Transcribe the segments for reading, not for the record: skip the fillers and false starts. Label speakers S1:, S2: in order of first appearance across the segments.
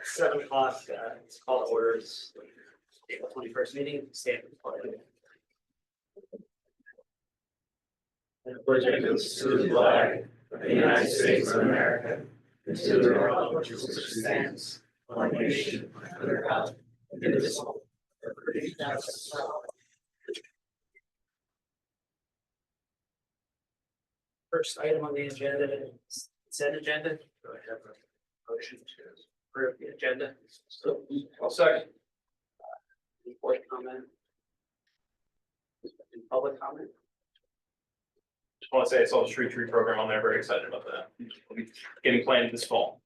S1: 7 o'clock, it's call to orders. April 21st meeting, stand for the pledge.
S2: Allegiance to the flag of the United States of America, and to the republic which stands, one nation, under God, indivisible, with liberty and justice for all.
S1: First item on the agenda is consent agenda. Do I have a motion to approve the agenda? So, I'll second. Any board comment? Any public comment?
S3: Just want to say I saw the street tree program on there. Very excited about that. We'll be getting planted this fall.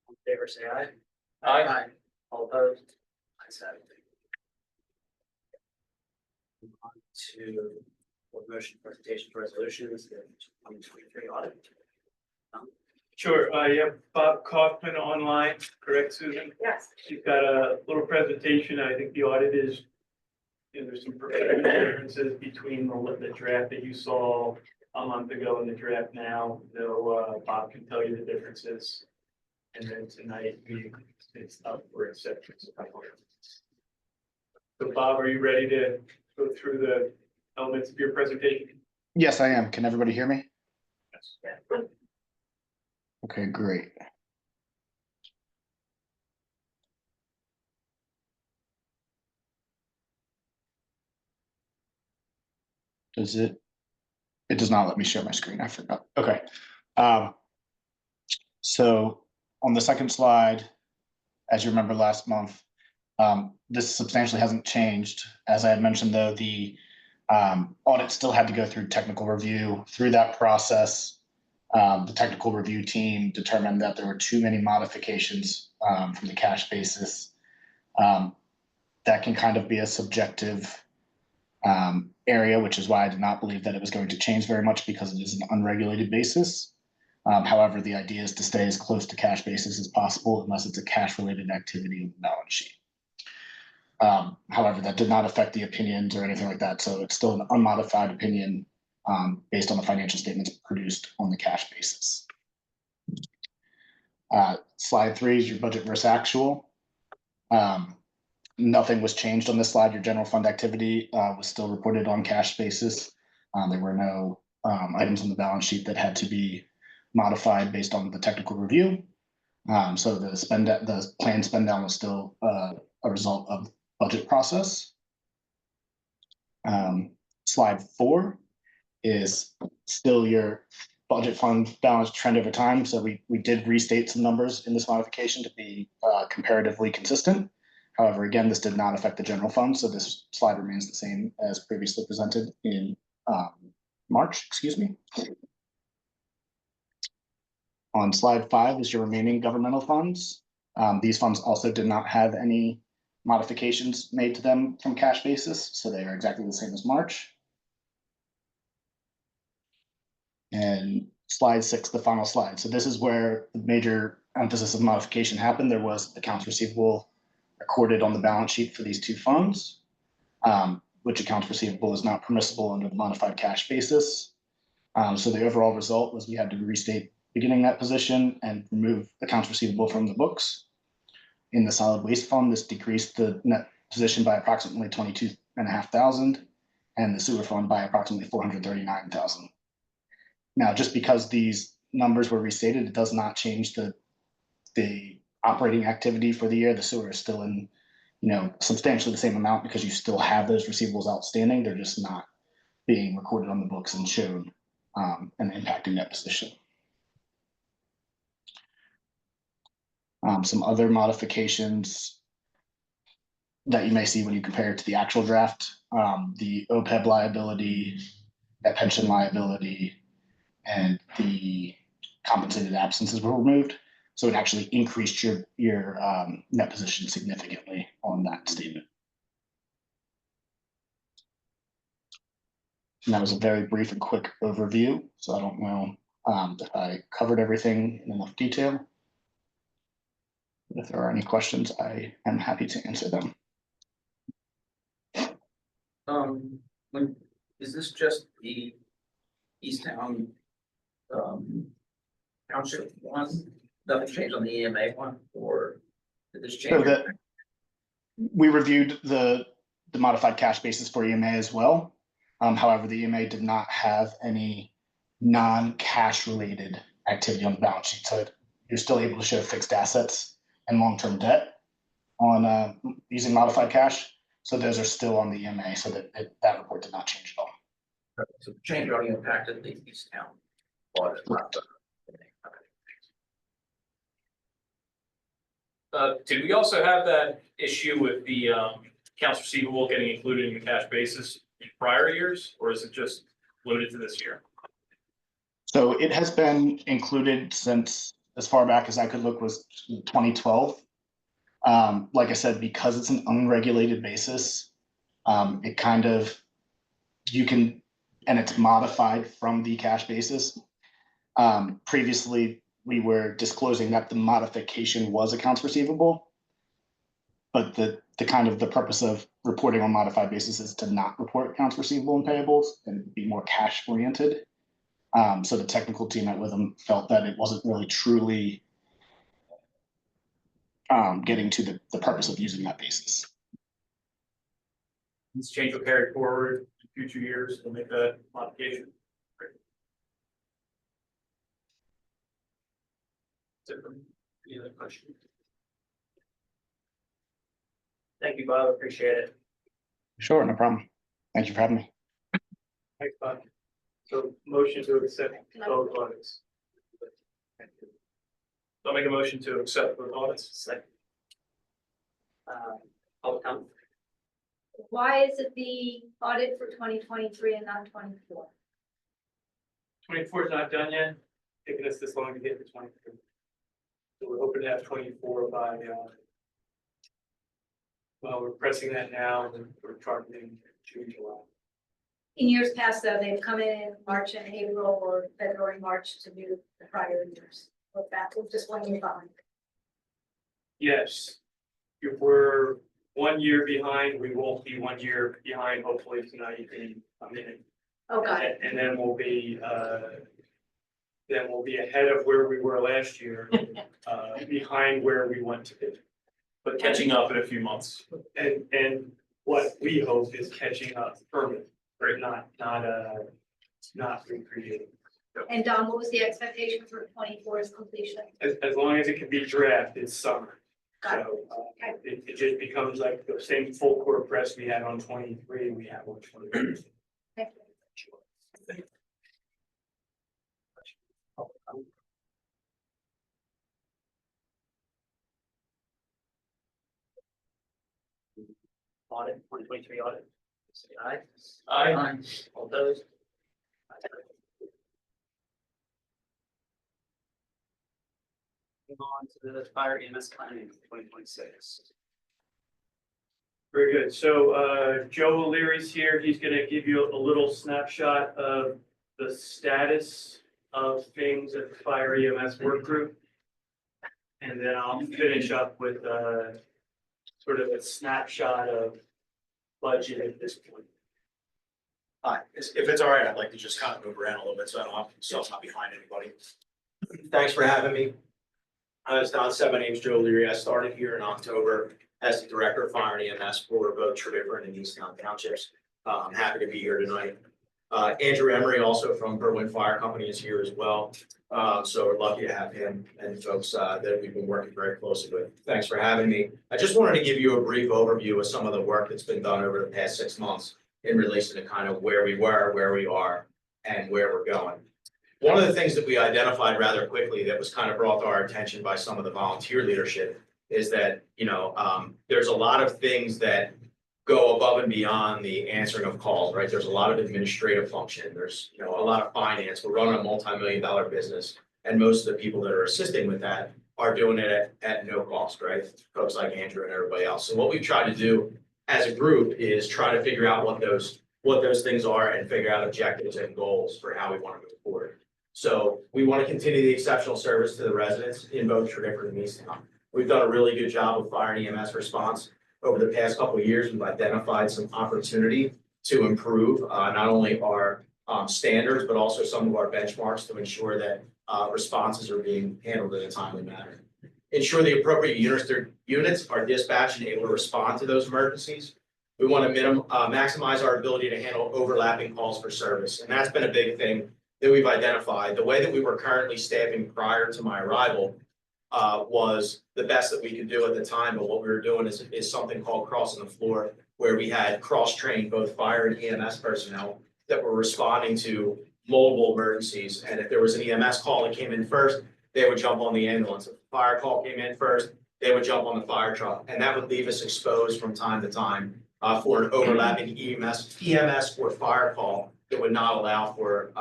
S1: All in favor, say aye.
S3: Aye.
S1: All opposed? Ayes have it. Move on to board motion presentation resolutions, the 2023 audit.
S4: Sure, you have Bob Kaufman online, correct, Susan?
S1: Yes.
S4: She's got a little presentation. I think the audit is, there's some differences between the draft that you saw a month ago and the draft now. So Bob can tell you the differences. And then tonight, it's up for acceptance. So Bob, are you ready to go through the elements of your presentation?
S5: Yes, I am. Can everybody hear me?
S4: Yes.
S5: Okay, great. Does it? It does not let me share my screen. I forgot. Okay. So on the second slide, as you remember last month, this substantially hasn't changed. As I had mentioned, though, the audit still had to go through technical review. Through that process, the technical review team determined that there were too many modifications from the cash basis. That can kind of be a subjective area, which is why I did not believe that it was going to change very much because it is an unregulated basis. However, the idea is to stay as close to cash basis as possible unless it's a cash related activity on the balance sheet. However, that did not affect the opinions or anything like that. So it's still an unmodified opinion based on the financial statements produced on the cash basis. Slide 3 is your budget versus actual. Nothing was changed on this slide. Your general fund activity was still reported on cash basis. There were no items on the balance sheet that had to be modified based on the technical review. So the planned spend down was still a result of budget process. Slide 4 is still your budget fund balance trend over time. So we did restate some numbers in this modification to be comparatively consistent. However, again, this did not affect the general fund. So this slide remains the same as previously presented in March, excuse me. On slide 5 is your remaining governmental funds. These funds also did not have any modifications made to them from cash basis. So they are exactly the same as March. And slide 6, the final slide. So this is where the major emphasis of modification happened. There was accounts receivable recorded on the balance sheet for these two funds, which accounts receivable is not permissible under the modified cash basis. So the overall result was we had to restate beginning that position and remove accounts receivable from the books. In the solid waste fund, this decreased the net position by approximately $22,500 and the sewer fund by approximately $439,000. Now, just because these numbers were restated, it does not change the operating activity for the year. The sewer is still in, substantially the same amount because you still have those receivables outstanding. They're just not being recorded on the books and shown and impacting that position. Some other modifications that you may see when you compare it to the actual draft, the OPEB liability, that pension liability, and the compensated absences were removed. So it actually increased your net position significantly on that statement. And that was a very brief and quick overview. So I don't know if I covered everything in enough detail. If there are any questions, I am happy to answer them.
S2: Is this just the Easttown township one, nothing changed on the EMA one, or did this
S5: So
S2: change?
S5: that we reviewed the modified cash basis for EMA as well. However, the EMA did not have any non-cash related activity on the balance sheet. So you're still able to show fixed assets and long-term debt on using modified cash. So those are still on the EMA, so that report did not change at all.
S2: So change only impacted the East Town audit, not the.
S3: Did we also have that issue with the accounts receivable getting included in the cash basis in prior years, or is it just limited to this year?
S5: So it has been included since as far back as I could look was 2012. Like I said, because it's an unregulated basis, it kind of, you can, and it's modified from the cash basis. Previously, we were disclosing that the modification was accounts receivable. But the kind of the purpose of reporting on modified basis is to not report accounts receivable and payables and be more cash oriented. So the technical team at Witham felt that it wasn't really truly getting to the purpose of using that basis.
S3: This change will carry forward in future years to make that modification.
S1: Any other questions? Thank you, Bob. Appreciate it.
S5: Sure, no problem. Thank you for having me.
S4: Thanks, Bob. So motion to accept both audits.
S3: I'll make a motion to accept the audits.
S1: Second. Public comment?
S6: Why is it the audit for 2023 and not 24?
S4: 24 is not done yet, taking us this long to get to 23. So we're hoping to have 24 by, well, we're pressing that now, and we're targeting June, July.
S6: In years past, though, they've come in March and April or February, March to do the prior years. Look back, we're just 1 year behind.
S4: Yes, if we're 1 year behind, we won't be 1 year behind, hopefully tonight in a minute.
S6: Oh, got it.
S4: And then we'll be ahead of where we were last year, behind where we want to be.
S3: But catching up in a few months.
S4: And what we hope is catching up permanent, right? Not recreating.
S6: And Don, what was the expectation for 24's completion?
S4: As long as it can be draft, it's summer.
S6: Got it.
S4: So it just becomes like the same full court press we had on 23, we have on 24.
S6: Thank you.
S1: Audit, 2023 audit. Say aye.
S3: Aye.
S1: All those. Move on to the fire EMS planning 2026.
S4: Very good. So Joe O'Leary's here. He's going to give you a little snapshot of the status of things at the fire EMS work group. And then I'll finish up with sort of a snapshot of budget at this point.
S7: Hi, if it's all right, I'd like to just kind of move around a little bit so I don't have myself not behind anybody. Thanks for having me. As Don said, my name is Joe Leary. I started here in October as the Director of Fire and EMS for both Tredyffrin and Easttown Townships. I'm happy to be here tonight. Andrew Emery, also from Berwyn Fire Company, is here as well. So we're lucky to have him and folks that we've been working very closely with. Thanks for having me. I just wanted to give you a brief overview of some of the work that's been done over the past 6 months in relation to kind of where we were, where we are, and where we're going. One of the things that we identified rather quickly that was kind of brought to our attention by some of the volunteer leadership is that, there's a lot of things that go above and beyond the answering of calls, right? There's a lot of administrative function. There's, a lot of finance. We're running a multi-million-dollar business. And most of the people that are assisting with that are doing it at no cost, right? Folks like Andrew and everybody else. So what we've tried to do as a group is try to figure out what those things are and figure out objectives and goals for how we want to move forward. So we want to continue the exceptional service to the residents in both Tredyffrin and Easttown. We've done a really good job with fire and EMS response. Over the past couple of years, we've identified some opportunity to improve not only our standards, but also some of our benchmarks to ensure that responses are being handled in a timely manner. Ensure the appropriate units are dispatched and able to respond to those emergencies. We want to maximize our ability to handle overlapping calls for service, and that's been a big thing that we've identified. The way that we were currently staffing prior to my arrival was the best that we could do at the time, but what we were doing is something called crossing the floor, where we had cross-trained both fire and EMS personnel that were responding to multiple emergencies. And if there was an EMS call that came in first, they would jump on the ambulance. If a fire call came in first, they would jump on the fire truck. And that would leave us exposed from time to time for an overlapping EMS or fire call that would not allow for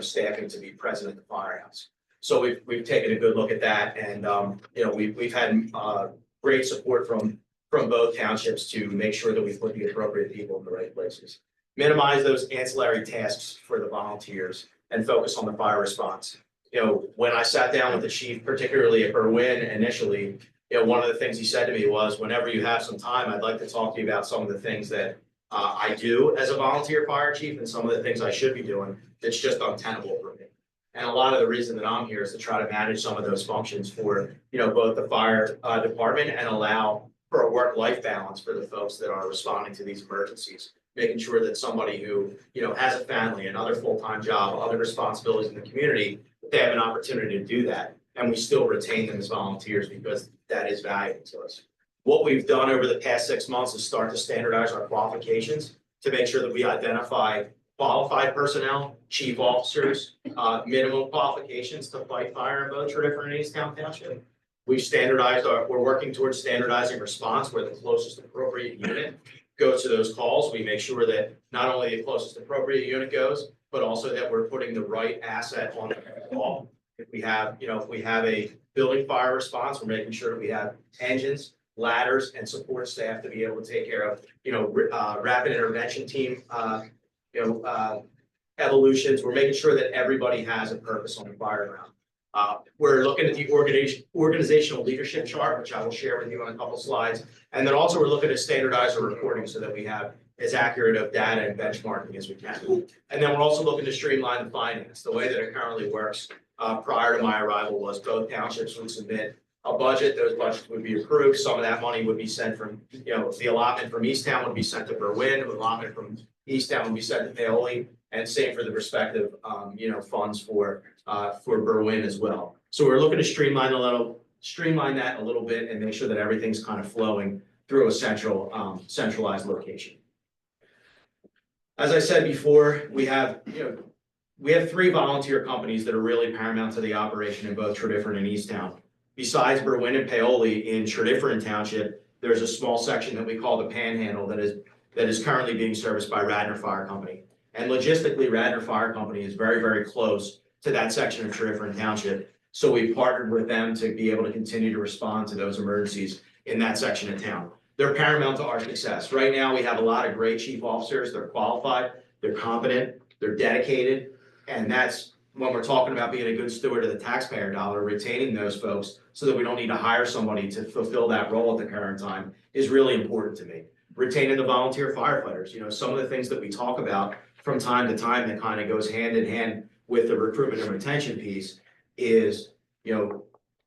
S7: staffing to be present at the firehouse. So we've taken a good look at that, and we've had great support from both townships to make sure that we put the appropriate people in the right places. Minimize those ancillary tasks for the volunteers and focus on the fire response. When I sat down with the chief, particularly at Berwyn initially, one of the things he said to me was, whenever you have some time, I'd like to talk to you about some of the things that I do as a volunteer fire chief and some of the things I should be doing that's just untenable for me. And a lot of the reason that I'm here is to try to manage some of those functions for, both the fire department and allow for a work-life balance for the folks that are responding to these emergencies. Making sure that somebody who, has a family, another full-time job, other responsibilities in the community, they have an opportunity to do that. And we still retain them as volunteers because that is valuable to us. What we've done over the past 6 months is start to standardize our qualifications to make sure that we identify qualified personnel, chief officers, minimum qualifications to fight fire in both Tredyffrin and Easttown Township. We're working towards standardizing response where the closest appropriate unit goes to those calls. We make sure that not only the closest appropriate unit goes, but also that we're putting the right asset on the call. If we have a building fire response, we're making sure that we have engines, ladders, and support staff to be able to take care of, rapid intervention team, evolutions. We're making sure that everybody has a purpose on the fire ground. We're looking at the organizational leadership chart, which I will share with you on a couple slides. And then also we're looking to standardize our reporting so that we have as accurate of data and benchmarking as we can. And then we're also looking to streamline the finance. The way that it currently works prior to my arrival was both townships would submit a budget. Those budgets would be approved. Some of that money would be sent from, the allotment from Easttown would be sent to Berwyn, the allotment from Easttown would be sent to Paoli, and same for the respective, funds for Berwyn as well. So we're looking to streamline that a little bit and make sure that everything's kind of flowing through a centralized location. As I said before, we have 3 volunteer companies that are really paramount to the operation in both Tredyffrin and Easttown. Besides Berwyn and Paoli in Tredyffrin Township, there's a small section that we call the Panhandle that is currently being serviced by Radnor Fire Company. And logistically, Radnor Fire Company is very, very close to that section of Tredyffrin Township. So we partnered with them to be able to continue to respond to those emergencies in that section of town. They're paramount to our success. Right now, we have a lot of great chief officers. They're qualified, they're competent, they're dedicated. And that's when we're talking about being a good steward of the taxpayer dollar, retaining those folks so that we don't need to hire somebody to fulfill that role at the current time is really important to me. Retaining the volunteer firefighters, some of the things that we talk about from time to time that kind of goes hand in hand with the recruitment and retention piece is,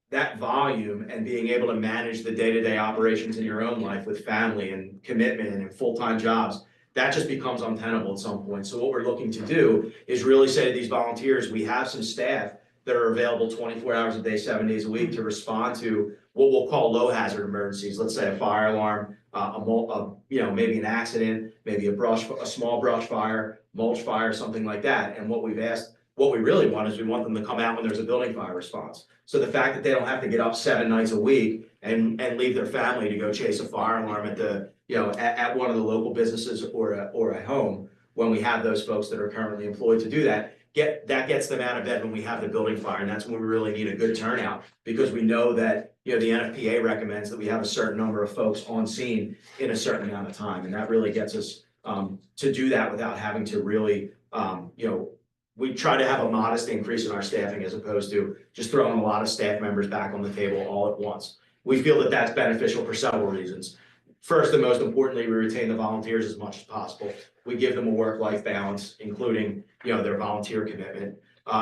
S7: that volume and being able to manage the day-to-day operations in your own life with family and commitment and full-time jobs, that just becomes untenable at some point. So what we're looking to do is really say to these volunteers, we have some staff that are available 24 hours a day, 7 days a week to respond to what we'll call low hazard emergencies. Let's say a fire alarm, maybe an accident, maybe a small brush fire, mulch fire, something like that. And what we really want is we want them to come out when there's a building fire response. So the fact that they don't have to get up 7 nights a week and leave their family to go chase a fire alarm at one of the local businesses or a home, when we have those folks that are currently employed to do that, that gets them out of bed when we have the building fire. And that's when we really need a good turnout, because we know that, the NFPA recommends that we have a certain number of folks on scene in a certain amount of time. And that really gets us to do that without having to really, we try to have a modest increase in our staffing as opposed to just throwing a lot of staff members back on the table all at once. We feel that that's beneficial for several reasons. First and most importantly, we retain the volunteers as much as possible. We give them a work-life balance, including, their volunteer commitment.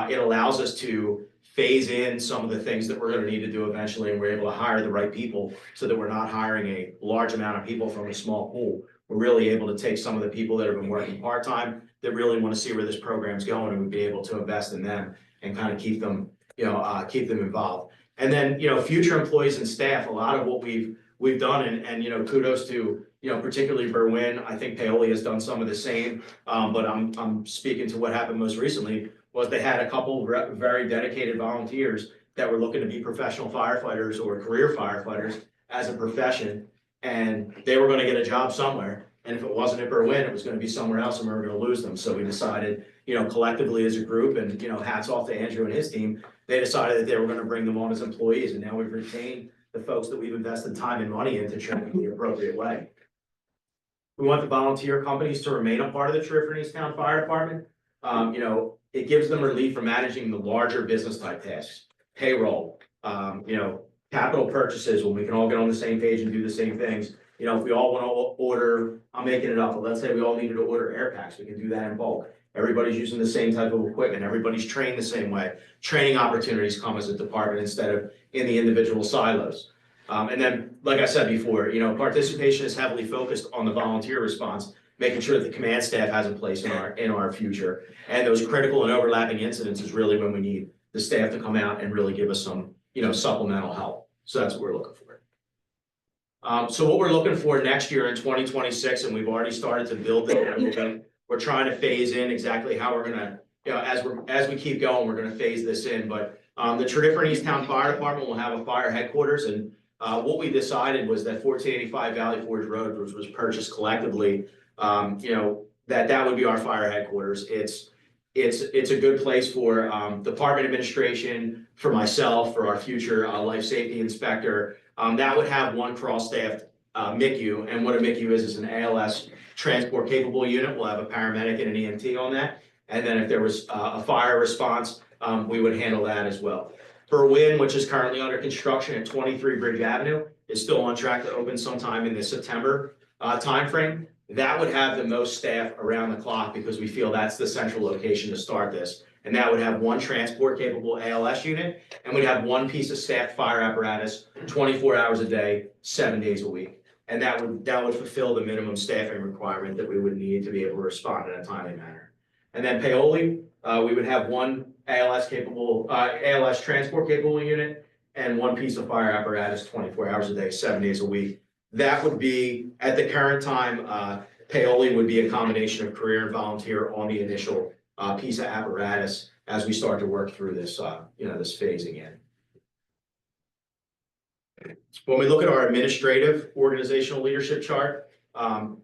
S7: It allows us to phase in some of the things that we're gonna need to do eventually, and we're able to hire the right people so that we're not hiring a large amount of people from a small pool. We're really able to take some of the people that have been working part-time that really want to see where this program's going, and we'd be able to invest in them and kind of keep them, keep them involved. And then, future employees and staff, a lot of what we've done, and kudos to, particularly Berwyn. I think Paoli has done some of the same, but I'm speaking to what happened most recently, was they had a couple very dedicated volunteers that were looking to be professional firefighters or career firefighters as a profession, and they were gonna get a job somewhere. And if it wasn't at Berwyn, it was gonna be somewhere else, and we were gonna lose them. So we decided, collectively as a group, and, hats off to Andrew and his team, they decided that they were gonna bring them on as employees, and now we've retained the folks that we've invested time and money into training the appropriate way. We want the volunteer companies to remain a part of the Trevorrow Easttown Fire Department. It gives them relief from managing the larger business type tasks, payroll, capital purchases, when we can all get on the same page and do the same things. If we all wanna order, I'm making it up, but let's say we all needed to order air packs, we can do that in bulk. Everybody's using the same type of equipment, everybody's trained the same way. Training opportunities come as a department instead of in the individual silos. And then, like I said before, participation is heavily focused on the volunteer response, making sure that the command staff has a place in our future. And those critical and overlapping incidents is really when we need the staff to come out and really give us some, supplemental help. So that's what we're looking for. So what we're looking for next year in 2026, and we've already started to build it, we're trying to phase in exactly how we're gonna, as we keep going, we're gonna phase this in. But the Trevorrow Easttown Fire Department will have a fire headquarters, and what we decided was that 1485 Valley Forge Road, which was purchased collectively, that would be our fire headquarters. It's a good place for department administration, for myself, for our future life safety inspector. That would have one cross-staffed MICU, and what a MICU is an ALS transport capable unit. We'll have a paramedic and an EMT on that. And then if there was a fire response, we would handle that as well. Berwyn, which is currently under construction at 23 Bridge Avenue, is still on track to open sometime in the September timeframe. That would have the most staff around the clock because we feel that's the central location to start this. And that would have one transport capable ALS unit, and we'd have one piece of staffed fire apparatus 24 hours a day, 7 days a week. And that would fulfill the minimum staffing requirement that we would need to be able to respond in a timely manner. And then Paoli, we would have one ALS transport capable unit and one piece of fire apparatus 24 hours a day, 7 days a week. That would be, at the current time, Paoli would be a combination of career and volunteer on the initial piece of apparatus as we start to work through this, this phasing in. When we look at our administrative organizational leadership chart,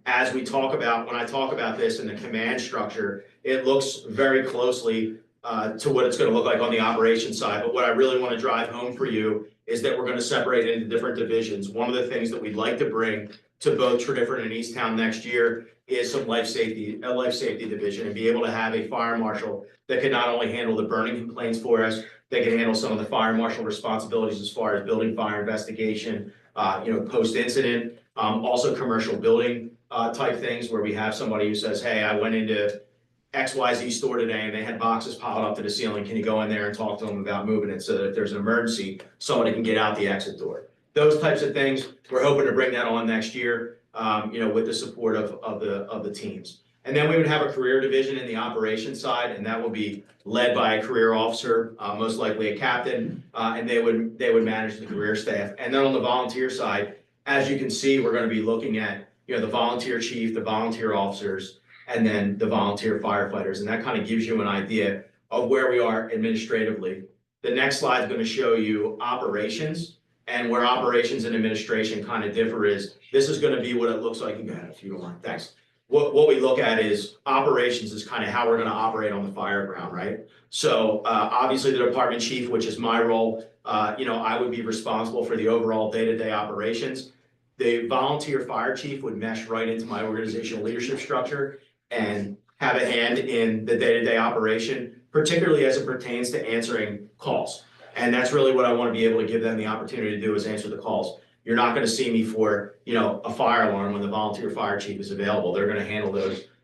S7: as we talk about, when I talk about this in the command structure, it looks very closely to what it's going to look like on the operations side. But what I really want to drive home for you is that we're going to separate into different divisions. One of the things that we'd like to bring to both Trevorrow and Easttown next year is some a life safety division, and be able to have a fire marshal that can not only handle the burning complaints for us, they can handle some of the fire marshal responsibilities as far as building fire investigation, post-incident, also commercial building type things where we have somebody who says, hey, I went into XYZ store today and they had boxes piled up to the ceiling. Can you go in there and talk to them about moving it so that if there's an emergency, somebody can get out the exit door? Those types of things, we're hoping to bring that on next year, with the support of the teams. And then we would have a career division in the operations side, and that will be led by a career officer, most likely a captain, and they would manage the career staff. And then on the volunteer side, as you can see, we're going to be looking at, the volunteer chief, the volunteer officers, and then the volunteer firefighters. And that kind of gives you an idea of where we are administratively. The next slide is going to show you operations, and where operations and administration kind of differ is, this is going to be what it looks like. You can go ahead if you don't want, thanks. What we look at is operations is kind of how we're going to operate on the fire ground, right? So obviously the department chief, which is my role, I would be responsible for the overall day-to-day operations. The volunteer fire chief would mesh right into my organizational leadership structure and have a hand in the day-to-day operation, particularly as it pertains to answering calls. And that's really what I want to be able to give them the opportunity to do, is answer the calls. You're not going to see me for, a fire alarm when the volunteer fire chief is available. They're going to handle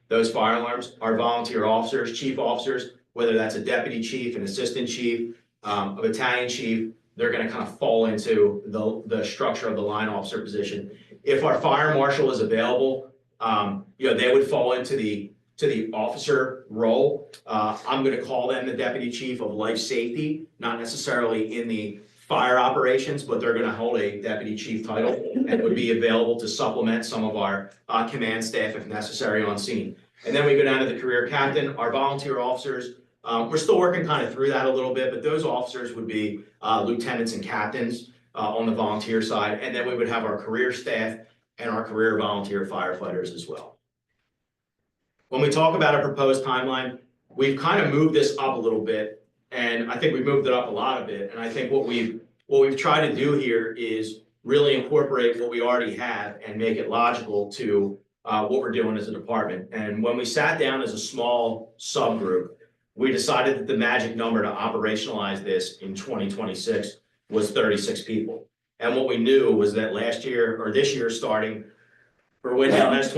S7: those fire alarms, our volunteer officers, chief officers, whether that's a deputy chief, an assistant chief, a battalion chief, they're gonna kind of fall into the structure of the line officer position. If our fire marshal is available, they would fall into the officer role. I'm gonna call them the deputy chief of life safety, not necessarily in the fire operations, but they're gonna hold a deputy chief title and would be available to supplement some of our command staff if necessary on scene. And then we go down to the career captain, our volunteer officers. We're still working kind of through that a little bit, but those officers would be lieutenants and captains on the volunteer side. And then we would have our career staff and our career volunteer firefighters as well. When we talk about a proposed timeline, we've kind of moved this up a little bit, and I think we've moved it up a lot of it. And I think what we've tried to do here is really incorporate what we already have and make it logical to what we're doing as a department. And when we sat down as a small subgroup, we decided that the magic number to operationalize this in 2026 was 36 people. And what we knew was that last year, or this year starting, Berwyn now has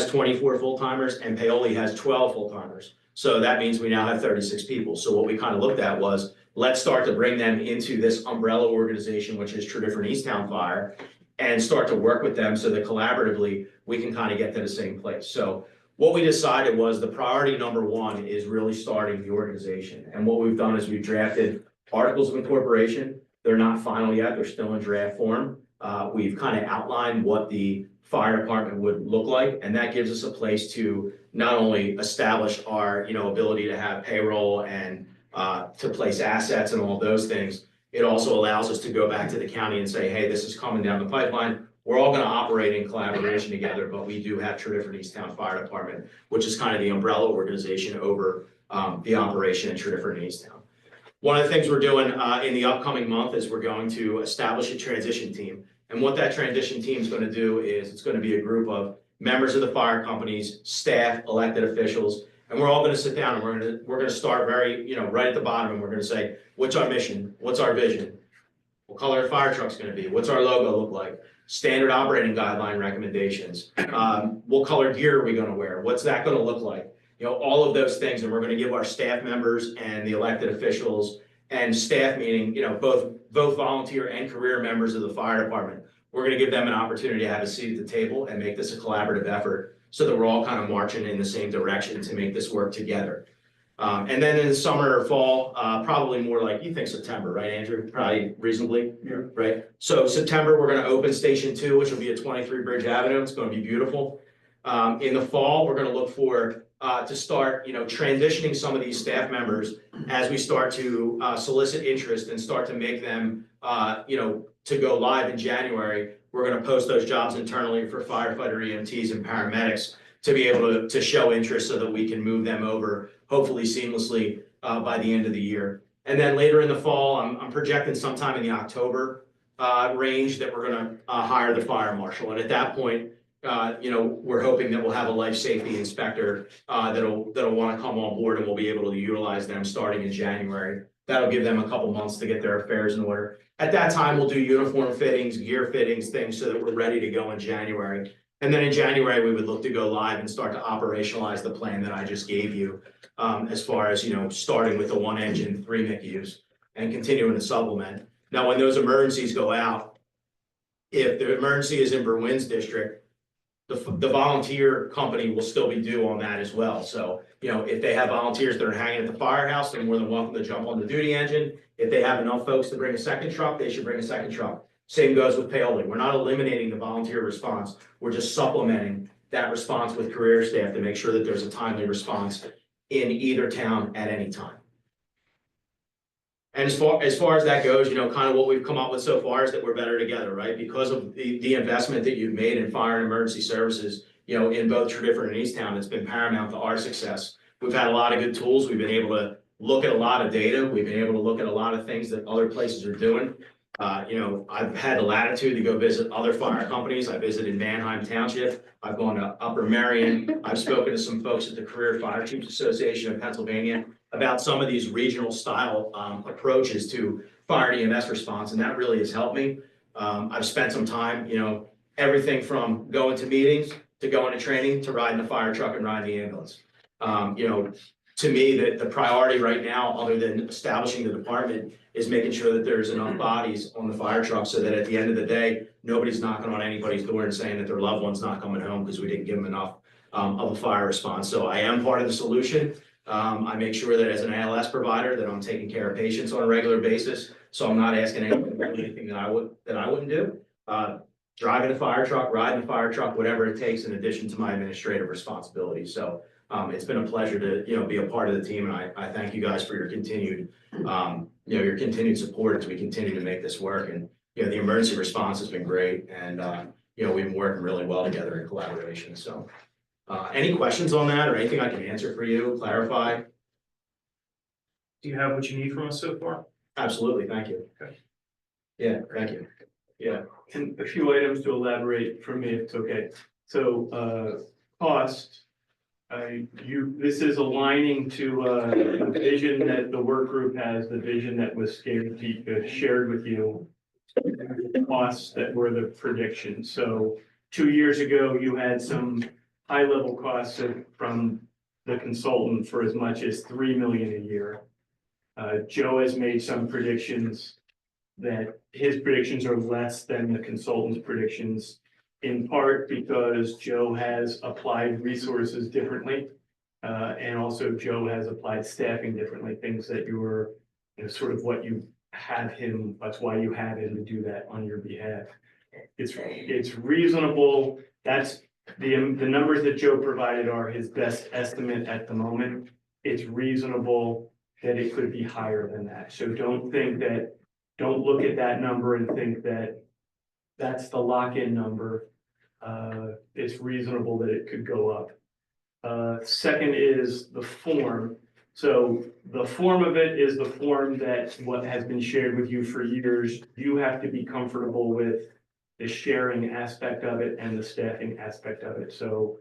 S7: 24 full-timers and Paoli has 12 full-timers. So that means we now have 36 people. So what we kind of looked at was, let's start to bring them into this umbrella organization, which is Tredyffrin Easttown Fire, and start to work with them so that collaboratively we can kind of get to the same place. So what we decided was the priority number one is really starting the organization. And what we've done is we've drafted articles of incorporation. They're not final yet, they're still in draft form. We've kind of outlined what the fire department would look like, and that gives us a place to not only establish our ability to have payroll and to place assets and all of those things. It also allows us to go back to the county and say, hey, this is coming down the pipeline. We're all going to operate in collaboration together, but we do have Tredyffrin Easttown Fire Department, which is kind of the umbrella organization over the operation in Tredyffrin Easttown. One of the things we're doing in the upcoming month is we're going to establish a transition team. And what that transition team is going to do is it's going to be a group of members of the fire companies, staff, elected officials, and we're all going to sit down and we're going to start very, right at the bottom, and we're going to say, what's our mission? What's our vision? What color the fire truck's going to be? What's our logo look like? Standard operating guideline recommendations. What color gear are we going to wear? What's that going to look like? All of those things, and we're going to give our staff members and the elected officials and staff, meaning, both volunteer and career members of the fire department. We're going to give them an opportunity to have a seat at the table and make this a collaborative effort so that we're all kind of marching in the same direction to make this work together. And then in the summer or fall, probably more like, you think September, right, Andrew? Probably reasonably, right? So September, we're going to open Station 2, which will be at 23 Bridge Avenue. It's going to be beautiful. In the fall, we're going to look for to start, transitioning some of these staff members as we start to solicit interest and start to make them, to go live in January. We're going to post those jobs internally for firefighter EMTs and paramedics to be able to show interest so that we can move them over, hopefully seamlessly by the end of the year. And then later in the fall, I'm projecting sometime in the October range that we're going to hire the fire marshal. And at that point, we're hoping that we'll have a life safety inspector that'll want to come on board, and we'll be able to utilize them starting in January. That'll give them a couple months to get their affairs in order. At that time, we'll do uniform fittings, gear fittings, things so that we're ready to go in January. And then in January, we would look to go live and start to operationalize the plan that I just gave you, as far as, starting with the 1 engine, 3 MICUs and continuing to supplement. Now, when those emergencies go out, if the emergency is in Berwyn's district, the volunteer company will still be due on that as well. So, if they have volunteers that are hanging at the firehouse, they're more than welcome to jump on the duty engine. If they have enough folks to bring a second truck, they should bring a second truck. Same goes with Paoli. We're not eliminating the volunteer response. We're just supplementing that response with career staff to make sure that there's a timely response in either town at any time. And as far as that goes, kind of what we've come up with so far is that we're better together, right? Because of the investment that you've made in fire and emergency services, in both Tredyffrin and Easttown, it's been paramount to our success. We've had a lot of good tools. We've been able to look at a lot of data. We've been able to look at a lot of things that other places are doing. I've had the latitude to go visit other fire companies. I visited Manheim Township. I've gone to Upper Merion. I've spoken to some folks at the Career Fire Chiefs Association of Pennsylvania about some of these regional style approaches to fire EMS response, and that really has helped me. I've spent some time, everything from going to meetings to go into training, to ride in the fire truck and ride in the ambulance. You know, to me, the priority right now, other than establishing the department, is making sure that there's enough bodies on the fire truck so that at the end of the day, nobody's knocking on anybody's door and saying that their loved one's not coming home because we didn't give them enough of a fire response. So I am part of the solution. I make sure that as an ALS provider, that I'm taking care of patients on a regular basis. So I'm not asking anyone to do anything that I wouldn't do. Driving a fire truck, riding a fire truck, whatever it takes in addition to my administrative responsibilities. So it's been a pleasure to, you know, be a part of the team, and I thank you guys for your continued, your continued support as we continue to make this work. And, you know, the emergency response has been great, and, you know, we've been working really well together in collaboration. So any questions on that or anything I can answer for you, clarify?
S4: Do you have what you need from us so far?
S7: Absolutely, thank you.
S4: Okay.
S7: Yeah, thank you. Yeah.
S4: And a few items to elaborate from me, if it's okay. So, cost. This is aligning to, the vision that the work group has, the vision that was shared with you. The costs that were the predictions. So 2 years ago, you had some high-level costs from the consultant for as much as $3 million a year. Joe has made some predictions that his predictions are less than the consultant's predictions, in part because Joe has applied resources differently. And also Joe has applied staffing differently, things that you were, you know, sort of what you have him, that's why you have him to do that on your behalf. It's reasonable. That's the numbers that Joe provided are his best estimate at the moment. It's reasonable that it could be higher than that. So don't look at that number and think that that's the lock-in number. It's reasonable that it could go up. Second is the form. So the form of it is the form that what has been shared with you for years. You have to be comfortable with the sharing aspect of it and the staffing aspect of it. So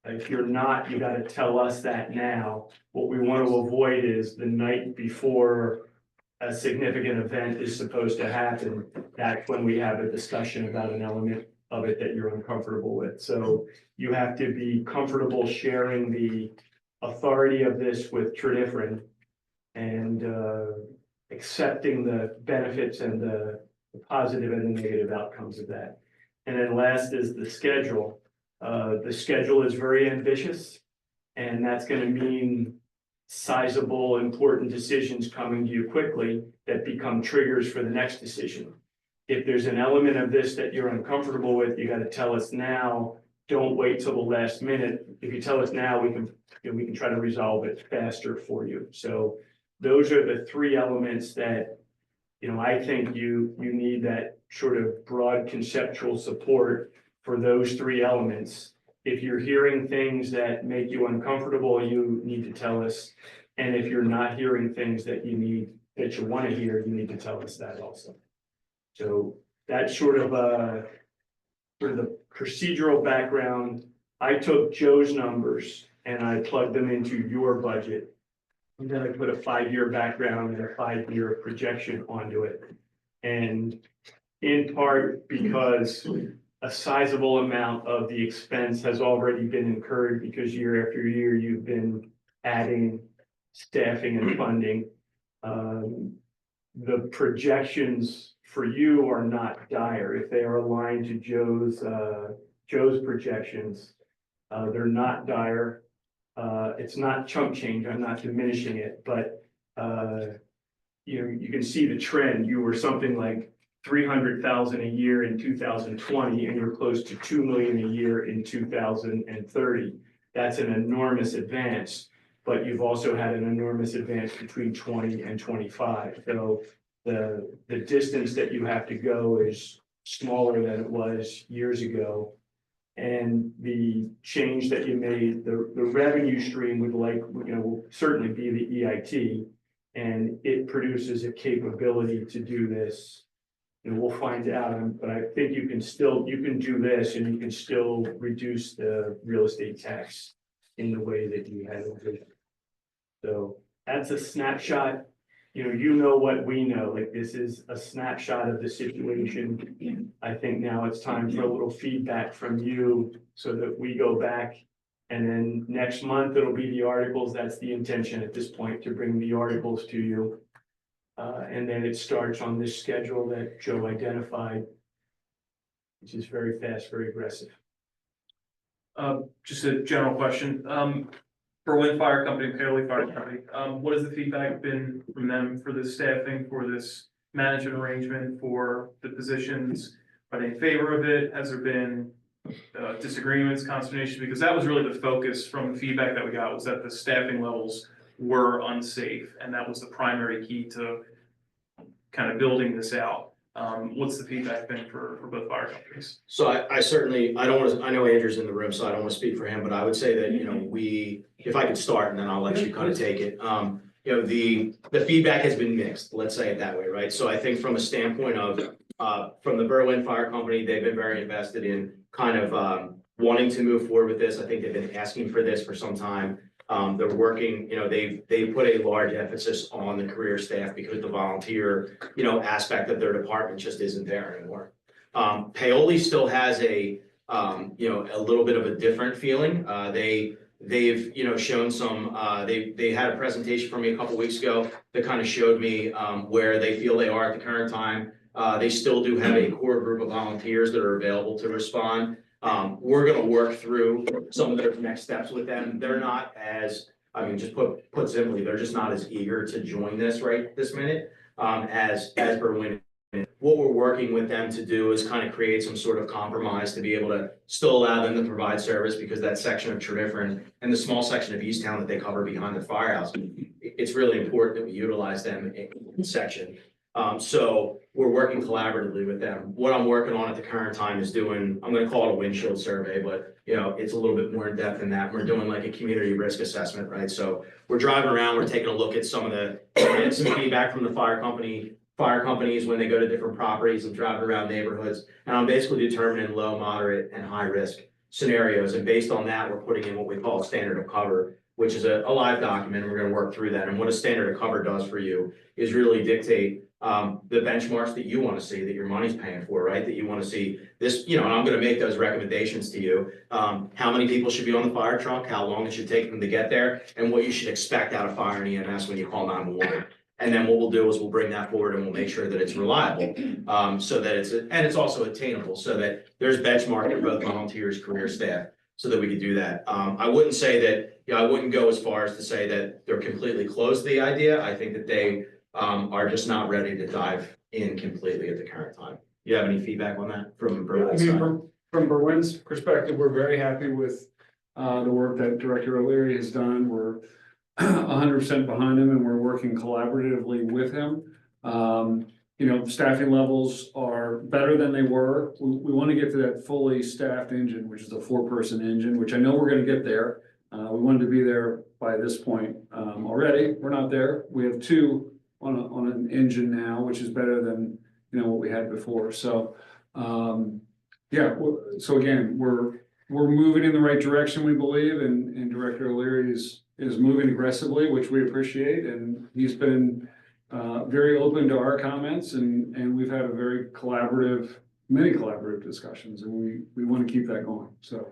S4: if you're not, you got to tell us that now. What we want to avoid is the night before a significant event is supposed to happen, that's when we have a discussion about an element of it that you're uncomfortable with. So you have to be comfortable sharing the authority of this with Tridifrin and accepting the benefits and the positive and the negative outcomes of that. And then last is the schedule. The schedule is very ambitious, and that's going to mean sizable, important decisions coming to you quickly that become triggers for the next decision. If there's an element of this that you're uncomfortable with, you got to tell us now. Don't wait till the last minute. If you tell us now, we can try to resolve it faster for you. So those are the three elements that, you know, I think you need that sort of broad conceptual support for those three elements. If you're hearing things that make you uncomfortable, you need to tell us. And if you're not hearing things that you want to hear, you need to tell us that also. So that's sort of the procedural background. I took Joe's numbers and I plugged them into your budget. And then I put a 5-year background and a 5-year projection onto it. And in part because a sizable amount of the expense has already been incurred because year after year you've been adding staffing and funding. The projections for you are not dire. If they are aligned to Joe's projections, they're not dire. It's not chump change. I'm not diminishing it, but you can see the trend. You were something like 300,000 a year in 2020, and you're close to 2 million a year in 2030. That's an enormous advance, but you've also had an enormous advance between 20 and 25. So the distance that you have to go is smaller than it was years ago. And the change that you made, the revenue stream will certainly be the EIT, and it produces a capability to do this. And we'll find out, but I think you can do this and you can still reduce the real estate tax in the way that you had envisioned. So that's a snapshot. you know what we know, like this is a snapshot of the situation. I think now it's time for a little feedback from you so that we go back. And then next month, it'll be the articles. That's the intention at this point, to bring the articles to you. And then it starts on this schedule that Joe identified, which is very fast, very aggressive.
S3: Just a general question, Berlin Fire Company, Paoli Fire Company, what has the feedback been from them for the staffing, for this management arrangement, for the positions? Are they in favor of it? Has there been disagreements, consternation? Because that was really the focus from the feedback that we got, was that the staffing levels were unsafe, and that was the primary key to kind of building this out. What's the feedback been for both fire companies?
S7: So I certainly, I don't want to, I know Andrew's in the room, so I don't want to speak for him, but I would say that, if I could start and then I'll let you kind of take it. The feedback has been mixed, let's say it that way, right? So I think from a standpoint of, from the Berlin Fire Company, they've been very invested in kind of wanting to move forward with this. I think they've been asking for this for some time. They're working, they've put a large emphasis on the career staff because the volunteer, aspect of their department just isn't there anymore. Paoli still has a little bit of a different feeling. They've shown some, they had a presentation for me a couple weeks ago that kind of showed me where they feel they are at the current time. They still do have a core group of volunteers that are available to respond. We're gonna work through some of their next steps with them. They're not as, just put simply, they're just not as eager to join this right this minute, as Berlin. What we're working with them to do is kind of create some sort of compromise to be able to still allow them to provide service, because that section of Treviffern and the small section of East Town that they cover behind the firehouse, it's really important that we utilize them in section. So we're working collaboratively with them. What I'm working on at the current time is doing, I'm gonna call it a windshield survey, but it's a little bit more in depth than that. We're doing like a community risk assessment, right? So we're driving around, we're taking a look at some feedback from the fire companies when they go to different properties and driving around neighborhoods. And I'm basically determining low, moderate, and high risk scenarios. And based on that, we're putting in what we call a standard of cover, which is a live document. We're gonna work through that. And what a standard of cover does for you is really dictate the benchmarks that you want to see, that your money's paying for, right? That you want to see this, and I'm going to make those recommendations to you. How many people should be on the fire truck, how long it should take them to get there, and what you should expect out of fire and EMS when you call 911. And then what we'll do is we'll bring that forward and we'll make sure that it's reliable, so that it's also attainable, so that there's benchmark for both volunteers, career staff, so that we could do that. I wouldn't say that, I wouldn't go as far as to say that they're completely closed to the idea. I think that they are just not ready to dive in completely at the current time. You have any feedback on that from Berlin's side?
S2: From Berlin's perspective, we're very happy with the work that Director O'Leary has done. We're 100% behind him, and we're working collaboratively with him. Staffing levels are better than they were. We want to get to that fully staffed engine, which is a 4-person engine, which I know we're going to get there. We wanted to be there by this point already. We're not there. We have 2 on an engine now, which is better than what we had before. So so again, we're moving in the right direction, we believe, and Director O'Leary is moving aggressively, which we appreciate, and he's been very open to our comments, and we've had a very many collaborative discussions, and we want to keep that going. So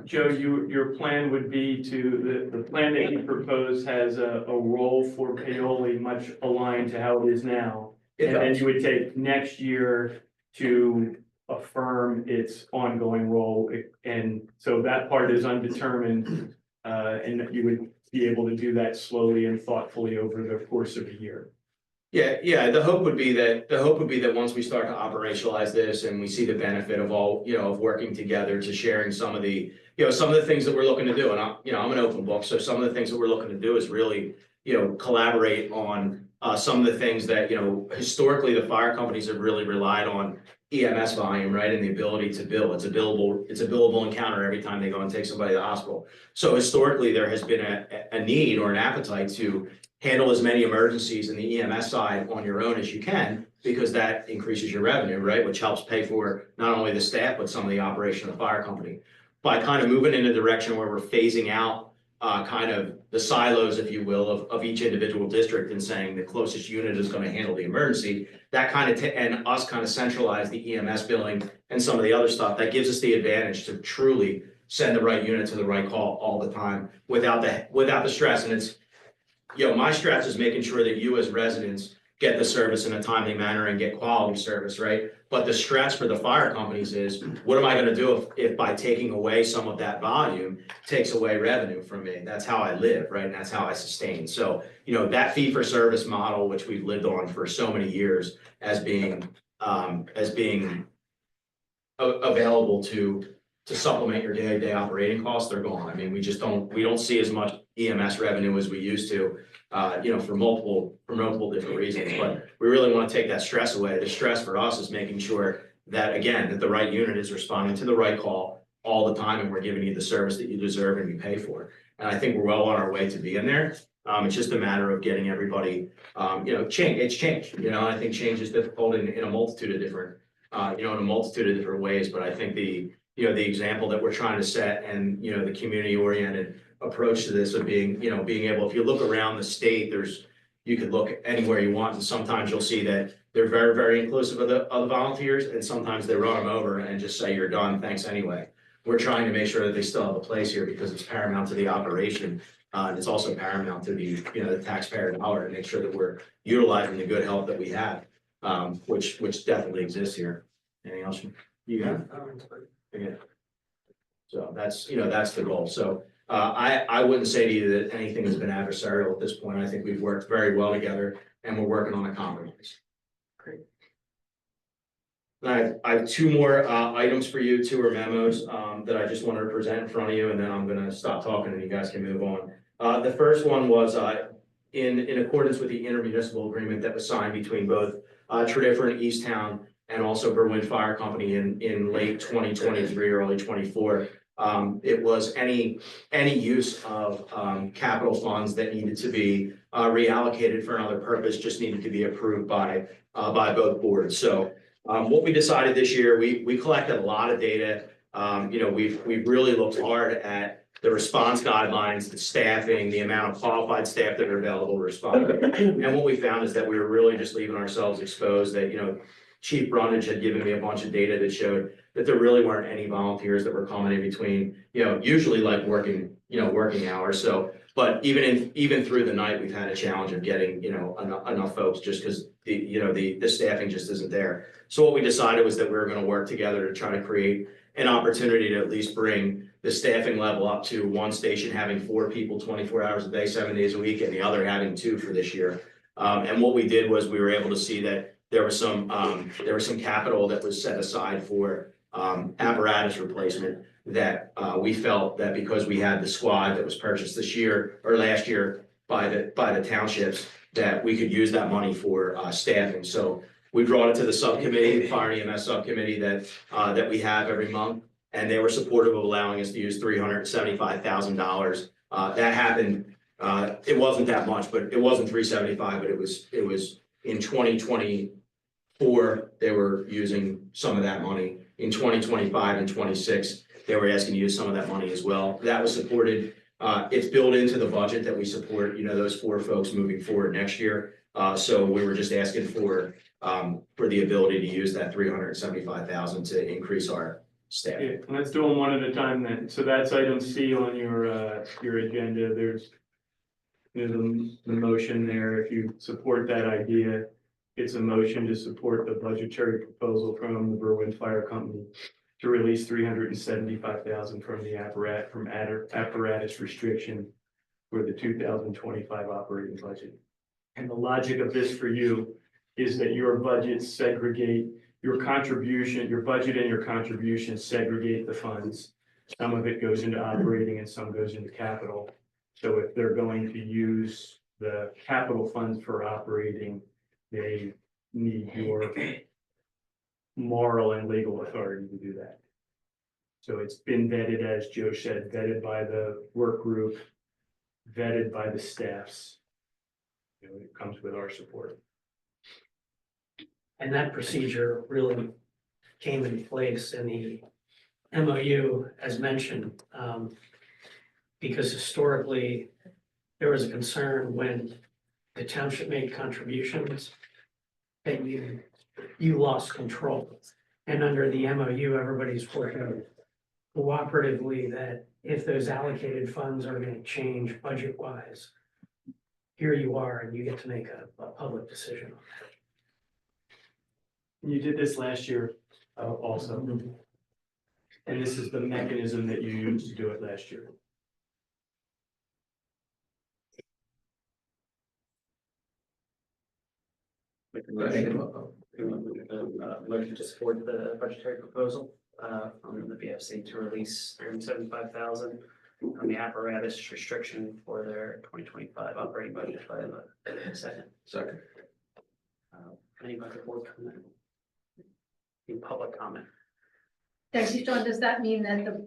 S4: Joe, your plan would be the plan that you propose has a role for Paoli much aligned to how it is now. And then you would take next year to affirm its ongoing role. And so that part is undetermined, and you would be able to do that slowly and thoughtfully over the course of a year.
S7: Yeah. The hope would be that once we start to operationalize this and we see the benefit of all, of working together to sharing some of the things that we're looking to do. And I'm an open book. So some of the things that we're looking to do is really, collaborate on some of the things that, historically the fire companies have really relied on EMS volume, right? And the ability to bill. It's a billable encounter every time they go and take somebody to the hospital. So historically there has been a need or an appetite to handle as many emergencies in the EMS side on your own as you can, because that increases your revenue, right? Which helps pay for not only the staff, but some of the operation of the fire company. By kind of moving in a direction where we're phasing out kind of the silos, if you will, of each individual district and saying the closest unit is gonna handle the emergency. That kind of, and us kind of centralize the EMS billing and some of the other stuff, that gives us the advantage to truly send the right unit to the right call all the time without the stress. And it's, my stress is making sure that you as residents get the service in a timely manner and get quality service, right? But the stress for the fire companies is, what am I gonna do if by taking away some of that volume takes away revenue from me? That's how I live, right? And that's how I sustain. So, that fee for service model, which we've lived on for so many years as being available to supplement your day-to-day operating costs, they're gone. I mean, we don't see as much EMS revenue as we used to, for multiple different reasons, but we really want to take that stress away. The stress for us is making sure that, again, that the right unit is responding to the right call all the time, and we're giving you the service that you deserve and you pay for. And I think we're well on our way to being there. It's just a matter of getting everybody, change, it's change, I think change is difficult in a multitude of different, ways, but I think the example that we're trying to set and, the community oriented approach to this of being able, if you look around the state, you could look anywhere you want, and sometimes you'll see that they're very, very inclusive of the volunteers, and sometimes they run them over and just say, you're done, thanks anyway. We're trying to make sure that they still have a place here because it's paramount to the operation. And it's also paramount to the taxpayer dollar, to make sure that we're utilizing the good help that we have, which definitely exists here. Anything else you got? Yeah. So that's the goal. So I wouldn't say to you that anything has been adversarial at this point. I think we've worked very well together and we're working on a compromise.
S1: Great.
S7: I have two more items for you, two are memos that I just wanted to present in front of you, and then I'm gonna stop talking and you guys can move on. The first one was in accordance with the intermunicipal agreement that was signed between both Tredyffrin and Easttown and also Berwyn Fire Company in late 2023, early 24. It was any use of capital funds that needed to be reallocated for another purpose just needed to be approved by both boards. So what we decided this year, we collected a lot of data. We've really looked hard at the response guidelines, the staffing, the amount of qualified staff that are available to respond. And what we found is that we were really just leaving ourselves exposed, that, Chief Brundage had given me a bunch of data that showed that there really weren't any volunteers that were coming in between, usually like working hours. So, but even through the night, we've had a challenge of getting, enough folks just because the staffing just isn't there. So what we decided was that we were going to work together to try to create an opportunity to at least bring the staffing level up to one station having 4 people, 24 hours a day, 7 days a week, and the other having 2 for this year. And what we did was we were able to see that there was some capital that was set aside for apparatus replacement that we felt that because we had the squad that was purchased this year or last year by the townships, that we could use that money for staffing. So we brought it to the subcommittee, the Fire and EMS subcommittee that we have every month, and they were supportive of allowing us to use $375,000. That happened. It wasn't that much, but it wasn't 375, but it was in 2024, they were using some of that money. In 2025 and 26, they were asking to use some of that money as well. That was supported. It's built into the budget that we support, those 4 folks moving forward next year. So we were just asking for the ability to use that $375,000 to increase our staff.
S4: Yeah, let's do them one at a time then. So that's item C on your agenda. There's the motion there. If you support that idea, it's a motion to support the budgetary proposal from the Berwyn Fire Company to release $375,000 from the apparatus restriction for the 2025 operating budget. And the logic of this for you is that your budgets segregate your contribution, your budget and your contribution segregate the funds. Some of it goes into operating and some goes into capital. So if they're going to use the capital funds for operating, they need your moral and legal authority to do that. So it's been vetted, as Joe said, vetted by the work group, vetted by the staffs. It comes with our support.
S1: And that procedure really came in place in the MOU, as mentioned, because historically,
S8: there was a concern when the township made contributions that you lost control. And under the MOU, everybody's working cooperatively that if those allocated funds are gonna change budget-wise, here you are and you get to make a public decision on that.
S4: You did this last year, also. And this is the mechanism that you used to do it last year.
S1: Motion to support the budgetary proposal from the BFC to release $375,000 from the apparatus restriction for their 2025 operating budget by the second.
S7: Second.
S1: Anybody board comment? Any public comment?
S6: Thank you, Sean. Does that mean that the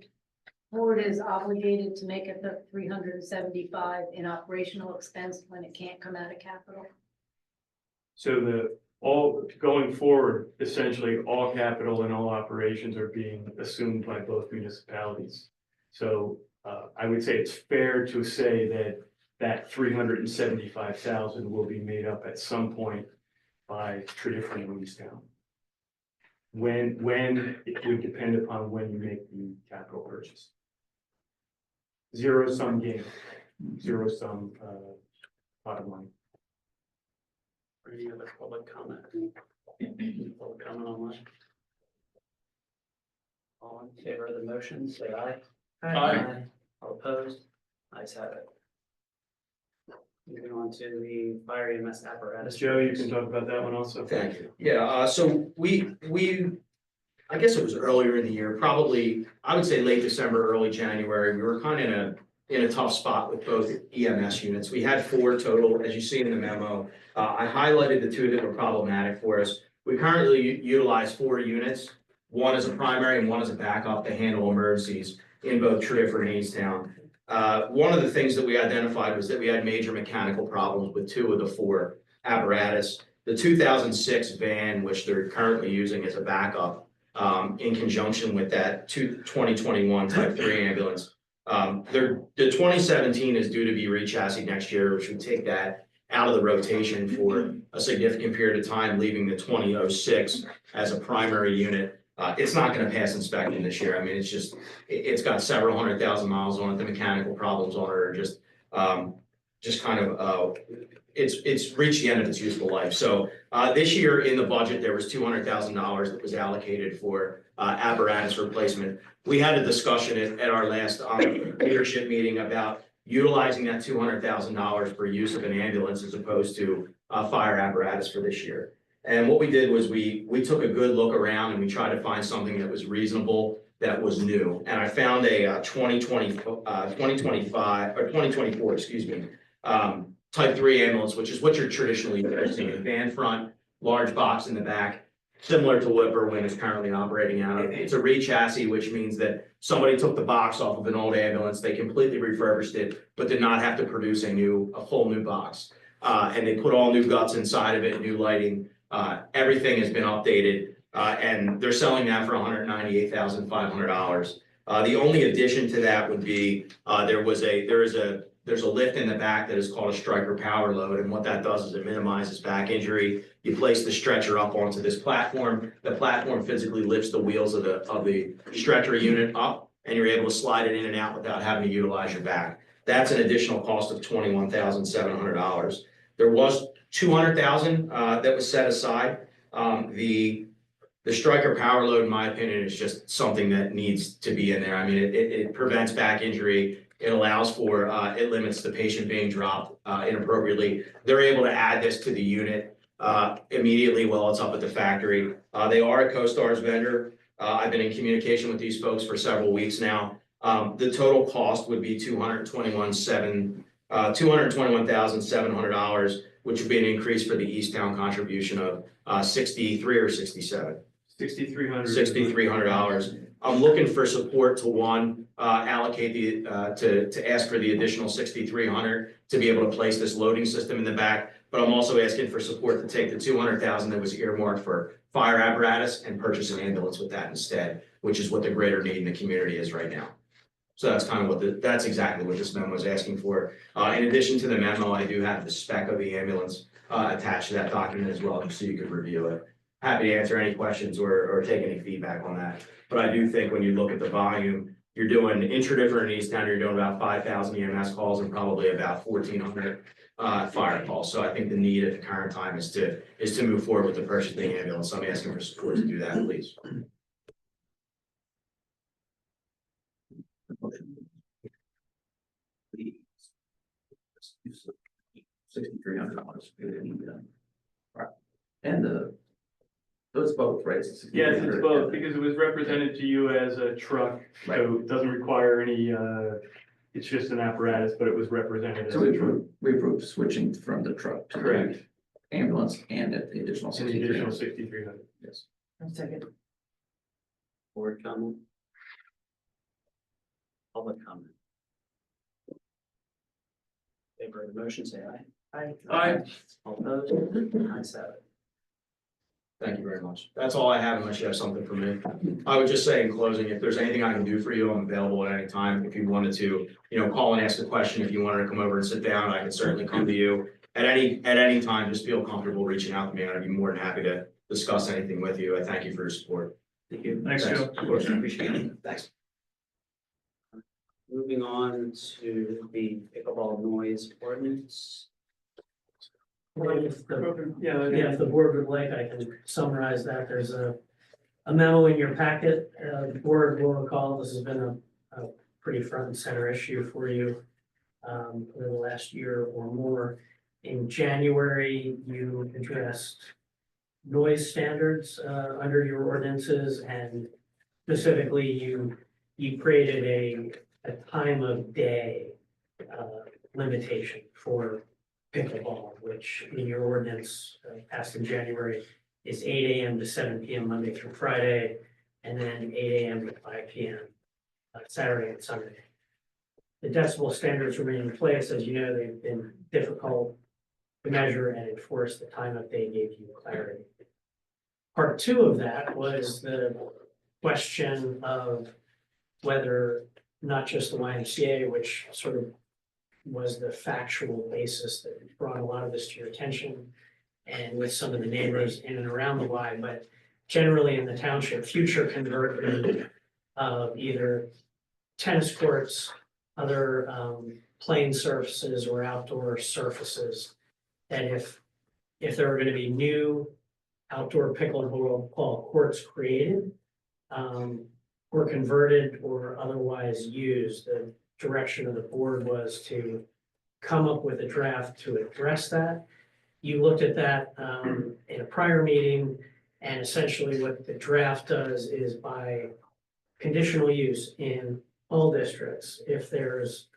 S6: board is obligated to make it the 375 in operational expense when it can't come out of capital?
S4: So going forward, essentially, all capital and all operations are being assumed by both municipalities. So I would say it's fair to say that 375,000 will be made up at some point by Tradition and Leestown. When it would depend upon when you make the capital purchase. Zero sum game, zero sum bottom line.
S1: Or any other public comment? Public comment online? All in favor of the motion, say aye.
S3: Aye.
S1: All opposed? Ayes have it. Moving on to the fire EMS apparatus.
S4: Joe, you can talk about that one also.
S7: Thank you. Yeah, so we, I guess it was earlier in the year, probably, I would say late December, early January, we were kind of in a tough spot with both EMS units. We had 4 total, as you see in the memo. I highlighted the 2 that were problematic for us. We currently utilize 4 units. 1 is a primary and 1 is a backup to handle emergencies in both Tredyffrin and Easttown. One of the things that we identified was that we had major mechanical problems with 2 of the 4 apparatus. The 2006 van, which they're currently using as a backup, in conjunction with that 2021 Type 3 ambulance. The 2017 is due to be re-chassis next year, which would take that out of the rotation for a significant period of time, leaving the 2006 as a primary unit. It's not gonna pass inspection this year. I mean, it's got several 100,000 miles on it. The mechanical problems on it are just kind of, it's reached the end of its useful life. So, this year in the budget, there was $200,000 that was allocated for, apparatus replacement. We had a discussion at our last, leadership meeting about utilizing that $200,000 for use of an ambulance as opposed to, fire apparatus for this year. And what we did was we took a good look around and we tried to find something that was reasonable, that was new. And I found a 2024, excuse me, Type 3 ambulance, which is what you're traditionally using, a van front, large box in the back, similar to what Berwyn is currently operating out of. It's a re-chassis, which means that somebody took the box off of an old ambulance, they completely refurbished it, but did not have to produce a whole new box. And they put all new guts inside of it, new lighting. Everything has been updated, and they're selling that for $198,500. The only addition to that would be, there's a lift in the back that is called a striker power load, and what that does is it minimizes back injury. You place the stretcher up onto this platform. The platform physically lifts the wheels of the stretcher unit up, and you're able to slide it in and out without having to utilize your back. That's an additional cost of $21,700. There was $200,000 that was set aside. The striker power load, in my opinion, is just something that needs to be in there. I mean, it prevents back injury. It allows for, it limits the patient being dropped inappropriately. They're able to add this to the unit immediately while it's up at the factory. They are a CoStarz vendor. I've been in communication with these folks for several weeks now. The total cost would be $221,700, which would be an increase for the Easttown contribution of $63 or $67. $6,300. I'm looking for support to allocate to ask for the additional $6,300 to be able to place this loading system in the back. But I'm also asking for support to take the $200,000 that was earmarked for fire apparatus and purchase an ambulance with that instead, which is what the greater need in the community is right now. So that's kind of what that's exactly what this memo is asking for. In addition to the memo, I do have the spec of the ambulance attached to that document as well, just so you could review it. Happy to answer any questions or take any feedback on that. But I do think when you look at the volume, you're doing intra-different in Easttown, you're doing about 5,000 EMS calls and probably about 1,400 fire calls. So I think the need at the current time is to move forward with the purchasing ambulance. So I'm asking for support to do that, please.
S9: $6,300. And so it's both, right?
S4: Yes, it's both, because it was represented to you as a truck, so it doesn't require any, it's just an apparatus, but it was represented as
S9: So
S4: a truck.
S9: we approved switching from the truck to
S4: Correct.
S9: the ambulance and at the additional
S4: And the additional
S9: 6,300.
S4: 6,300.
S9: Yes.
S1: Second. Board comment. Public comment. Favor of the motion, say aye.
S3: Aye.
S1: All opposed? Ayes have it.
S7: Thank you very much. That's all I have unless you have something for me. I would just say in closing, if there's anything I can do for you, I'm available at any time. If you wanted to, call and ask a question, if you wanted to come over and sit down, I can certainly come to you. At any time, just feel comfortable reaching out to me and I'd be more than happy to discuss anything with you. I thank you for your support.
S1: Thank you.
S3: Thanks, Joe.
S1: Of course, I appreciate it. Thanks. Moving on to the pickleball noise ordinance.
S8: If the
S3: Yeah,
S8: Yeah, if the board would like, I can summarize that. There's a memo in your packet. The board will recall this has been a pretty front and center issue for you over the last year or more. In January, you addressed noise standards under your ordinances, and specifically you created a time of day limitation for pickleball, which in your ordinance passed in January is 8 AM to 7 PM Monday through Friday, and then 8 AM to 5 PM Saturday and Sunday. The decibel standards remain in place. As you know, they've been difficult to measure and enforce. The time of day gave you clarity. Part two of that was the question of whether not just the YMCA, which sort of was the factual basis that brought a lot of this to your attention, and with some of the neighbors in and around the Y, but generally in the township, future conversion of either tennis courts, other playing surfaces or outdoor surfaces, that if there were gonna be new outdoor pickleball courts created, or converted or otherwise used, the direction of the board was to come up with a draft to address that. You looked at that in a prior meeting, and essentially what the draft does is by conditional use in all districts, if there's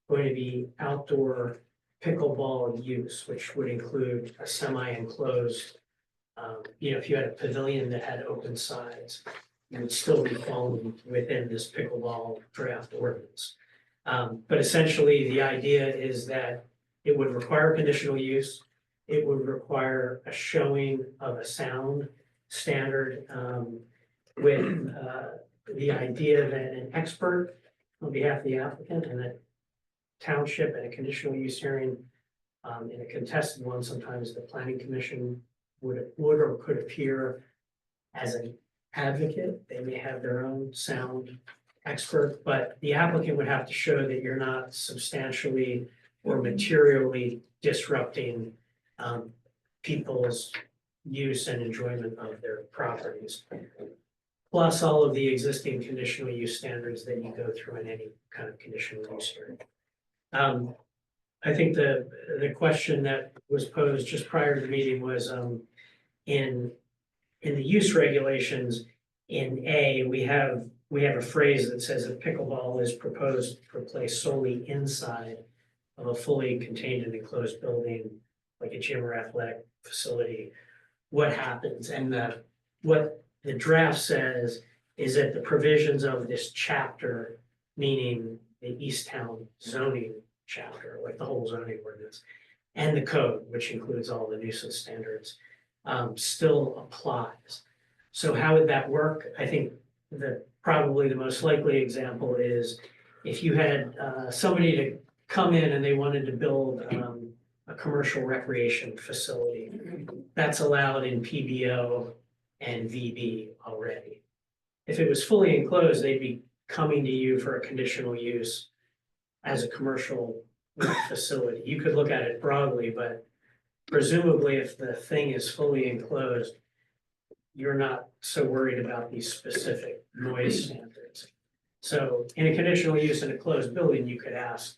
S8: going to be outdoor pickleball use, which would include a semi-enclosed, if you had a pavilion that had open sides, you would still be falling within this pickleball draft ordinance. But essentially, the idea is that it would require conditional use. It would require a showing of a sound standard with the idea that an expert on behalf of the applicant and the township at a conditional use hearing in a contested one, sometimes the planning commission would or could appear as an advocate. They may have their own sound expert, but the applicant would have to show that you're not substantially or materially disrupting people's use and enjoyment of their properties. Plus all of the existing conditional use standards that you go through in any kind of conditional use hearing. I think the question that was posed just prior to the meeting was in the use regulations, in A, we have a phrase that says if pickleball is proposed for play solely inside of a fully contained and enclosed building, like a gym or athletic facility, what happens? And what the draft says is that the provisions of this chapter, meaning the Easttown zoning chapter, like the whole zoning ordinance, and the code, which includes all the nuisance standards, still applies. So how would that work? I think probably the most likely example is if you had somebody to come in and they wanted to build a commercial recreation facility, that's allowed in PBO and VB already. If it was fully enclosed, they'd be coming to you for a conditional use as a commercial facility. You could look at it broadly, but presumably if the thing is fully enclosed, you're not so worried about these specific noise standards. So in a conditional use in a closed building, you could ask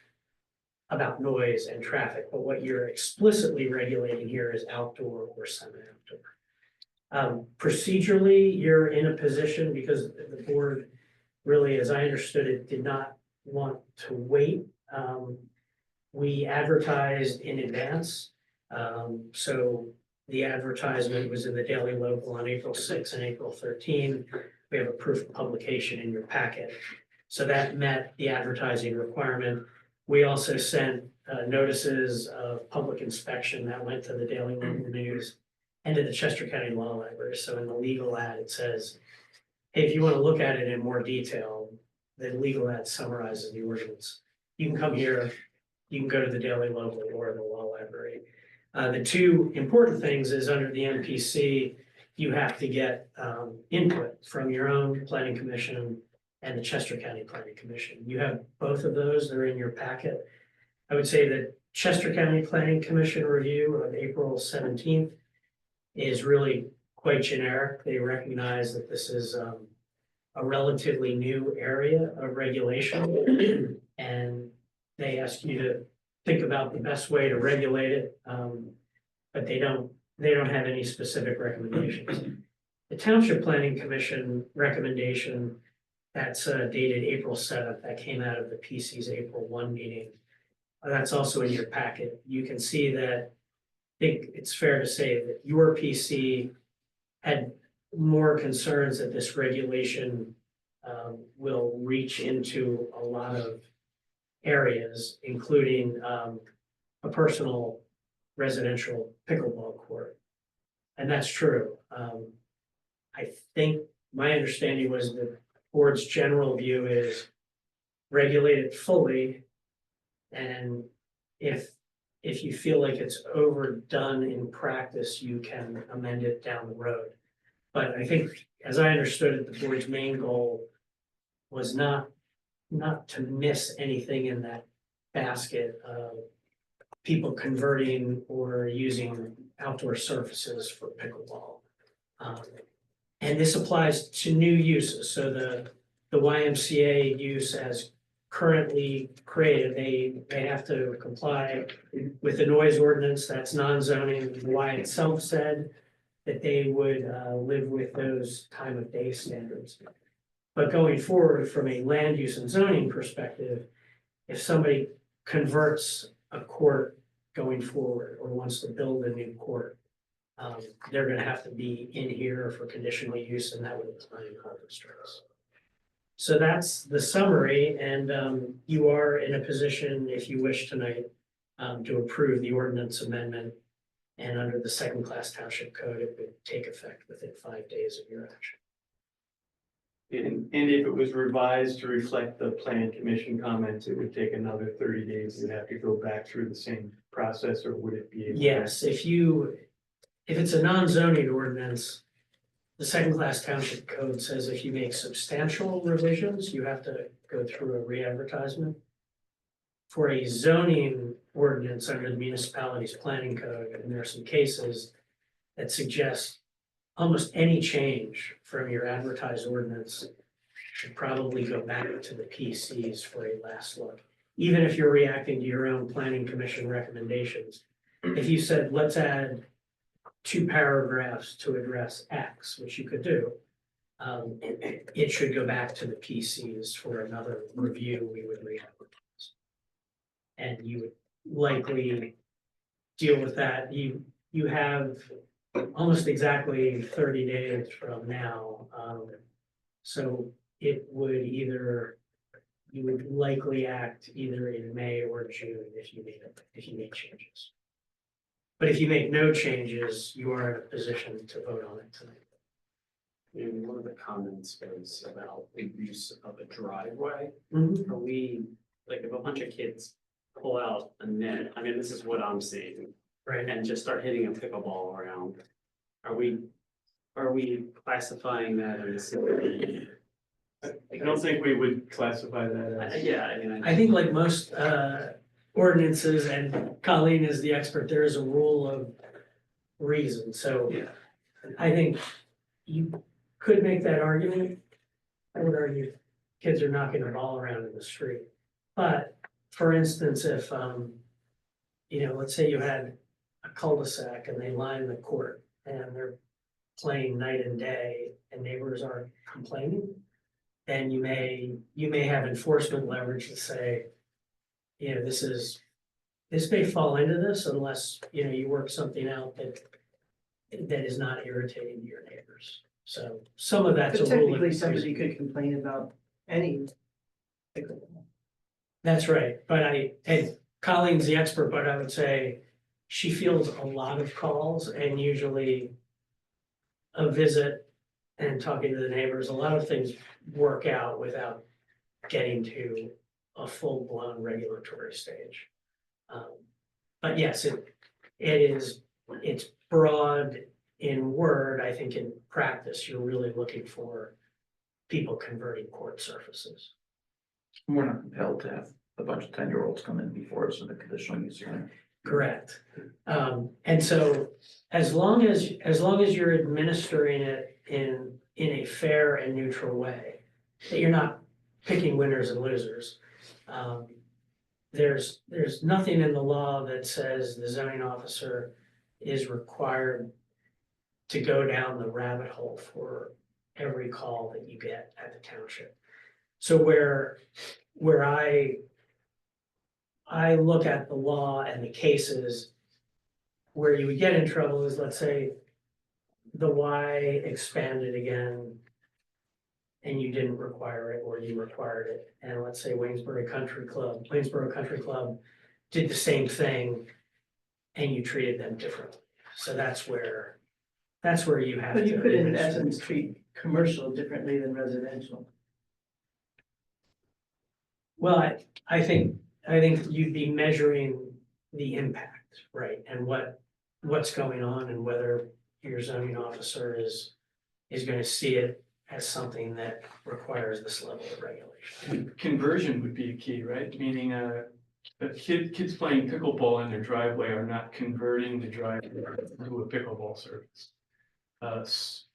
S8: about noise and traffic, but what you're explicitly regulating here is outdoor or semi-outdoor. Procedurally, you're in a position because the board really, as I understood it, did not want to wait. We advertised in advance. So the advertisement was in the Daily Local on April 6 and April 13. We have a proof of publication in your packet. So that met the advertising requirement. We also sent notices of public inspection that went to the Daily Local News and to the Chester County Law Library. So in the legal ad, it says, hey, if you want to look at it in more detail, the legal ad summarizes the ordinance. You can come here, you can go to the Daily Local or the Law Library. The two important things is under the MPC, you have to get input from your own planning commission and the Chester County Planning Commission. You have both of those, they're in your packet. I would say that Chester County Planning Commission review of April 17th is really quite generic. They recognize that this is a relatively new area of regulation. And they ask you to think about the best way to regulate it. But they don't have any specific recommendations. The Township Planning Commission recommendation, that's dated April 7th, that came out of the PC's April 1 meeting. That's also in your packet. You can see that, I think it's fair to say that your PC had more concerns that this regulation will reach into a lot of areas, including a personal residential pickleball court. And that's true. I think my understanding was the board's general view is regulate it fully. And if you feel like it's overdone in practice, you can amend it down the road. But I think, as I understood it, the board's main goal was not to miss anything in that basket of people converting or using outdoor surfaces for pickleball. And this applies to new uses. So the YMCA use as currently created, they have to comply with the noise ordinance. That's non-zoning. The Y itself said that they would live with those time of day standards. But going forward, from a land use and zoning perspective, if somebody converts a court going forward or wants to build a new court, they're gonna have to be in here for conditional use, and that would apply in all districts. So that's the summary, and you are in a position, if you wish tonight, to approve the ordinance amendment. And under the second class township code, it would take effect within 5 days of your action.
S4: And if it was revised to reflect the plan commission comments, it would take another 30 days. You'd have to go back through the same process, or would it be?
S8: Yes, if it's a non-zoning ordinance, the second class township code says if you make substantial revisions, you have to go through a re-advertisement. For a zoning ordinance under the municipality's planning code, and there are some cases that suggest almost any change from your advertised ordinance should probably go back to the PCs for a last look. Even if you're reacting to your own planning commission recommendations. If you said, let's add 2 paragraphs to address X, which you could do, it should go back to the PCs for another review. We would re-advertise. And you would likely deal with that. You have almost exactly 30 days from now. So it would you would likely act either in May or June if you make changes. But if you make no changes, you are in a position to vote on it tonight.
S1: And one of the comments was about the use of a driveway.
S8: Mhm.
S1: Are we, like, if a bunch of kids pull out a net, I mean, this is what I'm seeing,
S8: Right,
S1: and just start hitting a pickleball around, are we classifying that as?
S4: I don't think we would classify that as.
S1: Yeah, I mean.
S8: I think like most ordinances, and Colleen is the expert, there is a rule of reason, so
S1: Yeah.
S8: I think you could make that argument. I would argue kids are knocking a ball around in the street. But for instance, if let's say you had a cul-de-sac and they line the court and they're playing night and day and neighbors aren't complaining, then you may have enforcement leverage to say, this may fall into this unless, you work something out that is not irritating to your neighbors. So some of that's
S10: But
S8: a rule.
S10: technically, somebody could complain about any pickleball.
S8: That's right, and Colleen's the expert, but I would say she fields a lot of calls and usually a visit and talking to the neighbors, a lot of things work out without getting to a full-blown regulatory stage. But yes, it's broad in word. I think in practice, you're really looking for people converting court surfaces.
S9: We're not compelled to have a bunch of 10-year-olds come in before us in the conditional use unit.
S8: Correct. And so as long as you're administering it in a fair and neutral way, that you're not picking winners and losers. There's nothing in the law that says the zoning officer is required to go down the rabbit hole for every call that you get at the township. So where I look at the law and the cases where you would get in trouble is, let's say, the Y expanded again and you didn't require it, or you required it. And let's say Waynesboro Country Club did the same thing and you treated them differently. So that's where you have to.
S10: But you could in essence treat commercial differently than residential.
S8: Well, I think you'd be measuring the impact, right? And what's going on and whether your zoning officer is gonna see it as something that requires this level of regulation.
S4: Conversion would be a key, right? Meaning, kids playing pickleball in their driveway are not converting the driveway to a pickleball surface.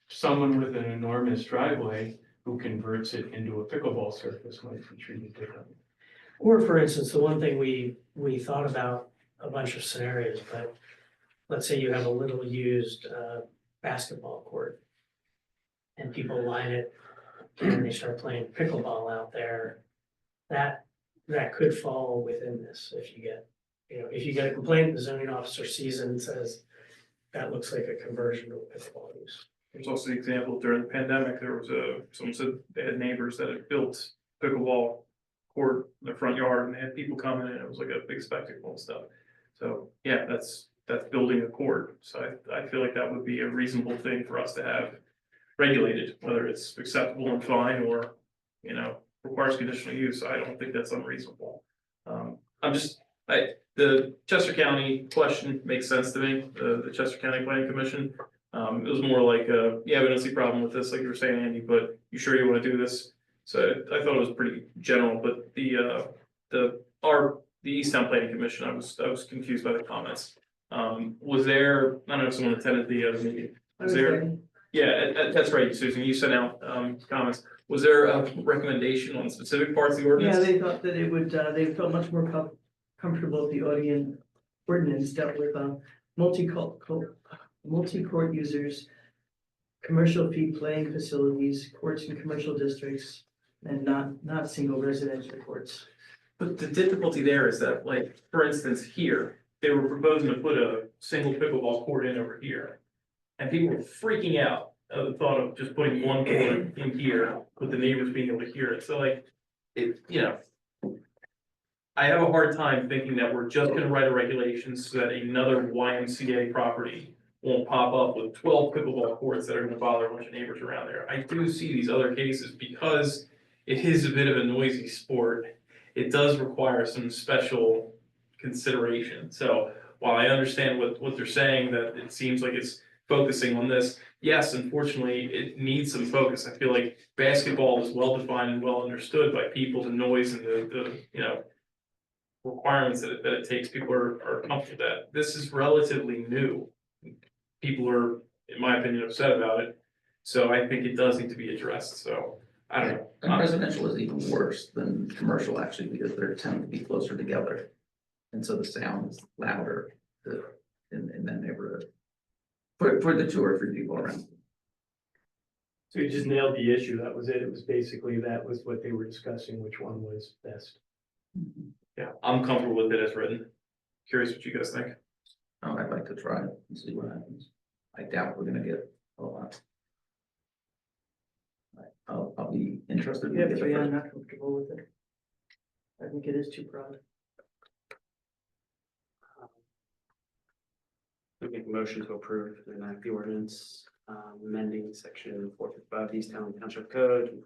S4: Someone with an enormous driveway who converts it into a pickleball surface might be treated differently.
S8: Or for instance, the one thing we thought about a bunch of scenarios, but let's say you have a little used basketball court. And people line it and they start playing pickleball out there. That could fall within this if you get a complaint, the zoning officer sees it and says, that looks like a conversion to a pickleball use.
S3: There's also the example during the pandemic, there was someone said they had neighbors that had built pickleball court in their front yard and they had people coming in, it was like a big spectacle and stuff. So, yeah, that's building a court, so I feel like that would be a reasonable thing for us to have regulated, whether it's acceptable and fine or, requires conditional use. I don't think that's unreasonable. The Chester County question makes sense to me, the Chester County Planning Commission. It was more like, yeah, we don't see a problem with this, like you were saying, Andy, but you sure you want to do this? So I thought it was pretty general, but the Easttown Planning Commission, I was confused by the comments. Was there, I don't know if someone attended the other meeting, was there? Yeah, that's right, Susan, you sent out comments. Was there a recommendation on specific parts of the ordinance?
S10: Yeah, they thought that it would, they felt much more comfortable if the ordinance dealt with multi-court users, commercial fee playing facilities, courts in commercial districts, and not single residential courts.
S3: But the difficulty there is that, like, for instance, here, they were proposing to put a single pickleball court in over here. And people were freaking out at the thought of just putting one court in here, with the neighbors being able to hear it, so like, I have a hard time thinking that we're just gonna write a regulation so that another YMCA property won't pop up with 12 pickleball courts that are gonna bother a bunch of neighbors around there. I do see these other cases because it is a bit of a noisy sport. It does require some special consideration. So while I understand what they're saying, that it seems like it's focusing on this, yes, unfortunately, it needs some focus. I feel like basketball is well defined and well understood by people, the noise and the requirements that it takes, people are comfortable with that. This is relatively new. People are, in my opinion, upset about it. So I think it does need to be addressed, so I don't know.
S9: And residential is even worse than commercial actually, because they tend to be closer together. And so the sound is louder in that neighborhood. For the 2 or 3 people around.
S4: So you just nailed the issue. That was it. It was basically, that was what they were discussing, which one was best.
S3: Yeah, I'm comfortable with it as written. Curious what you guys think.
S9: Oh, I'd like to try it and see what happens. I doubt we're gonna get a lot. I'll be interested.
S10: Yeah, but I'm not comfortable with it. I think it is too broad.
S1: We make a motion to approve and enact the ordinance, amending section 455 East Township Code,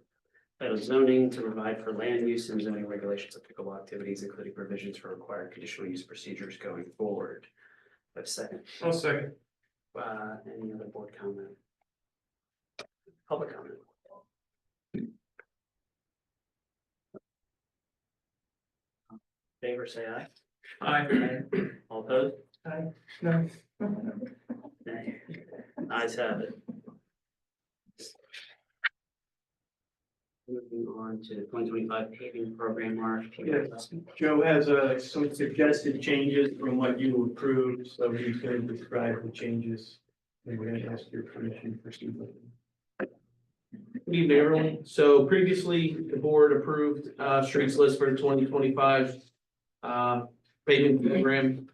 S1: titled zoning, to provide for land use and zoning regulations of pickleball activities, including provisions for required conditional use procedures going forward. But second,
S3: I'll second.
S1: any other board comment? Public comment? Favor, say aye.
S3: Aye.
S1: All opposed?
S10: No.
S1: Nay. Ayes have it. Moving on to 2025 paving program RFP.
S4: Joe has some suggested changes from what you approved, so he's going to describe the changes. And we're going to ask your permission to proceed with them.
S11: Good evening, everyone. So previously, the board approved streets list for the 2025 paving program.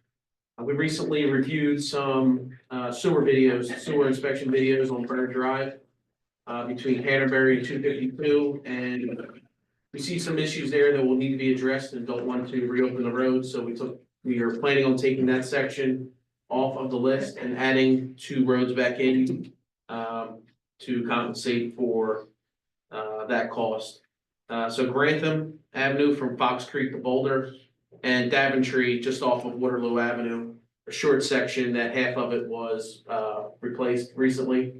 S11: We recently reviewed some sewer inspection videos on Burner Drive between Canterbury and 252, and we see some issues there that will need to be addressed and don't want to reopen the road. So we are planning on taking that section off of the list and adding 2 roads back in to compensate for that cost. So Grantham Avenue from Fox Creek to Boulder, and Daventry just off of Waterloo Avenue, a short section that half of it was replaced recently.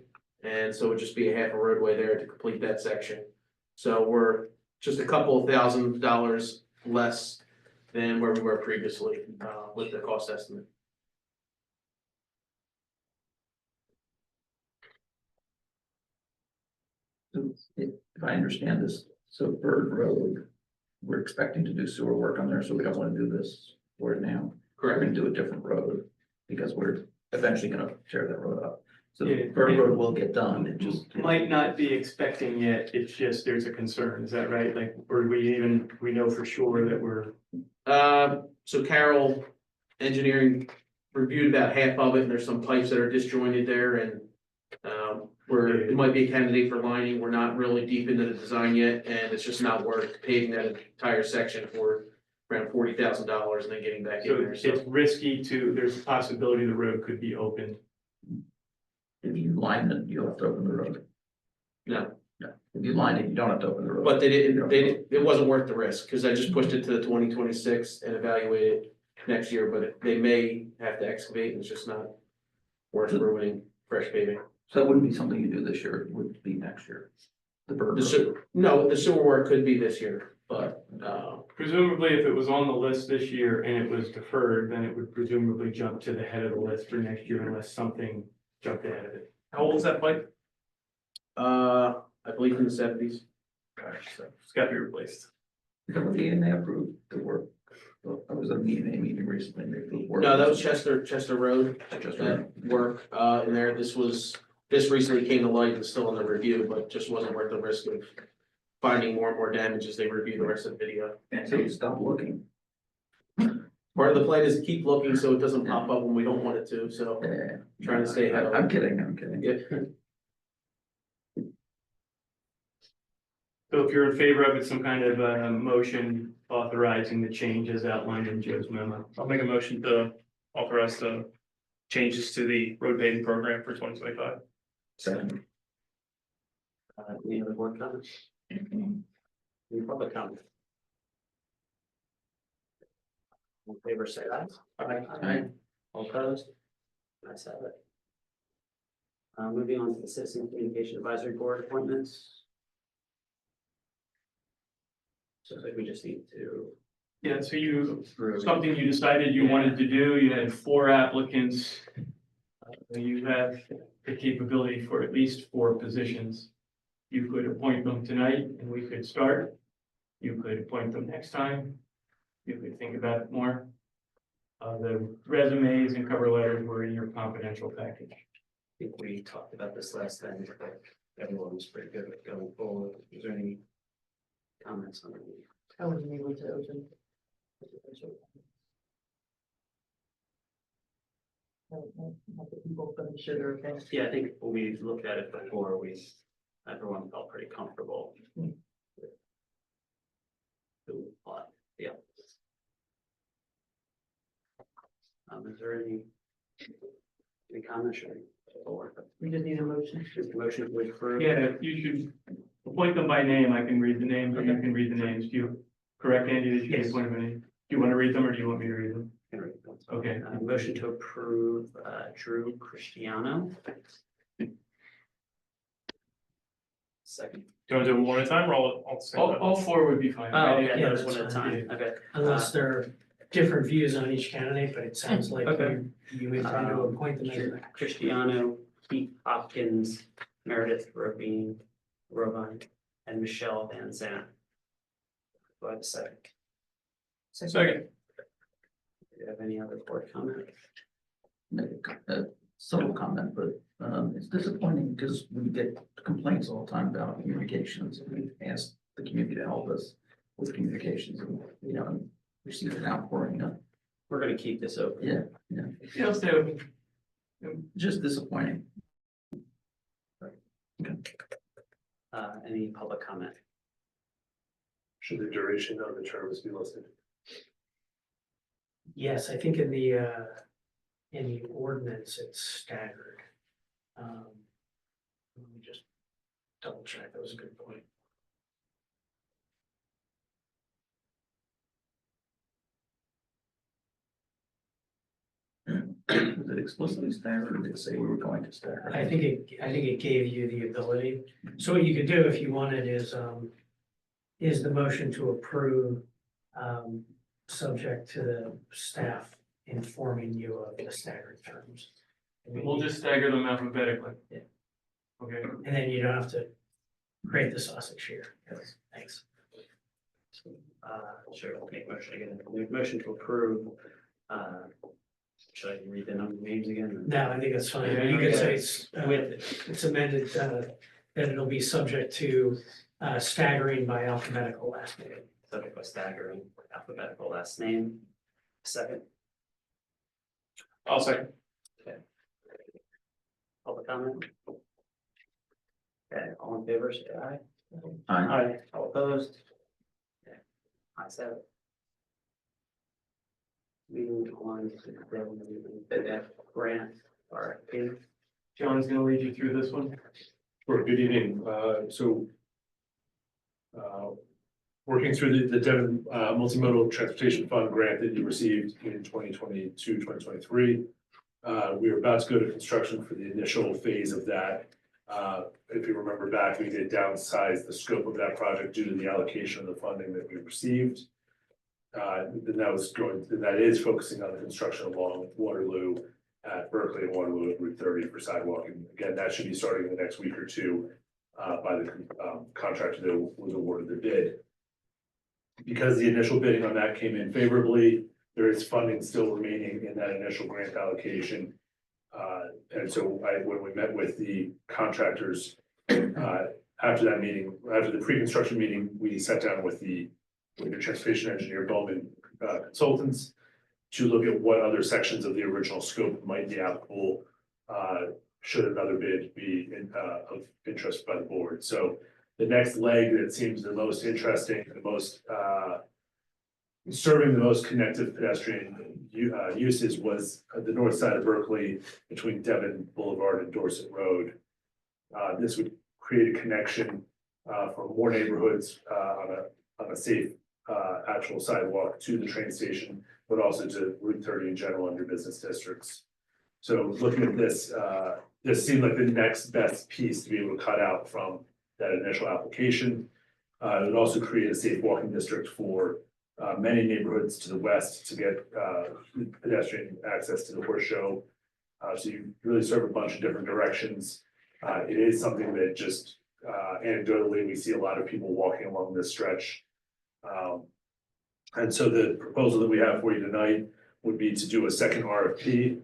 S11: And so it would just be a half a roadway there to complete that section. So we're just a couple of $1,000s less than where we were previously with the cost estimate.
S9: So if I understand this, so Bird Road, we're expecting to do sewer work on there, so we don't want to do this for it now. We're gonna do a different road, because we're eventually gonna tear that road up. So
S4: Yeah.
S9: Bird Road will get done, it just.
S4: Might not be expecting yet, it's just there's a concern, is that right? Like, or we know for sure that we're,
S11: So Carroll Engineering reviewed about half of it, and there's some pipes that are disjointed there, and it might be a candidate for lining. We're not really deep into the design yet, and it's just not worth paving that entire section for around $40,000 and then getting back in
S4: so
S11: there. So
S4: it's risky there's a possibility the road could be opened.
S9: If you line it, you have to open the road.
S11: no,
S9: No, if you line it, you don't have to open the road.
S11: but it wasn't worth the risk, because I just pushed it to the 2026 and evaluated it next year, but they may have to excavate, and it's just not worth ruining fresh paving.
S9: So that wouldn't be something you do this year, it would be next year. The Bird Road.
S11: The sewer work could be this year, but
S4: Presumably, if it was on the list this year and it was deferred, then it would presumably jump to the head of the list for next year unless something jumped ahead of it.
S3: How old is that pipe?
S11: I believe in the 70s.
S3: So it's gotta be replaced.
S9: Is that what the ENA approved the work? Well, I was at an ENA meeting recently, and they approved work.
S11: No, that was Chester Road,
S9: Just
S11: that work in there. This recently came to light and still under review, but just wasn't worth the risk of finding more and more damage as they review the rest of the video.
S9: so you stop looking.
S11: Part of the plan is to keep looking so it doesn't pop up when we don't want it to, so.
S9: Yeah.
S11: Trying to stay ahead of it.
S9: I'm kidding.
S11: Yeah.
S4: So if you're in favor of it, some kind of motion authorizing the changes outlined in Joe's memo.
S3: I'll make a motion to authorize the changes to the road paving program for 2025.
S9: Second.
S1: Any other board comments? Any public comment? All in favor, say aye.
S11: Aye.
S1: All opposed? Nice have it. Moving on to the Citizen Communication Advisory Board appointments. So I think we just need to.
S3: Yeah, so you,
S1: approve.
S3: something you decided you wanted to do, you had 4 applicants. You have the capability for at least 4 positions. You could appoint them tonight and we could start. You could appoint them next time. You could think about it more. The resumes and cover letters were in your confidential package.
S1: I think we talked about this last time, but everyone was pretty good with going forward. Is there any comments on it?
S10: I wasn't able to open. Not the people, but I'm sure they're okay.
S1: Yeah, I think when we looked at it before, everyone felt pretty comfortable.
S10: Hmm.
S1: with who applied. Yeah. Is there any comments or?
S10: We just need a motion.
S1: Just a motion to approve?
S3: Yeah, you should appoint them by name. I can read the names or you can read the names. Do you, correct, Andy, that you can
S1: Yes.
S3: appoint them by name? Do you want to read them or do you want me to read them?
S1: Can read them.
S3: Okay.
S1: Motion to approve, Drew Cristiano. Second.
S3: Do you want to do them one at a time or all at the same time? All 4 would be fine.
S1: Oh,
S3: right?
S1: okay,
S8: Yeah,
S1: that was
S8: that's
S1: one at a
S8: fine.
S1: time, okay.
S8: Unless there are different views on each candidate, but it sounds like
S1: Okay.
S8: you intend to appoint them as.
S1: Cristiano, Pete Hopkins, Meredith Rovine, and Michelle Van Zandt. Do I have a second?
S3: Second.
S1: Do you have any other board comment?
S9: Make a subtle comment, but it's disappointing because we get complaints all the time about communications. And we've asked the community to help us with communications and, receive an outpouring of,
S1: We're gonna keep this open.
S9: yeah,
S3: Yeah, I'll stay open.
S9: just disappointing.
S1: Any public comment?
S12: Should the duration of the terms be listed?
S8: Yes, I think in the ordinance, it's staggered. Let me just double check, that was a good point.
S9: Was it explicitly staggered or did it say we were going to stagger?
S8: I think it gave you the ability, so what you could do if you wanted is the motion to approve, subject to the staff informing you of the staggered terms.
S3: We'll just stagger them alphabetically.
S8: Yeah.
S3: Okay.
S8: And then you don't have to create the sausage here. Thanks.
S1: Sure, I'll make motion again. Motion to approve. Should I read the names again?
S8: No, I think that's fine. You could say it's amended, that it'll be subject to staggering by alphabetical last name.
S1: Subject by staggering alphabetical last name. Second,
S3: I'll second.
S1: public comment. Okay, all in favor, say aye.
S9: Aye.
S1: All opposed? Okay, ayes have it. Moving on to the grant RFP.
S3: John's gonna lead you through this one.
S12: Sure, good evening. Working through the Devon Multimodal Transportation Fund grant that you received in 2022-2023. We were about to go to construction for the initial phase of that. If you remember back, we did downsize the scope of that project due to the allocation of the funding that we received. That is focusing on the construction along Waterloo at Berkeley and Waterloo at Route 30 for sidewalk. And again, that should be starting in the next week or two by the contractor that was awarded the bid. Because the initial bidding on that came in favorably, there is funding still remaining in that initial grant allocation. And so when we met with the contractors, after that meeting, after the pre-construction meeting, we sat down with the transportation engineer, Bowman Consultants, to look at what other sections of the original scope might be applicable, should another bid be of interest by the board. So the next leg that seems the most interesting, the most serving the most connected pedestrian uses was the north side of Berkeley between Devon Boulevard and Dorset Road. This would create a connection for more neighborhoods on a safe actual sidewalk to the train station, but also to Route 30 in general under business districts. So looking at this, this seemed like the next best piece to be able to cut out from that initial application. It would also create a safe walking district for many neighborhoods to the west to get pedestrian access to the horse show. So you really serve a bunch of different directions. It is something that just anecdotally, we see a lot of people walking along this stretch. And so the proposal that we have for you tonight would be to do a second RFP.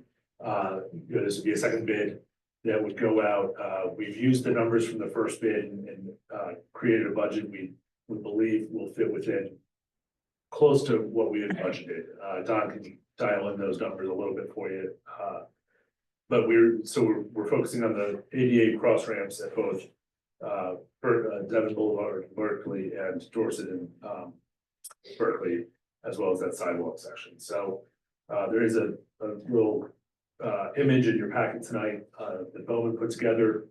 S12: This would be a second bid that would go out. We've used the numbers from the first bid and created a budget we believe will fit within close to what we had budgeted. Don can dial in those numbers a little bit for you. But we're focusing on the ADA cross ramps at both Devon Boulevard, Berkeley, and Dorset and Berkeley, as well as that sidewalk section. So there is a little image in your packet tonight that Bowman put together,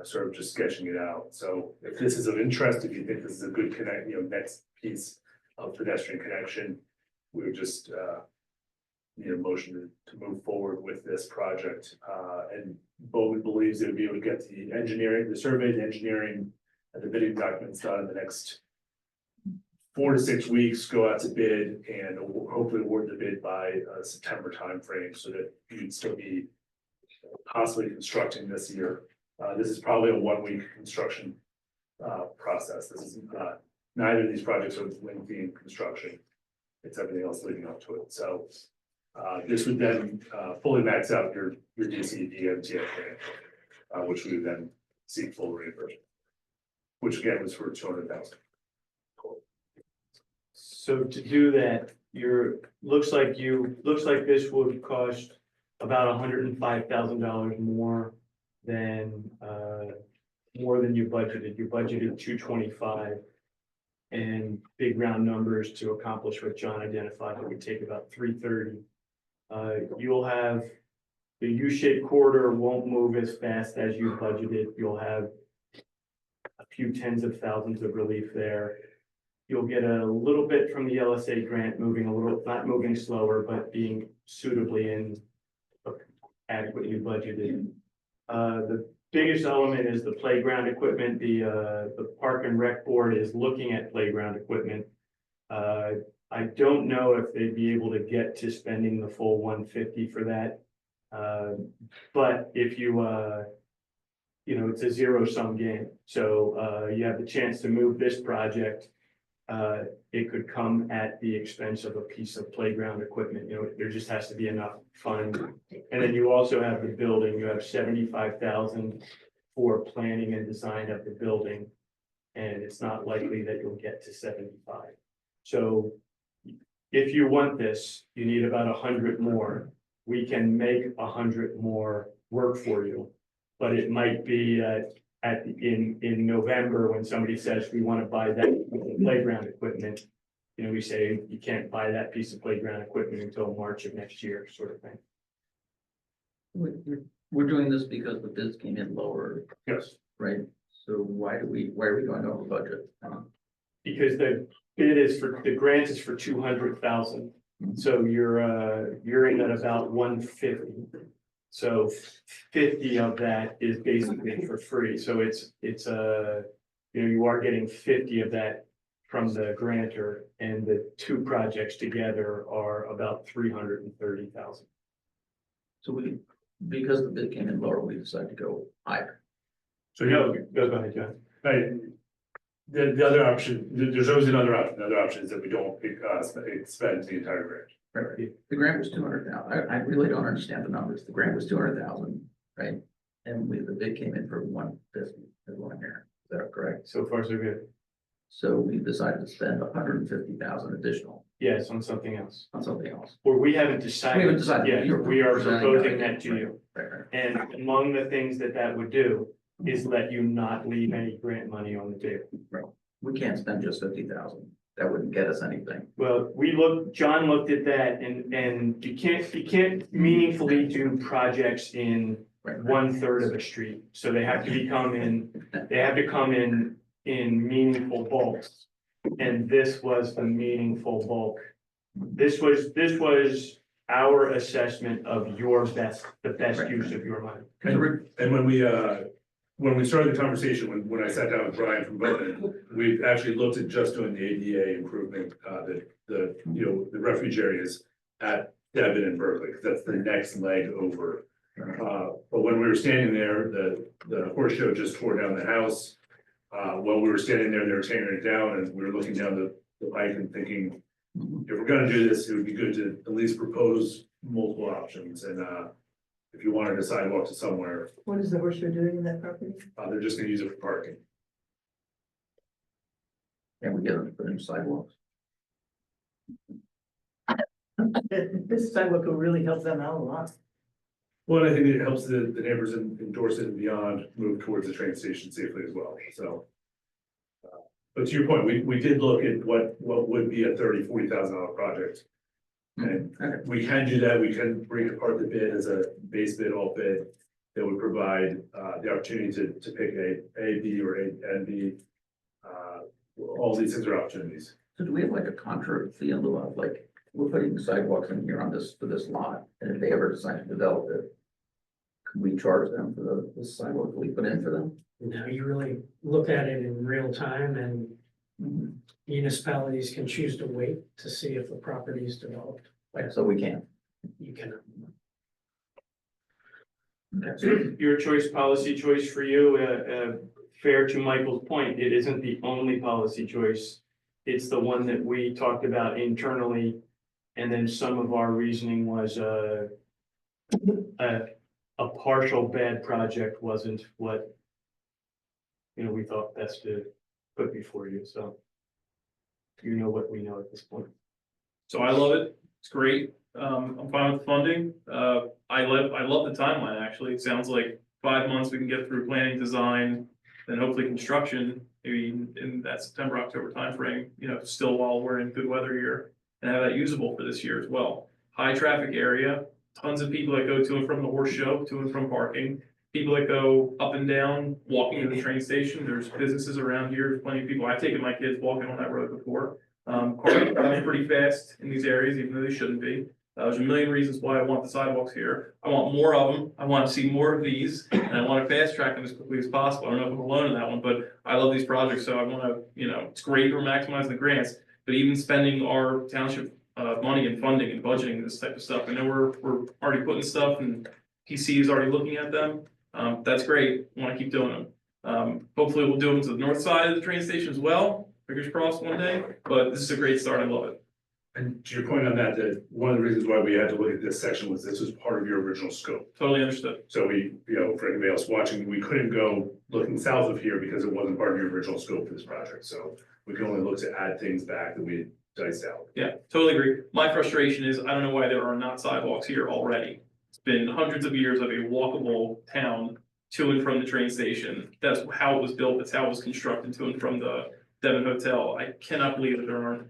S12: sort of just sketching it out. So if this is of interest, if you think this is a good next piece of pedestrian connection, we would just need a motion to move forward with this project. And Bowman believes they would be able to get the engineering, the survey, the engineering, and the bidding documents done in the next 4 to 6 weeks, go out to bid and hopefully award the bid by September timeframe so that you'd still be possibly constructing this year. This is probably a 1-week construction process. This is neither of these projects are lengthy in construction. It's everything else leading up to it. So this would then fully max out your DCD and TF grant, which we would then seek full reimbursement, which again was for $200,000.
S4: So to do that, looks like this would cost about $105,000 more than you budgeted. You budgeted 225. And big round numbers to accomplish what John identified, it would take about 330. You'll have the U-shaped corridor won't move as fast as you budgeted. You'll have a few tens of thousands of relief there. You'll get a little bit from the LSA grant moving a little, not moving slower, but being suitably and adequately budgeted. The biggest element is the playground equipment. The Park and Rec Board is looking at playground equipment. I don't know if they'd be able to get to spending the full 150 for that. But if it's a zero-sum game. So you have the chance to move this project. It could come at the expense of a piece of playground equipment. There just has to be enough fund. And then you also have the building. You have 75,000 for planning and design of the building. And it's not likely that you'll get to 75. So if you want this, you need about 100 more. We can make 100 more work for you, but it might be in November when somebody says we want to buy that playground equipment. We say you can't buy that piece of playground equipment until March of next year, sort of thing.
S9: We're doing this because the bids came in lower,
S12: Yes.
S9: right? So why are we going over budget?
S4: Because the grant is for 200,000. So you're in at about 150. So 50 of that is basically for free. So you are getting 50 of that from the grantor, and the two projects together are about 330,000.
S9: So because the bid came in lower, we decided to go higher.
S12: So
S4: Go ahead, John.
S12: right. The other option, there's always another option. The other option is that we don't spend the entire grant.
S9: Right. The grant was 200,000. I really don't understand the numbers. The grant was 200,000, right? And the bid came in for 150 as one here. Is that correct?
S4: So far, so good.
S9: So we decided to spend 150,000 additional
S4: Yes, on something else.
S9: on something else.
S4: Or we haven't decided.
S9: We haven't decided.
S4: Yeah,
S9: You're
S4: we are
S9: presenting
S4: proposing that to you.
S9: Right.
S4: And among the things that would do is let you not leave any grant money on the table.
S9: We can't spend just 50,000. that wouldn't get us anything.
S4: Well, John looked at that and you can't meaningfully do projects in
S9: Right.
S4: 1/3 of a street. So they have to come in meaningful bulks. And this was the meaningful bulk. This was our assessment of the best
S9: Right.
S4: use of your money.
S12: And when we started the conversation, when I sat down with Brian from Bowman, we actually looked at just doing the ADA improvement, the refuge areas at Devon and Berkeley, because that's the next leg over. But when we were standing there, the horse show just tore down the house. While we were standing there, they were tearing it down, and we were looking down the pike and thinking, if we're gonna do this, it would be good to at least propose multiple options, and if you wanted a sidewalk to somewhere,
S10: What is the horse show doing in that property?
S12: they're just gonna use it for parking.
S9: And we get them to put in sidewalks.
S10: This sidewalk will really help them out a lot.
S12: Well, I think it helps the neighbors in Dorset and beyond move towards the train station safely as well, so. But to your point, we did look at what would be a $40,000 project. And we can do that, we can break apart the bid as a base bid, all bid. That would provide the opportunity to pick A, B, or A and B. All these things are opportunities.
S9: So do we have like a contract fee in lieu of, like, we're putting sidewalks in here for this lot, and if they ever decide to develop it, could we charge them for the sidewalk that we put in for them?
S8: Now you really look at it in real time and municipalities can choose to wait to see if the property is developed.
S9: Like, so we can.
S8: You can.
S4: Your choice, policy choice for you, fair to Michael's point, it isn't the only policy choice. It's the one that we talked about internally, and then some of our reasoning was, a partial bad project wasn't what, we thought best to put before you, so. You know what we know at this point.
S3: So I love it. It's great. I'm fine with funding. I love the timeline, actually. It sounds like 5 months we can get through planning, design, then hopefully construction, maybe in that September, October timeframe, still while we're in good weather here, and have that usable for this year as well. High traffic area, tons of people that go to and from the horse show, to and from parking. People that go up and down, walking to the train station. There's businesses around here, there's plenty of people. I've taken my kids walking on that road before. Cars are coming pretty fast in these areas, even though they shouldn't be. There's a million reasons why I want the sidewalks here. I want more of them. I want to see more of these, and I want to fast track them as quickly as possible. I don't know if I'm alone in that one, but I love these projects, so I want to, it's great we're maximizing the grants, but even spending our township money and funding and budgeting this type of stuff. I know we're already putting stuff, and PC is already looking at them. That's great. I want to keep doing them. Hopefully, we'll do them to the north side of the train station as well. Fingers crossed one day, but this is a great start. I love it.
S12: And to your point on that, one of the reasons why we had to look at this section was this was part of your original scope.
S3: Totally understood.
S12: So we, for anybody else watching, we couldn't go looking south of here because it wasn't part of your original scope for this project. So we can only look to add things back that we diced out.
S3: Yeah, totally agree. My frustration is I don't know why there are not sidewalks here already. It's been hundreds of years of a walkable town to and from the train station. That's how it was built. That's how it was constructed to and from the Devon Hotel. I cannot believe that there aren't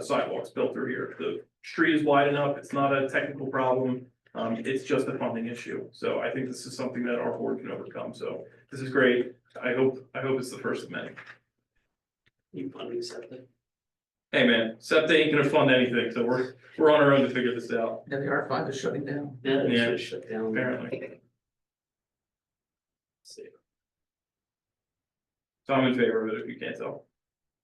S3: sidewalks built through here. The street is wide enough. It's not a technical problem. It's just a funding issue. So I think this is something that our board can overcome. So this is great. I hope it's the first of many.
S1: You funding something?
S3: Hey man, SEPTA ain't gonna fund anything, so we're on our own to figure this out,
S9: Yeah, the R5 is shutting down.
S1: Yeah,
S3: Yeah.
S1: it's shut down.
S3: apparently.
S1: See.
S3: So I'm in favor of it if you can't tell.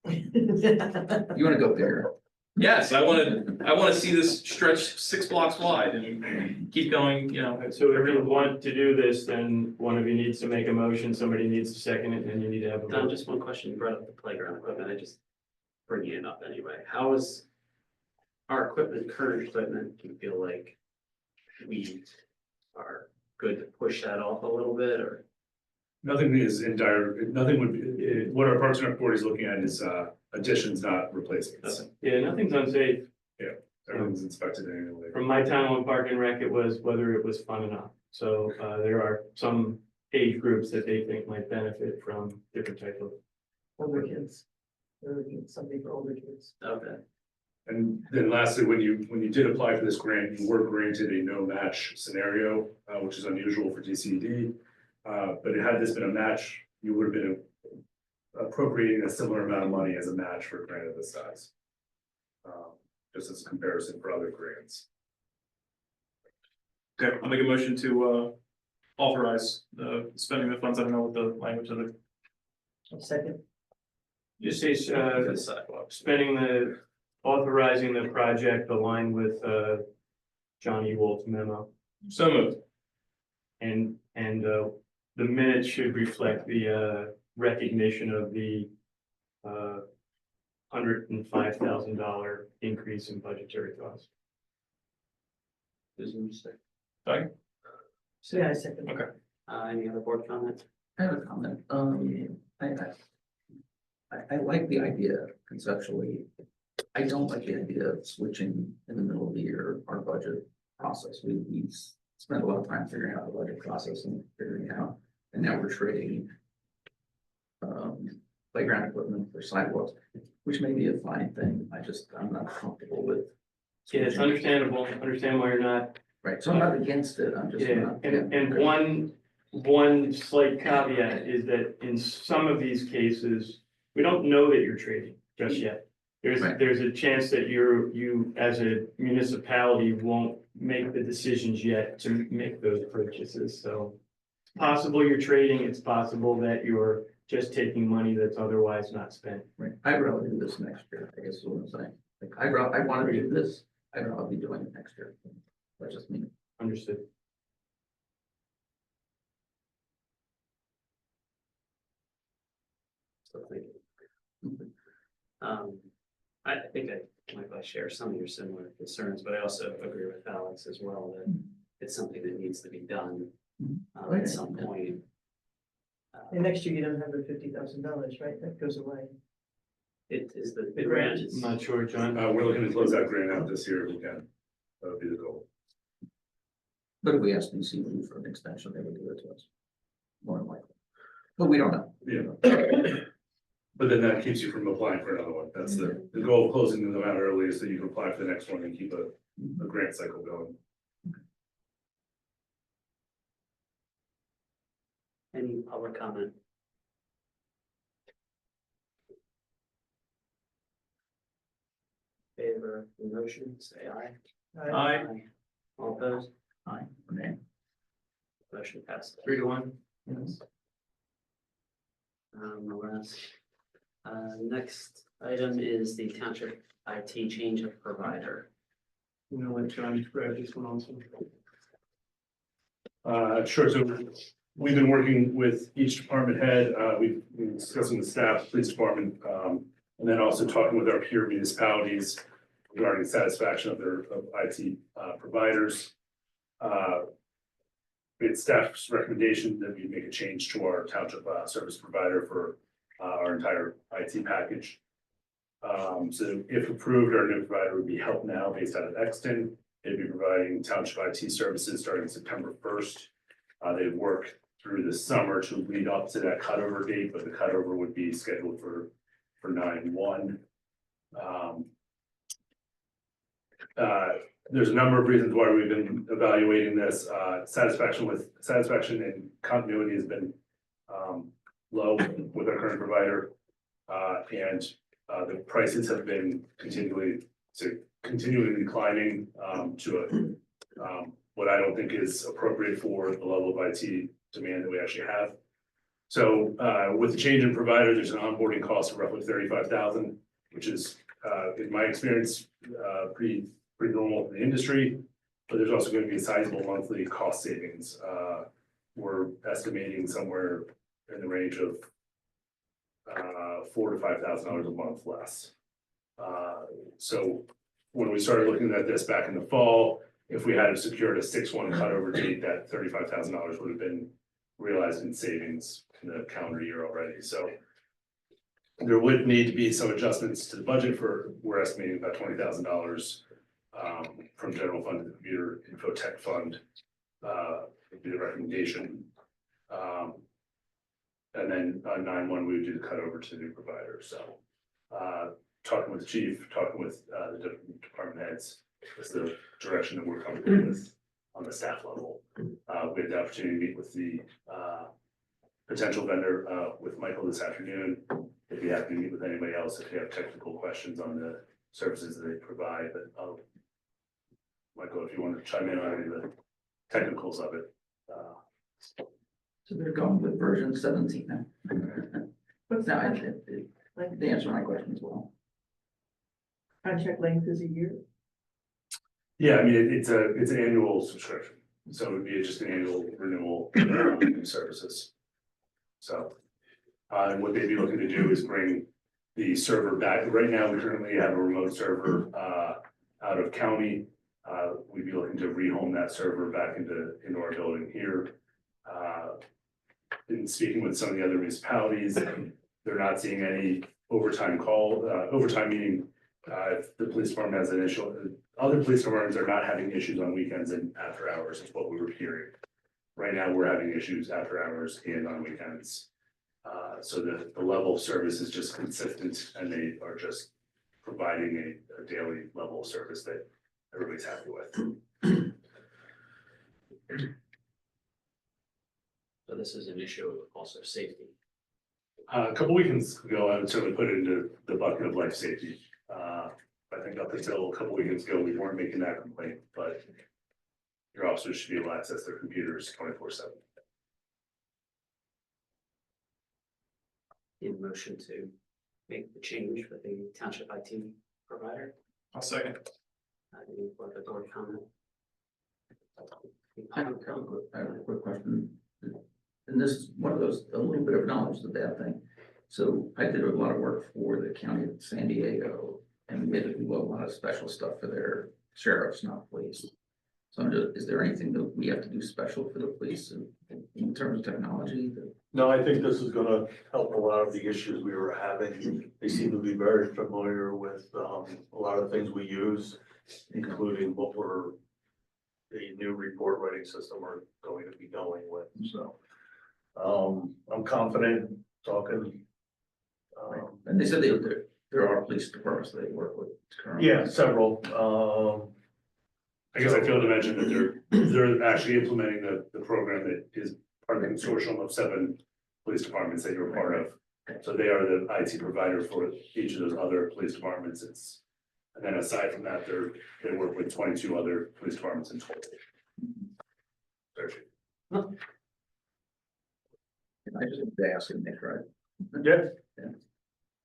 S9: You wanna go bigger?
S3: Yes, I wanna see this stretch 6 blocks wide and keep going,
S4: So if you want to do this, then one of you needs to make a motion, somebody needs to second it, and then you need to have a
S1: Don,
S4: vote.
S1: just one question. You brought up the playground equipment. I just bring it up anyway. How is our equipment, current equipment, do you feel like we are good to push that off a little bit, or?
S12: Nothing is in nothing would be, what our Parks and Rec board is looking at is additions, not replacements.
S4: Yeah, nothing's unsafe.
S12: Everything's inspected annually.
S4: From my time on Park and Rec, it was whether it was fun enough. So there are some age groups that they think might benefit from different type of.
S10: Older kids. They're looking at something for older kids.
S1: Okay.
S12: And then lastly, when you did apply for this grant, you were granted a no match scenario, which is unusual for DCD. But had this been a match, you would have been appropriating a similar amount of money as a match for a grant of this size. Just as a comparison for other grants.
S3: Okay, I'll make a motion to authorize the spending of the funds. I don't know what the language of the.
S10: Second,
S4: Just say,
S1: The sidewalks.
S4: spending authorizing the project aligned with, John Ewald's memo.
S3: So moved.
S4: And, the minutes should reflect the, recognition of the, $105,000 increase in budgetary costs.
S1: Who's in mistake?
S10: so yeah, I second.
S3: Okay.
S1: Any other board comments?
S9: I have a comment. I like the idea conceptually. I don't like the idea of switching in the middle of the year our budget process. We spent a lot of time figuring out the budget process and figuring it out, and now we're trading playground equipment for sidewalks, which may be a fine thing. I'm not comfortable with.
S4: Yeah, it's understandable, understand why you're not.
S9: Right, so I'm not against it, I'm just
S4: Yeah,
S9: not.
S4: and one slight caveat is that in some of these cases, we don't know that you're trading just yet.
S9: Right.
S4: There's a chance that you as a municipality won't make the decisions yet to make those purchases, so. It's possible you're trading, it's possible that you're just taking money that's otherwise not spent.
S9: Right, I'd rather do this next year, I guess is what I'm saying. Like, I want to do this, I'd rather be doing it next year. That's just me.
S4: Understood.
S1: So thank you. I think I share some of your similar concerns, but I also agree with Alex as well that it's something that needs to be done at some point.
S10: And next year you don't have the $50,000, right? That goes away.
S1: It is the
S10: The
S1: grant
S10: grant.
S1: is.
S4: I'm not sure, John.
S12: We're looking to close that grant out this year if we can. That would be the goal.
S9: But if we ask DCD for an extension, they would give it to us. More than likely. But we don't know.
S12: Yeah. But then that keeps you from applying for another one. That's the goal of closing them out early is that you can apply for the next one and keep a grant cycle going.
S1: Any public comment? Favor of the motion, say aye.
S4: Aye.
S1: All opposed?
S9: Aye, okay.
S1: Motion passed.
S4: 3-1.
S1: Yes. The last, next item is the township IT change of provider.
S4: You know, let John grab this one also.
S12: Sure, so we've been working with each department head, we've been discussing the staff, police department, and then also talking with our peer municipalities regarding satisfaction of their IT providers. We had staff's recommendation that we make a change to our township service provider for our entire IT package. So if approved, our new provider would be Help Now based out of Exton. They'd be providing township IT services starting September 1st. They'd work through the summer to lead up to that cutover date, but the cutover would be scheduled for 9/1. There's a number of reasons why we've been evaluating this. Satisfaction and continuity has been low with our current provider. And the prices have been continually declining to what I don't think is appropriate for the level of IT demand that we actually have. So with the change in provider, there's an onboarding cost of roughly $35,000, which is in my experience pretty normal for the industry. But there's also going to be a sizable monthly cost savings. We're estimating somewhere in the range of $4,000 to $5,000 a month less. So when we started looking at this back in the fall, if we had secured a 6/1 cutover date, that $35,000 would have been realized in savings in the calendar year already. So there would need to be some adjustments to the budget we're estimating about $20,000 from general fund to the computer info tech fund would be the recommendation. And then on 9/1, we would do the cut over to the new provider. So talking with the chief, talking with, the different department heads, is the direction that we're comfortable with on the staff level. We had the opportunity to meet with the, potential vendor, with Michael this afternoon. If you have to meet with anybody else, if you have technical questions on the services that they provide, but, Michael, if you want to chime in on any of the technicals of it.
S9: So they're going with version 17 now. But no, they answer my question as well.
S10: Contract length is a year.
S12: Yeah, I mean, it's an annual subscription, so it would be just an annual renewal of services. So, and what they'd be looking to do is bring the server back. Right now, we currently have a remote server, out of county. We'd be looking to rehome that server back into our building here. In speaking with some of the other municipalities, they're not seeing any overtime overtime meaning, if the police department has an issue, other police departments are not having issues on weekends and after hours, is what we were hearing. Right now, we're having issues after hours and on weekends. So the level of service is just consistent, and they are just providing a daily level of service that everybody's happy with.
S1: So this is an issue of also safety.
S12: A couple weekends ago, I would certainly put it into the bucket of life safety. I think up until a couple weekends ago, we weren't making that complaint, but your officers should be able to access their computers 24/7.
S1: In motion to make the change for the township IT provider.
S3: I'll second.
S1: Any further board comment?
S9: I have a quick question. And this is one of those, a little bit of knowledge is a bad thing. So I did a lot of work for the county of San Diego, and we had to do a lot of special stuff for their sheriffs, not police. So is there anything that we have to do special for the police in terms of technology?
S13: No, I think this is gonna help a lot of the issues we were having. They seem to be very familiar with, a lot of things we use, including the new report writing system we're going to be going with, so. I'm confident talking.
S9: And they said there are police departments that they work with currently.
S13: Yeah, several,
S12: I guess I failed to mention that they're actually implementing the program that is part of the consortium of 7 police departments that you're part of. So they are the IT provider for each of those other police departments. And then aside from that, they work with 22 other police departments in total.
S9: I just have to ask and make right.
S13: yeah.
S9: Yeah.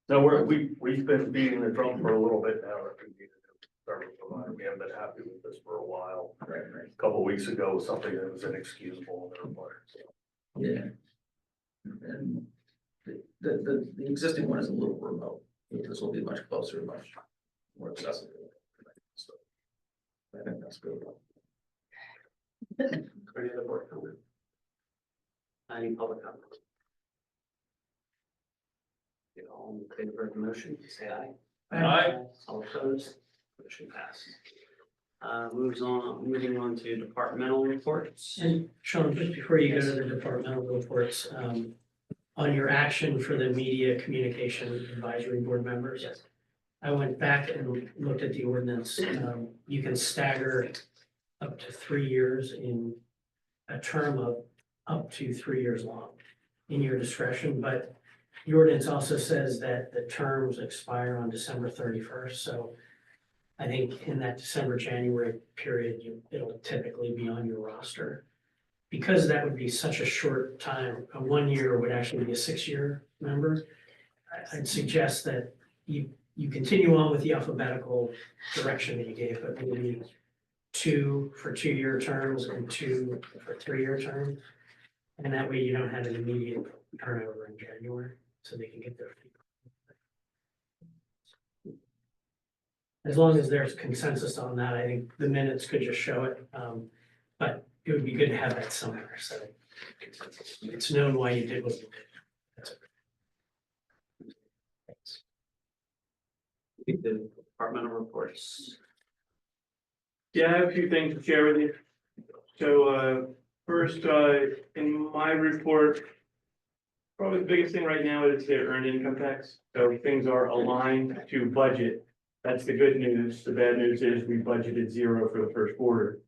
S13: No, we've been beating the drum for a little bit now. That we need a new service provider. We haven't been happy with this for a while.
S9: Right.
S13: A couple of weeks ago, something that was inexcusable on their part. So.
S9: Yeah. And the existing one is a little remote. This will be much closer, much more accessible. So I think that's good.
S1: Any other board comment? Any public comment? You all in favor of the motion, say aye.
S3: Aye.
S1: All opposed, motion passes. Moving on to departmental reports.
S8: And Sean, just before you go to the departmental reports, on your action for the media communication advisory board members.
S1: Yes.
S8: I went back and looked at the ordinance. You can stagger up to 3 years in a term of up to 3 years long in your discretion, but the ordinance also says that the terms expire on December 31st. So I think in that December, January period, it'll typically be on your roster. Because that would be such a short time, a 1 year would actually be a 6-year member. I'd suggest that you continue on with the alphabetical direction that you gave, but maybe 2 for 2-year terms and 2 for 3-year terms. And that way you don't have an immediate turnover in January, so they can get their feet. As long as there's consensus on that, I think the minutes could just show it. But it would be good to have that somewhere, so it's known why you did what you did. That's it. Thanks.
S1: The departmental reports.
S4: Yeah, I have a few things to share with you. So, first, in my report, Probably the biggest thing right now is their earned income tax, so things are aligned to budget. That's the good news. The bad news is we budgeted 0 for the first quarter.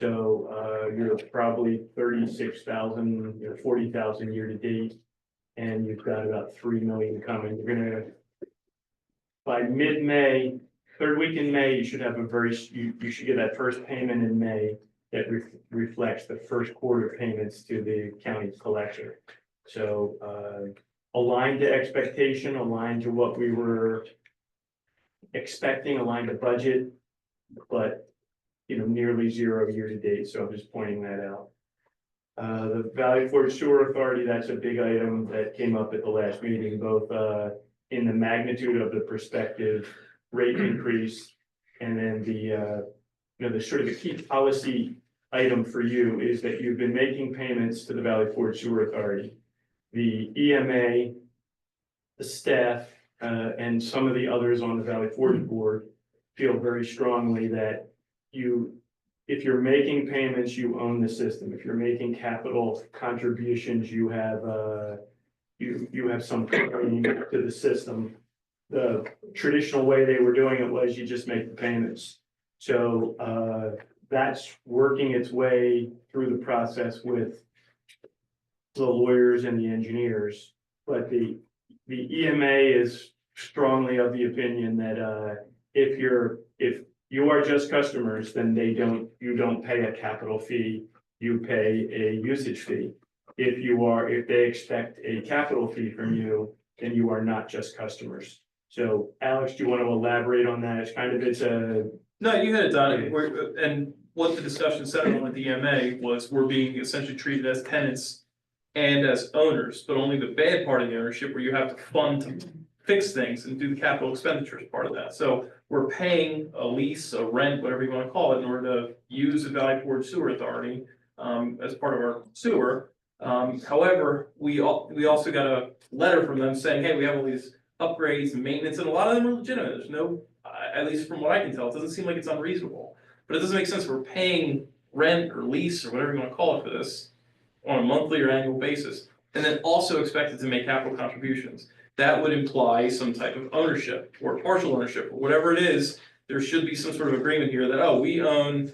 S4: So, you're probably 36,000, 40,000 year to date. And you've got about 3 million coming. You're gonna, by mid-May, third week in May, you should have you should get that first payment in May that reflects the first quarter payments to the county collector. So, aligned to expectation, aligned to what we were expecting, aligned to budget, but, nearly 0 year to date. So I'm just pointing that out. The Valley Forge Sewer Authority, that's a big item that came up at the last meeting, both, in the magnitude of the prospective rate increase. And then the sort of the key policy item for you is that you've been making payments to the Valley Forge Sewer Authority. The EMA, the staff, and some of the others on the Valley Forge Board feel very strongly that if you're making payments, you own the system. If you're making capital contributions, you have some claim to the system. The traditional way they were doing it was you just make the payments. So, that's working its way through the process with the lawyers and the engineers. But the EMA is strongly of the opinion that, if you are just customers, then you don't pay a capital fee, you pay a usage fee. If they expect a capital fee from you, then you are not just customers. So Alex, do you want to elaborate on that?
S3: No, you had it done, and what the discussion centered on with the EMA was we're being essentially treated as tenants and as owners, but only the bad part of the ownership where you have to fund to fix things and do the capital expenditures part of that. So we're paying a lease, a rent, whatever you want to call it, in order to use the Valley Forge Sewer Authority as part of our sewer. However, we also got a letter from them saying, hey, we have all these upgrades and maintenance, and a lot of them are legitimate. There's no, at least from what I can tell, it doesn't seem like it's unreasonable. But it doesn't make sense. We're paying rent or lease or whatever you want to call it for this on a monthly or annual basis, and then also expected to make capital contributions. That would imply some type of ownership or partial ownership or whatever it is. There should be some sort of agreement here that, oh, we own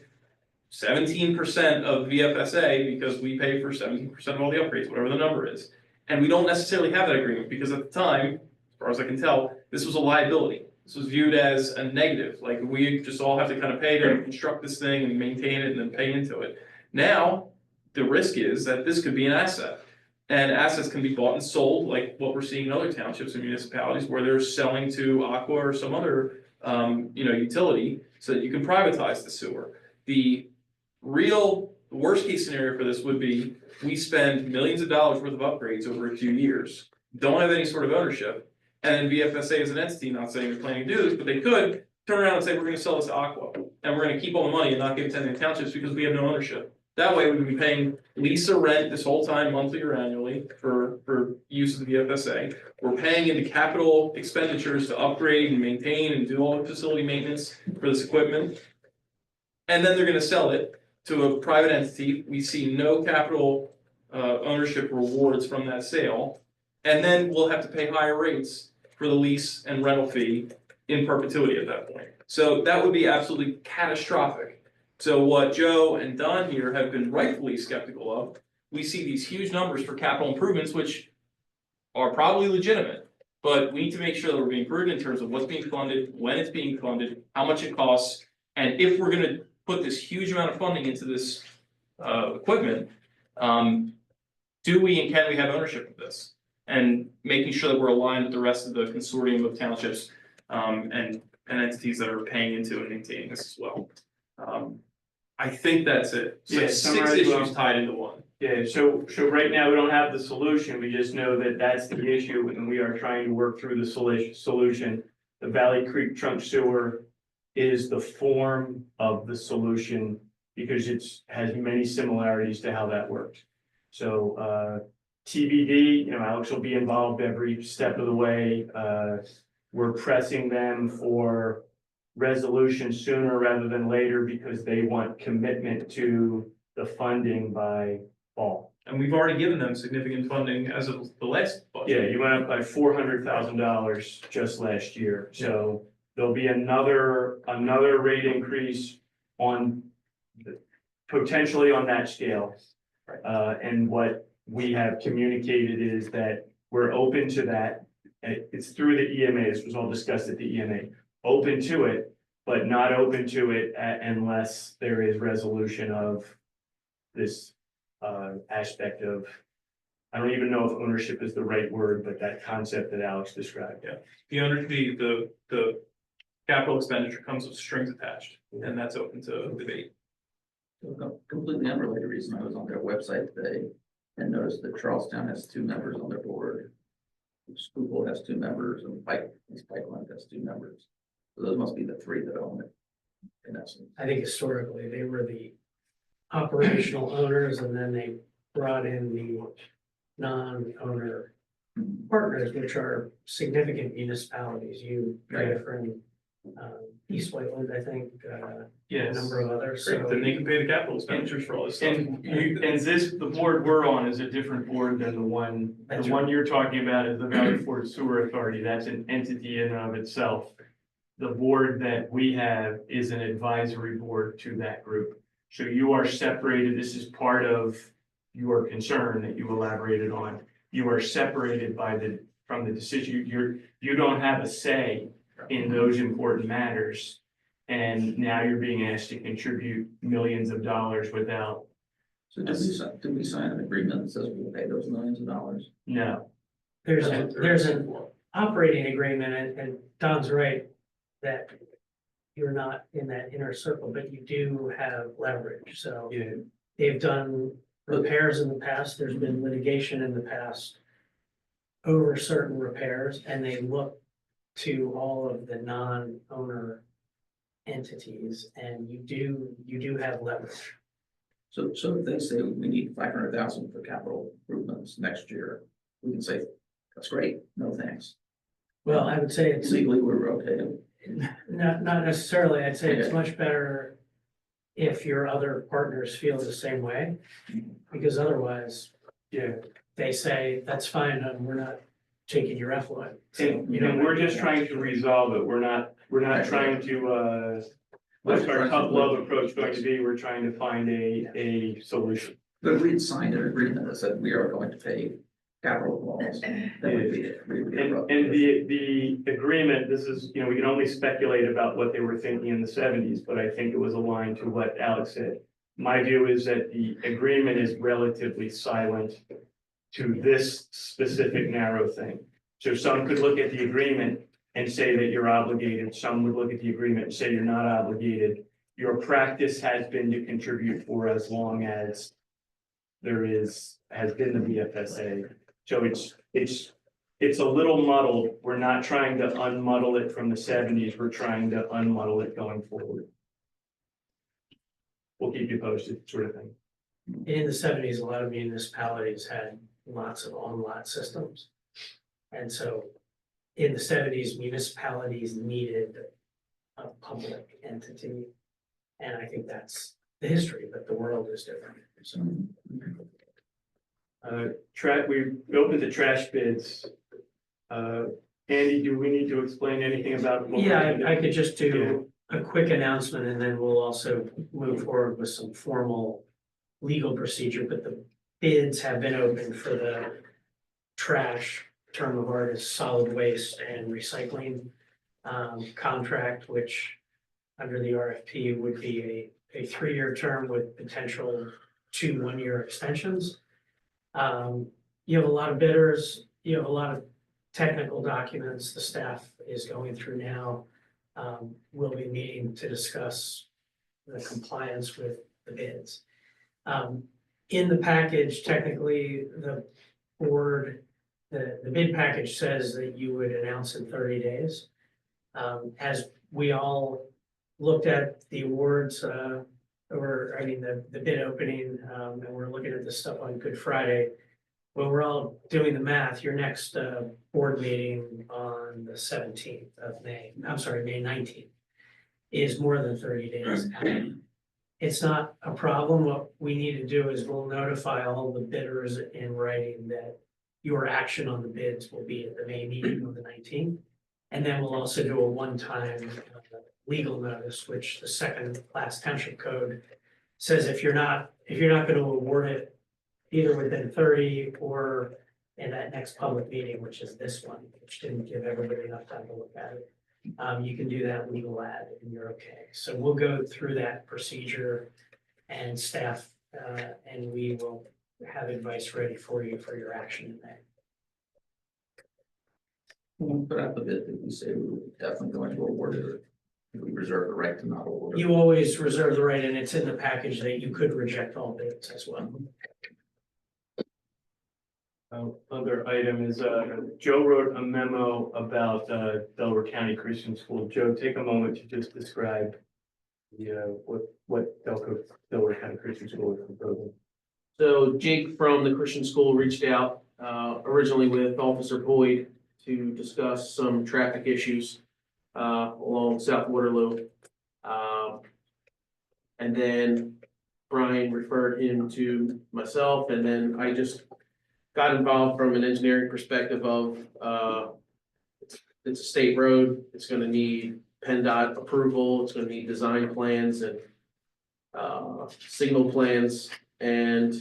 S3: 17% of VFSA because we pay for 17% of all the upgrades, whatever the number is. And we don't necessarily have that agreement because at the time, as far as I can tell, this was a liability. This was viewed as a negative, like we just all have to kind of pay to construct this thing and maintain it and then pay into it. Now, the risk is that this could be an asset. And assets can be bought and sold, like what we're seeing in other townships and municipalities where they're selling to Aqua or some other, utility so that you can privatize the sewer. The real worst case scenario for this would be we spend millions of dollars worth of upgrades over a few years, don't have any sort of ownership, and then VFSA as an entity, not saying they're planning to do this, but they could turn around and say, we're gonna sell this to Aqua, and we're gonna keep all the money and not give it to any townships because we have no ownership. That way, we would be paying lease or rent this whole time, monthly or annually, for use of the VFSA. We're paying into capital expenditures to upgrade and maintain and do all the facility maintenance for this equipment. And then they're gonna sell it to a private entity. We see no capital ownership rewards from that sale. And then we'll have to pay higher rates for the lease and rental fee in perpetuity at that point. So that would be absolutely catastrophic. So what Joe and Don here have been rightfully skeptical of, we see these huge numbers for capital improvements, which are probably legitimate, but we need to make sure that we're being prudent in terms of what's being funded, when it's being funded, how much it costs, and if we're gonna put this huge amount of funding into this equipment, do we and can we have ownership of this? And making sure that we're aligned with the rest of the consortium of townships and entities that are paying into and maintaining this as well. I think that's it. So
S4: Yeah,
S3: 6
S4: summarize
S3: issues
S4: well.
S3: tied into one.
S4: Yeah, so right now, we don't have the solution, we just know that that's the issue, and we are trying to work through the solution. The Valley Creek Trunk Sewer is the form of the solution, because has many similarities to how that works. So, TBD, Alex will be involved every step of the way, we're pressing them for resolution sooner rather than later, because they want commitment to the funding by fall.
S3: And we've already given them significant funding as of the last budget.
S14: Yeah, you went up by $400,000 just last year, so there'll be another rate increase on potentially on that scale. And what we have communicated is that we're open to that. It's through the EMA, this was all discussed at the EMA, open to it, but not open to it unless there is resolution of this aspect of, I don't even know if ownership is the right word, but that concept that Alex described.
S3: Yeah. The capital expenditure comes with strings attached, and that's open to debate.
S9: Completely unrelated reason, I was on their website today and noticed that Charlestown has 2 members on their board. Schuylkill has 2 members, and East Pipeline has 2 members. So those must be the 3 that own it, in essence.
S8: I think historically, they were the operational owners, and then they brought in the non-owner partners, which are significant municipalities, Jennifer, East Whiteland, I think, a
S3: Yes.
S8: number of others,
S3: Great,
S8: so.
S3: then they can pay the capital expenditures for all this stuff.
S14: And the board we're on is a different board than the one you're talking about is the Valley Forge Sewer Authority. That's an entity in and of itself. The board that we have is an advisory board to that group. So you are separated. This is part of your concern that you elaborated on. You are separated from the decision. You don't have a say in those important matters. And now you're being asked to contribute millions of dollars without,
S9: So did we sign an agreement that says we'll pay those millions of dollars?
S14: no.
S8: There's an operating agreement, and Don's right, that you're not in that inner circle, but you do have leverage, so.
S14: Yeah.
S8: They've done repairs in the past, there's been litigation in the past over certain repairs, and they look to all of the non-owner entities, and you do have leverage.
S9: So if they say we need 500,000 for capital improvements next year, we can say, that's great, no thanks.
S8: Well, I would say it's
S9: Legally, we're okay.
S8: not necessarily, I'd say it's
S9: Okay.
S8: much better if your other partners feel the same way, because otherwise, they say, that's fine, we're not taking your effluent. So,
S14: And we're just trying to resolve it. We're not trying to, what's our tough love approach going to be? We're trying to find a solution.
S9: But if we had signed an agreement that said we are going to pay capital laws, that would be it.
S14: And the agreement, this is, we can only speculate about what they were thinking in the 70s, but I think it was aligned to what Alex said. My view is that the agreement is relatively silent to this specific narrow thing. So some could look at the agreement and say that you're obligated. Some would look at the agreement and say you're not obligated. Your practice has been to contribute for as long as has been the BFSA. So it's a little muddled. We're not trying to unmuddle it from the 70s. We're trying to unmuddle it going forward. We'll keep you posted, sort of thing.
S8: In the 70s, a lot of municipalities had lots of on-lot systems. And so in the 70s, municipalities needed a public entity. And I think that's the history, but the world is different. So
S14: We opened the trash bids. Andy, do we need to explain anything about? what we're
S8: yeah,
S14: gonna do?
S8: I could just do a quick announcement, and then we'll also move forward with some formal legal procedure, but the bids have been open for the trash, term of art is solid waste and recycling contract, which under the RFP would be a 3-year term with potential 2 1-year extensions. You have a lot of bidders, you have a lot of technical documents the staff is going through now. We'll be meeting to discuss the compliance with the bids. In the package, technically, the board, the bid package says that you would announce in 30 days. As we all looked at the awards, the bid opening, and we're looking at this stuff on Good Friday. When we're all doing the math, your next board meeting on the 17th of May, May 19th, is more than 30 days out. it's not a problem. What we need to do is we'll notify all the bidders in writing that your action on the bids will be at the May meeting on the 19th. And then we'll also do a one-time legal notice, which the second class township code says if you're not going to award it either within 30 or in that next public meeting, which is this one, which didn't give everybody enough time to look at it. You can do that legal ad and you're okay. So we'll go through that procedure and staff, and we will have advice ready for you for your action in May.
S9: When we put out the bid, did we say we were definitely going to award it, or did we reserve the right to not award it?
S8: You always reserve the right, and it's in the package that you could reject all bids as well.
S14: Other item is, Joe wrote a memo about, Delaware County Christian School. Joe, take a moment to just describe what Delaware County Christian School is proposing.
S11: So Jake from the Christian school reached out, originally with Officer Boyd to discuss some traffic issues, along South Waterloo. And then Brian referred him to myself, and then I just got involved from an engineering perspective of, it's a state road, it's gonna need PennDOT approval, it's gonna need design plans and signal plans, and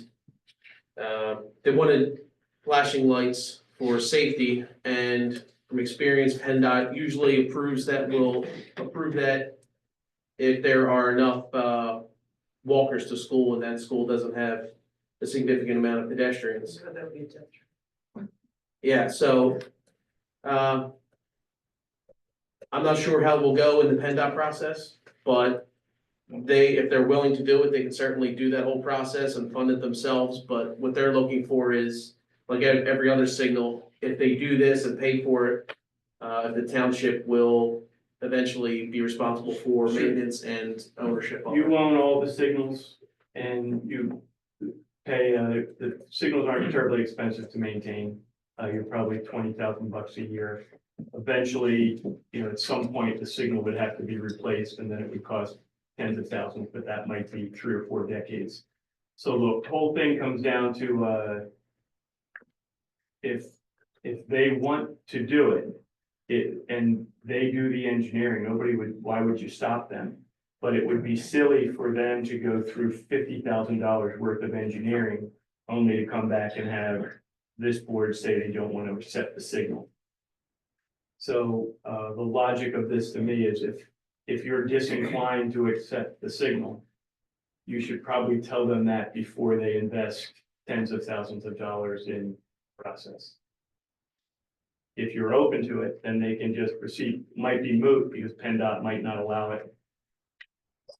S11: they wanted flashing lights for safety, and from experience, PennDOT usually will approve that if there are enough walkers to school and that school doesn't have a significant amount of pedestrians.
S10: So that would be a detriment.
S11: Yeah, so I'm not sure how we'll go in the PennDOT process, but if they're willing to do it, they can certainly do that whole process and fund it themselves. But what they're looking for is, like every other signal, if they do this and pay for it, the township will eventually be responsible for maintenance and ownership of it.
S14: You own all the signals and you pay, the signals aren't terribly expensive to maintain. You're probably $20,000 a year. Eventually, at some point, the signal would have to be replaced and then it would cost tens of thousands, but that might be 3 or 4 decades. So the whole thing comes down to, if they want to do it, and they do the engineering, why would you stop them? But it would be silly for them to go through $50,000 worth of engineering only to come back and have this board say they don't want to accept the signal. So the logic of this to me is if you're disinclined to accept the signal, you should probably tell them that before they invest tens of thousands of dollars in process. If you're open to it, then they can just proceed. Might be moot because PennDOT might not allow it.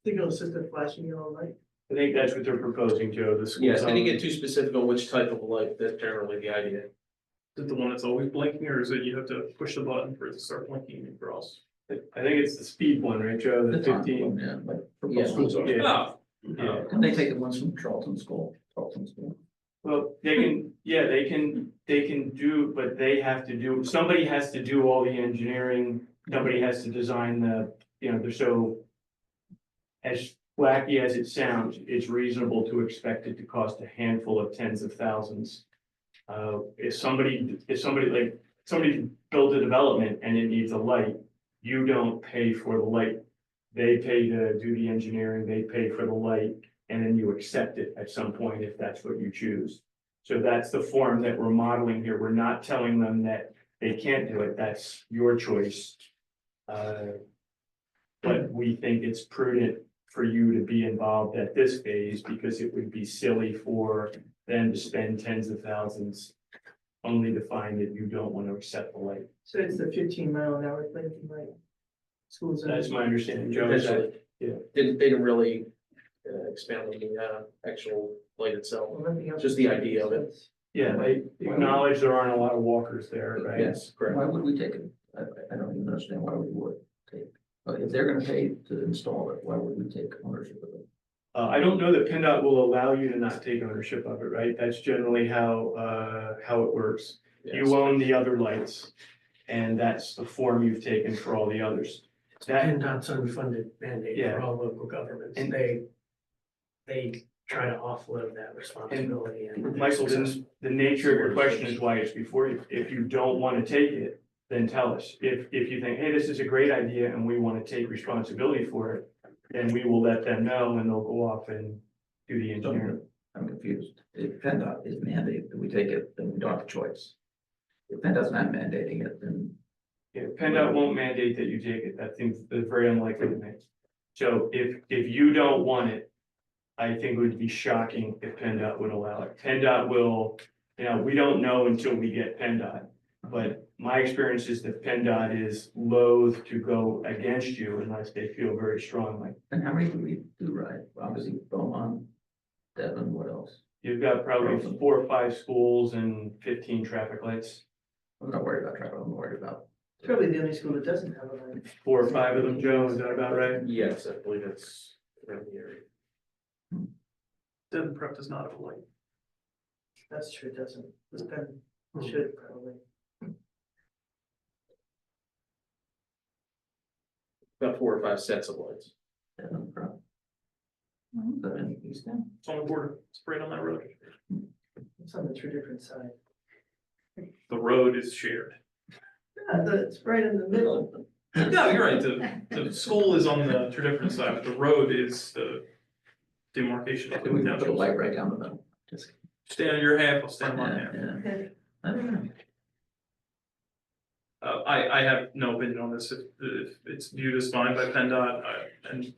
S10: Signal system flashing yellow light.
S14: I think that's what they're proposing, Joe. The school.
S11: Yes, they didn't get too specific on which type of light. That's generally the idea.
S3: Is it the one that's always blinking, or is it you have to push the button for it to start blinking across?
S14: I think it's the speed one, right, Joe? The 15.
S9: Yeah, like for
S11: Yeah.
S9: both schools.
S14: Yeah.
S3: Oh,
S9: Can they take the ones from Charlton School?
S14: Well, they can do, but they have to do, somebody has to do all the engineering, somebody has to design they're so. As wacky as it sounds, it's reasonable to expect it to cost a handful of tens of thousands. If somebody builds a development and it needs a light, you don't pay for the light. They pay to do the engineering, they pay for the light, and then you accept it at some point if that's what you choose. So that's the form that we're modeling here. We're not telling them that they can't do it. That's your choice. But we think it's prudent for you to be involved at this phase because it would be silly for them to spend tens of thousands only to find that you don't want to accept the light.
S10: So it's the 15-mile-an-hour blinking light. Schools.
S14: That's my understanding, Joe. Is that-
S11: Eventually. They didn't really expound on the actual light itself.
S10: Well, nothing else.
S11: Just the idea of it.
S14: Yeah, they acknowledge there aren't a lot of walkers there, right?
S11: Yes, correct.
S9: Why would we take it? I don't even understand why we would take, but if they're gonna pay to install it, why would we take ownership of it?
S14: I don't know that PennDOT will allow you to not take ownership of it, right? That's generally how it works. You own the other lights, and that's the form you've taken for all the others.
S8: PennDOT's unfunded mandate
S14: Yeah.
S8: for all local governments.
S14: And
S8: They they try to offload that responsibility. And
S14: Michael, the nature of your question is why it's before you. If you don't want to take it, then tell us. If you think, hey, this is a great idea and we want to take responsibility for it, then we will let them know and they'll go off and do the engineering.
S9: I'm confused. If PennDOT is mandated that we take it, then we don't have a choice. If PennDOT's not mandating it, then
S14: Yeah, PennDOT won't mandate that you take it. That seems very unlikely to me. So if you don't want it, I think it would be shocking if PennDOT would allow it. PennDOT will, we don't know until we get PennDOT. But my experience is that PennDOT is loath to go against you unless they feel very strongly.
S9: and how many do we do right? Obviously, Beaumont, Devon, what else?
S14: You've got probably 4 or 5 schools and 15 traffic lights.
S9: I'm not worried about traffic, I'm worried about.
S10: It's probably the only school that doesn't have a line.
S14: 4 or 5 of them, Joe, is that about right?
S1: Yes, I believe it's around the area.
S3: Devon Prep does not have a light.
S10: That's true, it doesn't. It's been, it should probably.
S1: About 4 or 5 sets of lights.
S9: Devon Prep. But in East End.
S3: It's on the border, it's right on that road.
S10: It's on the two different side.
S3: The road is shared.
S10: Yeah, it's right in the middle.
S3: No, you're right, the school is on the two different side, but the road is the demarcation. of the
S9: We can put a
S3: townships.
S9: light right down the middle. Just.
S3: Stand on your half, I'll stand on my
S9: Yeah,
S3: half.
S9: yeah.
S10: Okay.
S9: I don't know.
S3: I have no opinion on this, if it's viewed as fine by PennDOT, and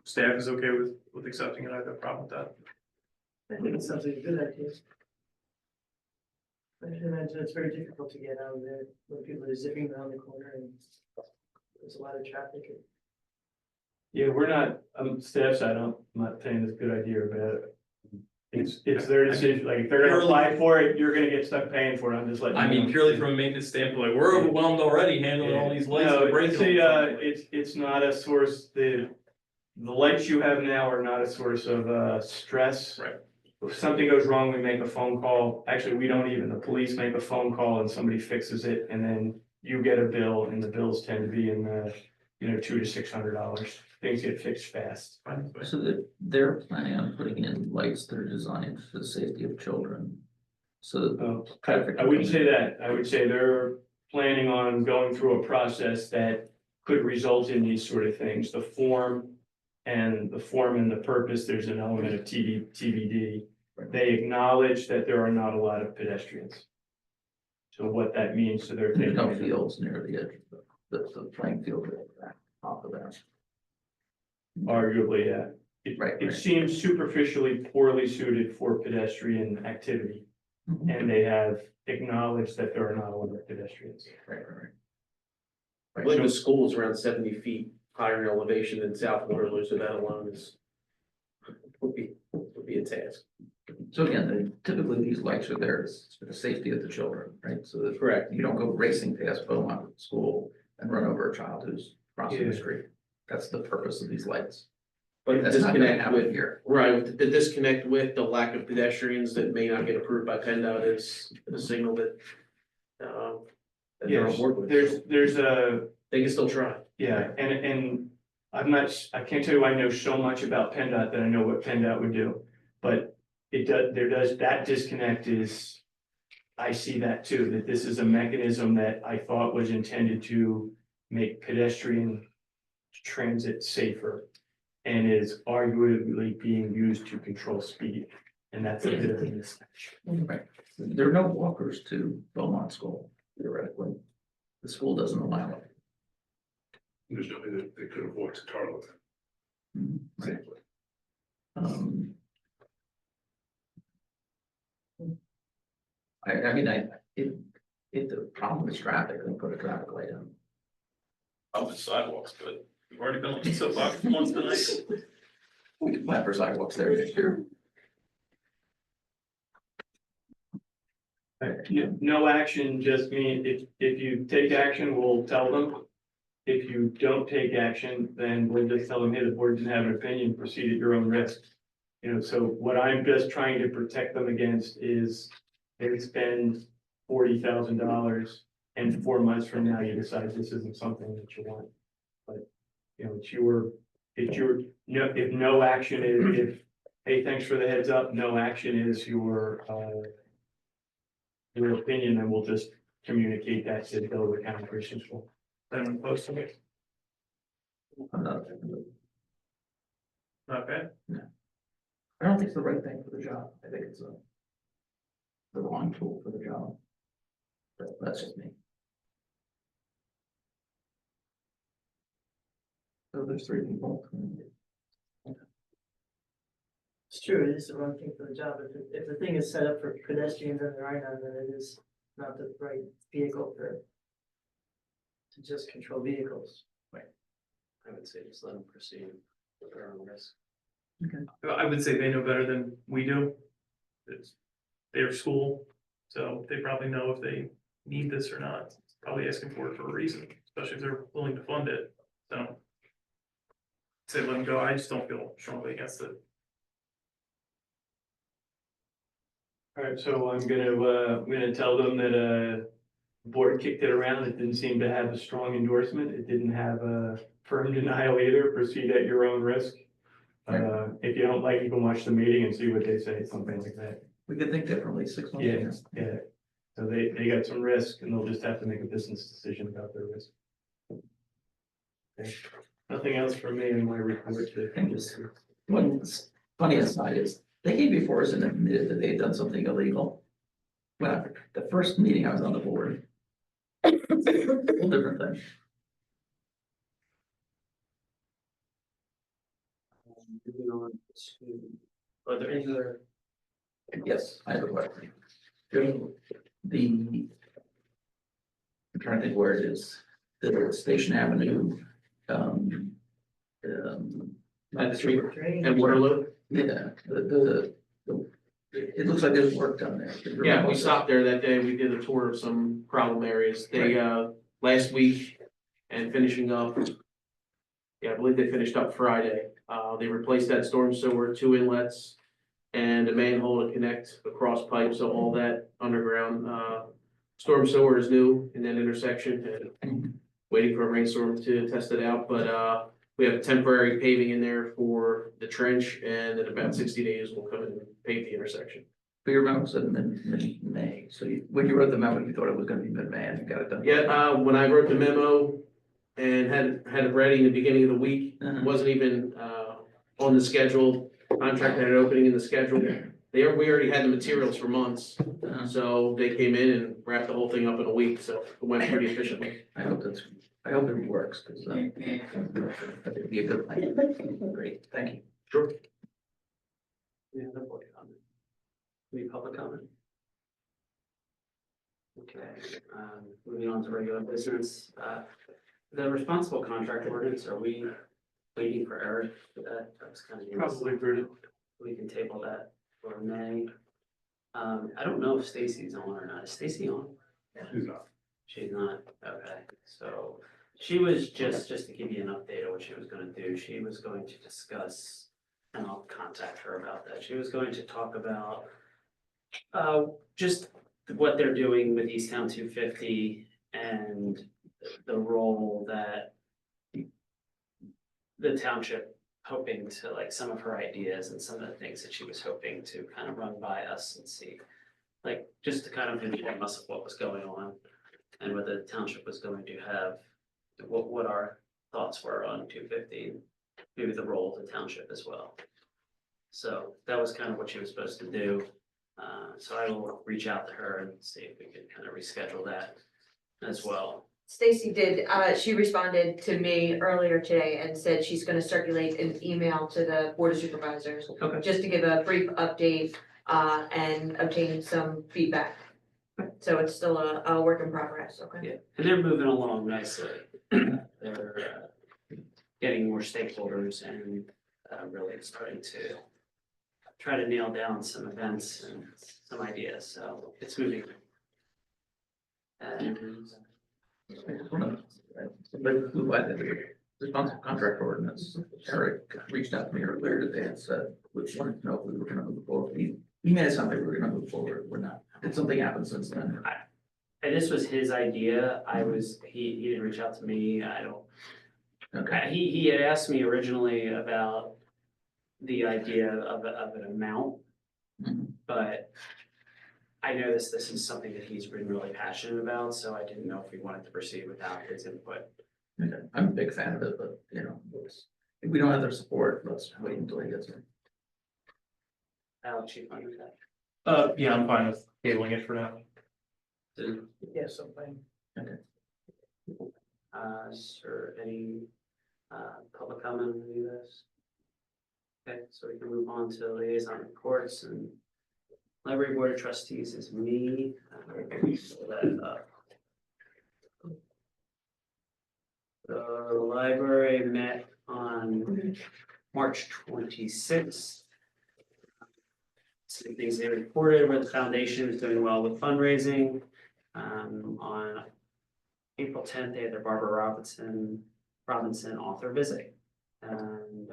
S3: staff is okay with accepting it, I have no problem with that.
S10: I think it sounds like a good idea. I can imagine it's very difficult to get out of there when people are zipping around the corner and there's a lot of traffic.
S14: Yeah, we're not, staff side, I'm not saying it's a good idea or bad. It's their decision, like, if they're gonna apply for it, you're gonna get stuck paying for it, I'm just letting you
S3: I mean,
S14: know.
S3: purely from a maintenance standpoint, like, we're overwhelmed already handling all these lights
S14: No,
S3: and breaking.
S14: see,
S3: all the time.
S14: it's not a source, the lights you have now are not a source of, stress.
S3: Right.
S14: If something goes wrong, we make a phone call, actually, we don't even, the police make a phone call and somebody fixes it, and then you get a bill, and the bills tend to be in the, $200 to $600, things get fixed fast.
S9: So that they're planning on putting in lights that are designed for the safety of children. So that the traffic.
S14: I wouldn't say that, I would say they're planning on going through a process that could result in these sort of things, the form and the purpose, there's an element of TBD. They acknowledge that there are not a lot of pedestrians. So what that means to their
S9: There's no
S14: thinking.
S9: fields near the edge of the playing field off of that.
S14: Arguably, yeah.
S9: Right,
S14: It
S9: right.
S14: seems superficially poorly suited for pedestrian activity,
S9: Mhm.
S14: and they have acknowledged that there are not a lot of pedestrians.
S9: Right, right,
S1: I believe the school is around 70 feet higher in elevation than South Waterloo, so that alone would be a task.
S9: So again, typically these lights are there for the safety of the children, right? So that
S1: Correct.
S9: you don't go racing past Beaumont School and run over a child who's crossing
S14: Yeah.
S9: the street. That's the purpose of these lights.
S1: But the
S9: That's not gonna
S1: disconnect
S9: happen
S1: with,
S9: here.
S1: right, the disconnect with the lack of pedestrians that may not get approved by PennDOT is a signal that, that they're on board with.
S14: There's a,
S1: They can still try.
S14: yeah, and I can't tell you I know so much about PennDOT that I know what PennDOT would do. But that disconnect is, I see that too, that this is a mechanism that I thought was intended to make pedestrian transit safer. And is arguably being used to control speed, and that's a bit of a mismatch.
S9: Right. There are no walkers to Beaumont School theoretically. The school doesn't allow it.
S12: There's no way that they could have walked to Tarleton
S9: Right.
S12: safely.
S9: I mean, if the problem is traffic, then put a traffic light on.
S3: Oh, the sidewalks, but we've already been on the soapbox once tonight.
S9: We can plan for sidewalks there next year.
S14: No action just means, if you take action, we'll tell them. If you don't take action, then we'll just tell them, hey, the board didn't have an opinion, proceed at your own risk. So what I'm just trying to protect them against is they spend $40,000 and 4 months from now, you decide this isn't something that you want. But, it's your, if no action is, hey, thanks for the heads up, no action is your opinion, and we'll just communicate that to the Delaware County Christian School. Then post it.
S9: I'm not,
S14: Okay,
S9: I don't think it's the right thing for the job. I think it's the wrong tool for the job. But that's just me. So there's 3 people.
S10: It's true, it is the wrong thing for the job. If the thing is set up for pedestrians and there are none, then it is not the right vehicle to just control vehicles.
S1: I would say just let them proceed with their own risk.
S3: I would say they know better than we do. It's their school, so they probably know if they need this or not. Probably asking for it for a reason, especially if they're willing to fund it, so. Say let them go, I just don't feel strongly against it.
S14: all right, so I'm gonna tell them that, the board kicked it around, it didn't seem to have a strong endorsement, it didn't have a firm denial either, proceed at your own risk. If you don't like, you can watch the meeting and see what they say, something like that.
S9: We could think differently 6 months.
S14: Yeah,
S9: later.
S14: yeah. So they got some risk and they'll just have to make a business decision about their risk. Okay. Nothing else from me in my report to.
S9: And just one funny aside is, they came before us and admitted that they had done something illegal. Well, the first meeting I was on the board. Whole different thing.
S1: Moving on to, are there any other?
S9: Yes, I have a question. The. I'm trying to think where it is, the Station Avenue. Not the street,
S11: And Waterloo,
S9: yeah, it looks like there's work done there.
S11: yeah, we stopped there that day, we did a tour of some problem areas, they, last week and finishing up. Yeah, I believe they finished up Friday, they replaced that storm sewer, 2 inlets. And a manhole to connect across pipes, so all that underground, storm sewer is new in that intersection and waiting for a rainstorm to test it out, but, we have temporary paving in there for the trench, and in about 60 days, we'll come in and pave the intersection.
S9: But your memo said mid-May, so when you wrote the memo, you thought it was gonna be mid-May and you got it done.
S11: Yeah, when I wrote the memo and had it ready in the beginning of the week, wasn't even, on the schedule, contract had an opening in the schedule. We already had the materials for months, so they came in and wrapped the whole thing up in a week, so it went pretty efficiently.
S9: I hope it works, because that'd be a good thing. Great, thank you.
S11: Sure.
S1: Any other board comment? Any public comment? Okay, moving on to regular business, the responsible contract ordinance, are we waiting for Eric for that? That was kind of.
S3: Probably prudent.
S1: We can table that for May. I don't know if Stacy's on or not. Is Stacy on?
S12: She's not.
S1: She's not, okay, so she was just to give you an update of what she was gonna do, she was going to discuss, and I'll contact her about that, she was going to talk about just what they're doing with East Town 250 and the role that the township hoping to, like, some of her ideas and some of the things that she was hoping to kind of run by us and see, like, just to kind of inform us of what was going on. And what the township was going to have, what our thoughts were on 250, maybe the role of the township as well. So that was kind of what she was supposed to do. So I will reach out to her and see if we can kind of reschedule that as well.
S15: Stacy did, she responded to me earlier today and said she's gonna circulate an email to the Board of Supervisors.
S11: Okay.
S15: Just to give a brief update, and obtain some feedback. So it's still a work in progress, okay?
S1: Yeah, and they're moving along nicely. They're getting more stakeholders and really starting to try to nail down some events and some ideas, so it's moving. And
S9: I just wanna, like, move by the responsible contract ordinance. Eric reached out to me earlier today and said, we wanted to know if we were gonna move forward. He made it sound like we were gonna move forward, we're not. Did something happen since then?
S1: and this was his idea, he didn't reach out to me, I don't.
S9: Okay.
S1: He had asked me originally about the idea of an amount,
S9: Mhm.
S1: but I noticed this is something that he's been really passionate about, so I didn't know if we wanted to proceed without his input.
S9: Okay, I'm a big fan of it, but you know, if we don't have their support, let's wait until he gets here.
S1: Alex, you fine with that?
S3: Yeah, I'm fine with tabling it for now.
S10: Yeah, something.
S1: Is there any, public comment on any of this? Okay, so we can move on to liaison reports, and library board of trustees is me. Pull that up. The library met on March 26th. Some things they reported where the foundation is doing well with fundraising. On April 10th, they had their Barbara Robinson author visit. And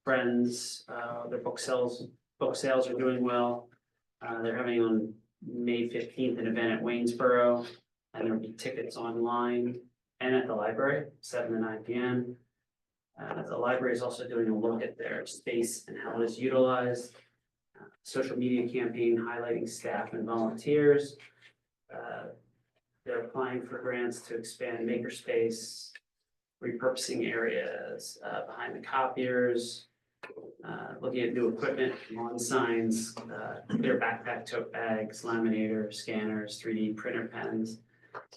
S1: friends, their book sales are doing well. They're having on May 15th an event at Waynesboro, and there'll be tickets online and at the library, 7 to 9 p.m. The library is also doing a look at their space and how it is utilized. Social media campaign highlighting staff and volunteers. They're applying for grants to expand makerspace, repurposing areas behind the copiers, looking at new equipment, lawn signs, their backpack tote bags, laminators, scanners, 3D printer pens,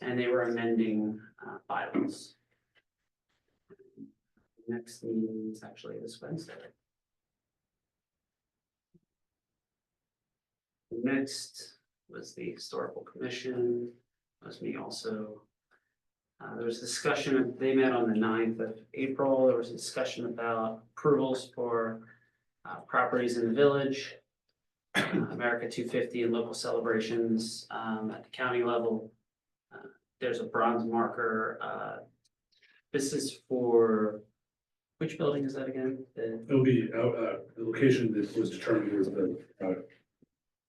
S1: and they were amending Bibles. Next meeting is actually this Wednesday. Next was the historical commission, that was me also. There was discussion, they met on the 9th of April, there was a discussion about approvals for properties in the village. America 250 and local celebrations at the county level. There's a bronze marker. This is for, which building is that again?
S12: It'll be, the location that was determined was the,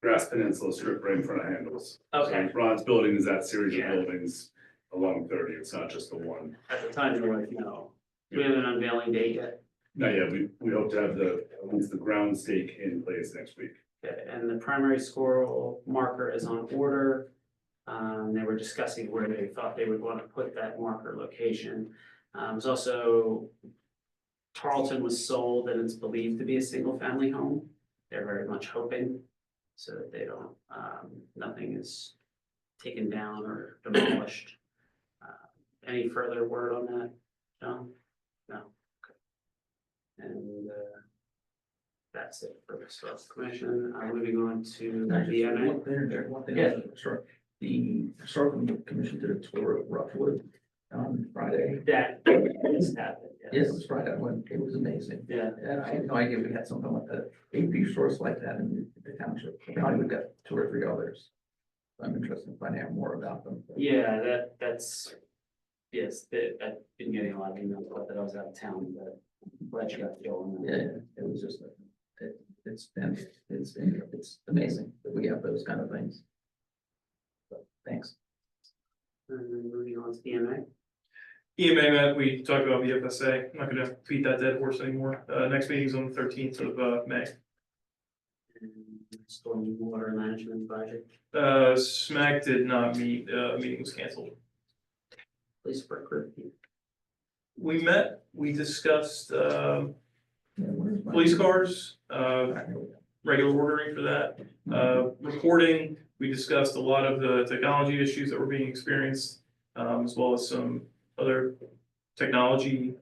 S12: Grass Peninsula strip right in front of Handles.
S1: Okay.
S12: So Bronze Building is that series of
S1: Yeah.
S12: buildings along 30, it's not just the one.
S1: At the time, they were like, no, do we have an unveiling date yet?
S12: Not yet, we hope to have at least the ground stake in place next week.
S1: Okay, and the primary squirrel marker is on order. They were discussing where they thought they would want to put that marker location. There's also Tarleton was sold and it's believed to be a single family home. They're very much hoping so that they don't, nothing is taken down or demolished. Any further word on that, John? No. Okay. And that's it for the historical commission. Moving on to the MA.
S9: One thing,
S1: Yeah.
S9: sure. The historical commission did a tour of Roughwood on Friday.
S1: That is happened,
S9: Yes,
S1: yes.
S9: it was Friday, I went, it was amazing.
S1: Yeah.
S9: And I had no idea we had something like that, a beef source like that in the township. Probably we've got 2 or 3 others. I'm interested in finding out more about them.
S1: Yeah, that's, yes, I've been getting a lot of emails about that. I was out of town, but I'm glad you got to go on that.
S9: Yeah, it was just, it's amazing that we have those kind of things. So, thanks.
S1: And then moving on to the EMA.
S3: EMA met, we talked about the FSA, I'm not gonna beat that dead horse anymore. Next meeting's on the 13th of May.
S1: And stormwater management project,
S3: SMAC did not meet, meeting was canceled.
S1: police recruitment.
S3: We met, we discussed,
S9: Yeah, where's my-
S3: police cars,
S9: Here we go.
S3: regular ordering for that. Reporting, we discussed a lot of the technology issues that were being experienced, as well as some other technology,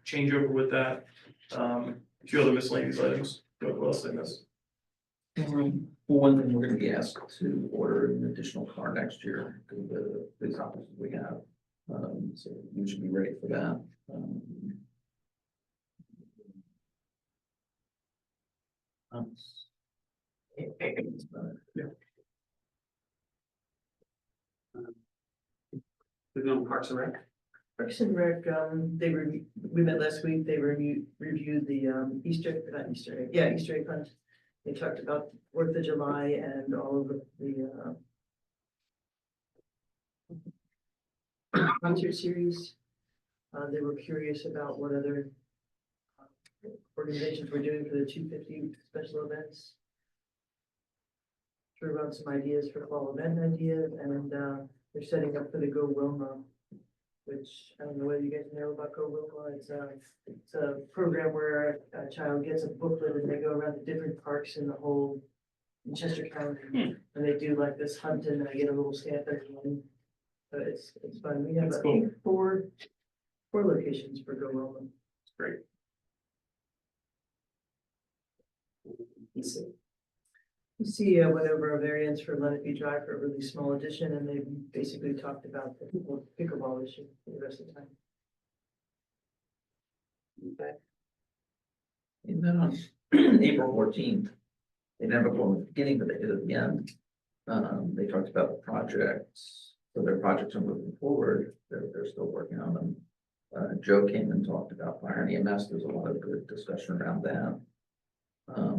S3: changeover with that. A few other miscellaneous items, what else I missed?
S9: One thing, we're gonna be asked to order an additional car next year, because of the police officers we have. So we should be ready for that. Yeah.
S1: Moving on to Parks and Rec.
S10: Parks and Rec, we met last week, they reviewed the Easter, not Easter egg, yeah, Easter egg hunt. They talked about 4th of July and all of the concert series. They were curious about what other organizations we're doing for the 250 special events. To run some ideas for fall event ideas, and they're setting up for the Go Wilma, which I don't know whether you guys know about Go Wilma. It's a program where a child gets a booklet and they go around the different parks in the whole in Chester County, and they do like this hunt and they get a little stamp at the end. So it's fun. We have
S14: That's
S10: I
S14: cool.
S10: think four locations for Go Wilma.
S14: Great.
S10: You see, went over a variance for Lenape Drive for a really small addition, and they basically talked about the pickleball issue for the rest of the time.
S9: And then on April 14th, they never go at the beginning, but they did at the end. They talked about the projects, so their projects are moving forward, they're still working on them. Joe came and talked about fire and EMS, there's a lot of good discussion around that.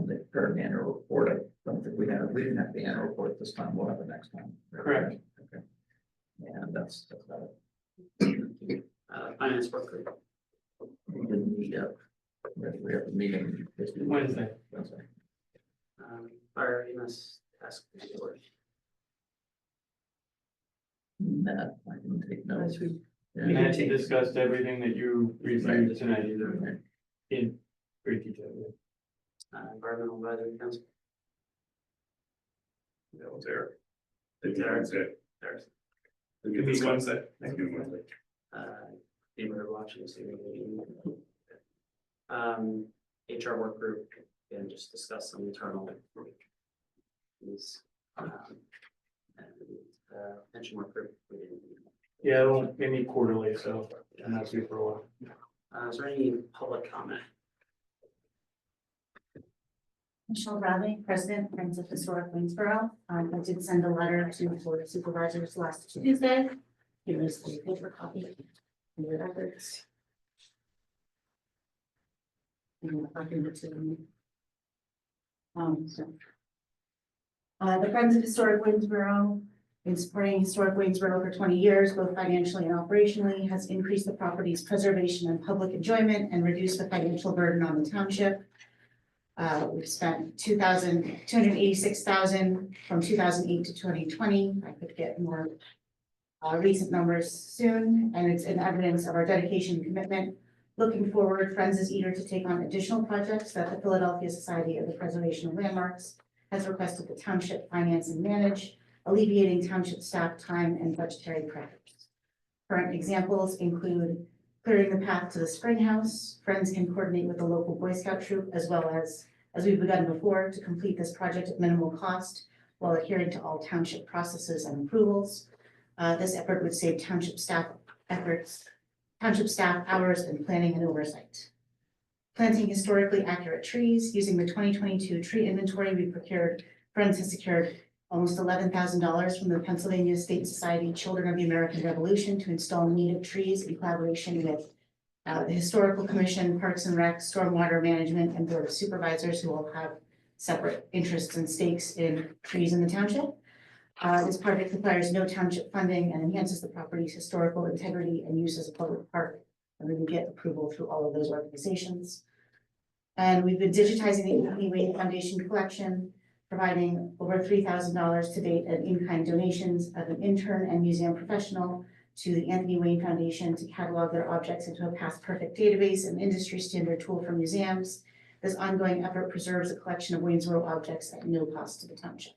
S9: They prepared an annual report, I don't think we didn't have the annual report this time, we'll have it next time.
S14: Correct.
S9: Okay. And that's about it.
S1: Finance work group.
S9: We didn't meet up. We have a meeting this week.
S14: Wednesday.
S1: Fire EMS task force.
S9: Matt, I can take notes.
S10: Nice week.
S9: Yeah.
S14: Nancy discussed everything that you reviewed tonight, either in great detail.
S1: Environmental advisory council.
S12: That was Eric.
S1: There's
S3: Give me one sec.
S1: people are watching this evening. HR work group, and just discuss some internal. These, and, pension work group. We didn't-
S14: Yeah, well, maybe quarterly, so, and that's good for a while.
S1: Is there any public comment?
S16: Michelle Bradley, President, Friends of Historic Waynesboro. I did send a letter to the Board of Supervisors last Tuesday. Here is the paper copy of the records. And I'll give it to you. The Friends of Historic Waynesboro, in supporting Historic Waynesboro for 20 years, both financially and operationally, has increased the property's preservation and public enjoyment and reduced the financial burden on the township. We've spent $286,000 from 2008 to 2020. I could get more recent numbers soon, and it's an evidence of our dedication and commitment. Looking forward, Friends is eager to take on additional projects that the Philadelphia Society of the Preservation of Landmarks has requested the township finance and manage, alleviating township staff time and budgetary pressures. Current examples include clearing the path to the spring house. Friends can coordinate with the local Boy Scout troop, as well as we've begun before, to complete this project at minimal cost while adhering to all township processes and approvals. This effort would save township staff hours in planning and oversight. Planting historically accurate trees. Using the 2022 tree inventory we procured, Friends has secured almost $11,000 from the Pennsylvania State Society Children of the American Revolution to install native trees in collaboration with the Historical Commission, Parks and Rec, Stormwater Management, and Board of Supervisors, who all have separate interests and stakes in trees in the township. This project requires no township funding and enhances the property's historical integrity and use as a public park. And we will get approval through all of those organizations. And we've been digitizing the Anthony Wayne Foundation collection, providing over $3,000 to date in in-kind donations of an intern and museum professional to the Anthony Wayne Foundation to catalog their objects into a past perfect database and industry standard tool for museums. This ongoing effort preserves a collection of Waynesboro objects at no cost to the township.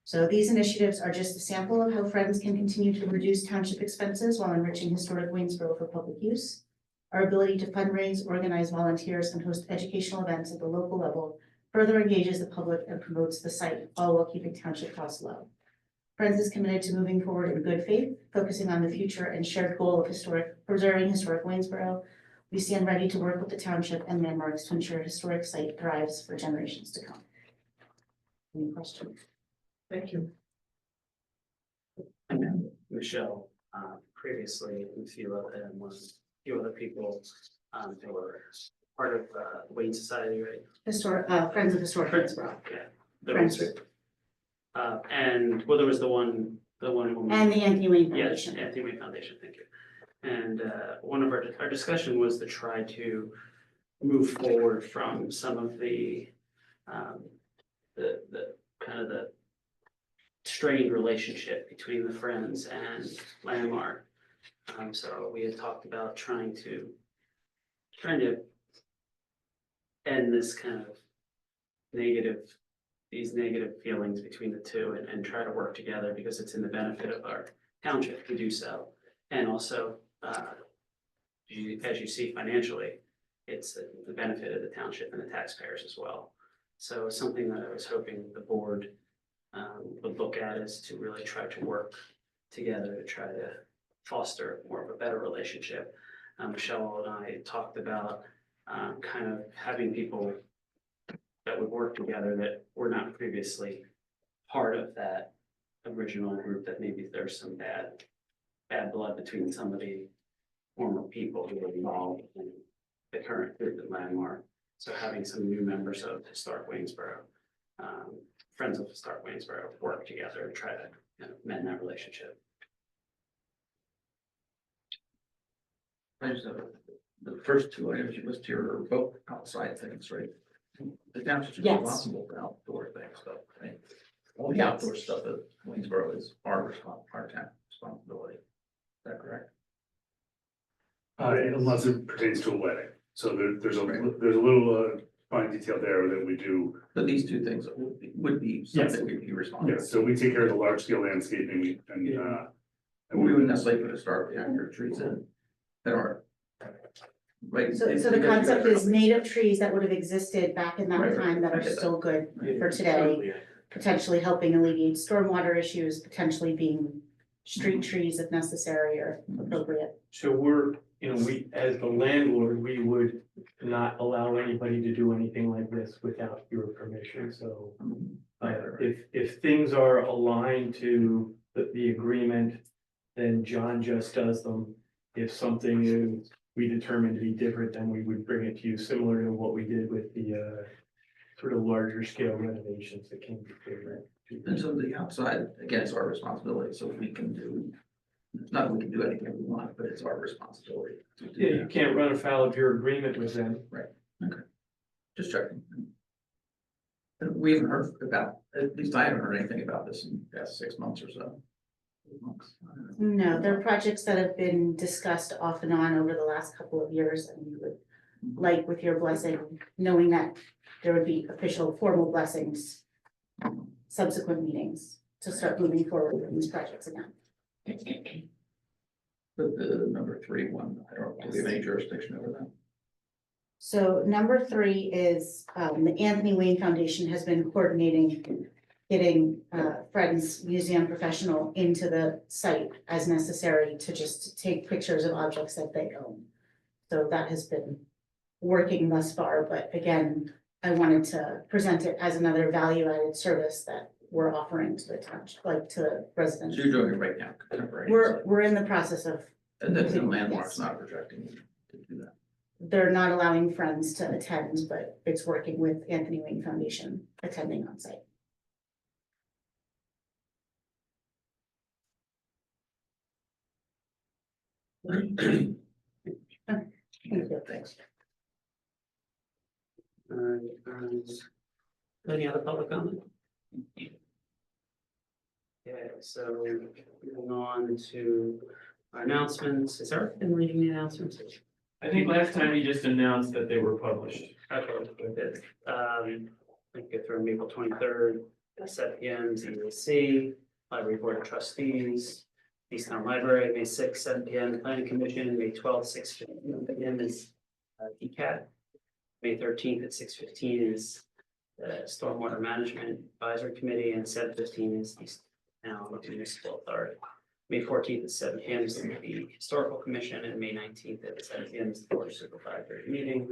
S16: So these initiatives are just a sample of how Friends can continue to reduce township expenses while enriching historic Waynesboro for public use. Our ability to fundraise, organize volunteers, and host educational events at the local level further engages the public and promotes the site, all while keeping township costs low. Friends is committed to moving forward in good faith, focusing on the future and shared goal of preserving historic Waynesboro. We stand ready to work with the township and landmarks to ensure historic site thrives for generations to come. Any questions?
S10: Thank you.
S1: And Michelle, previously, a few other people, who were part of Wayne Society, right?
S16: Friends of Historic Waynesboro.
S1: Yeah. There
S16: Friends
S1: was, and well, there was the one.
S16: And the Anthony Wayne
S1: Yes,
S16: Foundation.
S1: Anthony Wayne Foundation, thank you. And one of our discussion was to try to move forward from some of the kind of the strained relationship between the Friends and Landmark. So we had talked about trying to end this kind of these negative feelings between the two and try to work together because it's in the benefit of our township to do so. And also, as you see financially, it's the benefit of the township and the taxpayers as well. So something that I was hoping the board would look at is to really try to work together to try to foster more of a better relationship. Michelle and I talked about kind of having people that would work together that were not previously part of that original group, that maybe there's some bad blood between some of the former people who were involved in the current group at Landmark. So having some new members of Historic Waynesboro, Friends of Historic Waynesboro, work together and try to mend that relationship.
S9: I just have the first two items you list here are both outside things, right? The township's
S16: Yes.
S9: responsible for outdoor things, but I mean, all the outdoor stuff at Waynesboro is our town responsibility. Is that correct?
S12: Unless it pertains to a wedding. So there's a little fine detail there that we do.
S9: But these two things would be something we'd be responsible.
S12: Yeah, so we take care of the large scale landscaping and
S9: We wouldn't necessarily put a start behind your trees in that are. Right.
S16: So the concept is native trees that would have existed back in that
S9: Right,
S16: time that
S9: I
S16: are
S9: get that.
S16: still good for today, potentially helping alleviate stormwater issues, potentially being street trees if necessary or appropriate.
S14: So we're, we, as the landlord, we would not allow anybody to do anything like this without your permission, so. If things are aligned to the agreement, then John just does them. If something is, we determine to be different, then we would bring it to you, similar to what we did with the sort of larger scale renovations that came before.
S9: And so the outside, again, it's our responsibility, so we can do, not that we can do anything we want, but it's our responsibility. To do
S14: Yeah, you
S9: that.
S14: can't run afoul of your agreement with them.
S9: Okay, just checking. And we haven't heard about, at least I haven't heard anything about this in the past 6 months or so. 8 months.
S16: No, there are projects that have been discussed off and on over the last couple of years, and we would like, with your blessing, knowing that there would be official formal blessings, subsequent meetings to start moving forward with these projects again.
S9: But the number 3 one, I don't, do we have any jurisdiction over that?
S16: So number 3 is, the Anthony Wayne Foundation has been coordinating getting Friends Museum Professional into the site as necessary to just take pictures of objects that they own. So that has been working thus far, but again, I wanted to present it as another value-added service that we're offering to the township, like to the residents.
S9: So you're doing it right now, contemporary.
S16: We're in the process of,
S9: And then the landmark's
S16: yes.
S9: not projecting to do that.
S16: They're not allowing Friends to attend, but it's working with Anthony Wayne Foundation attending on site.
S9: Thank you. Thanks.
S1: Any other public comment? Okay, so moving on to our announcements. Has Eric been reading the announcements?
S14: I think last time you just announced that they were published.
S1: Okay, good. We can go through them. April 23rd, 7 p.m. ZAC, Library Board of Trustees, Easttown Library, May 6th, 7 p.m. Planning Commission, May 12th, 6 p.m. is DCAT. May 13th at 6:15 is the Stormwater Management Advisory Committee, and 7:15 is Easttown Municipal Authority. May 14th at 7 p.m. is the Historical Commission, and May 19th at 7 p.m. is the Board of Supervisors meeting.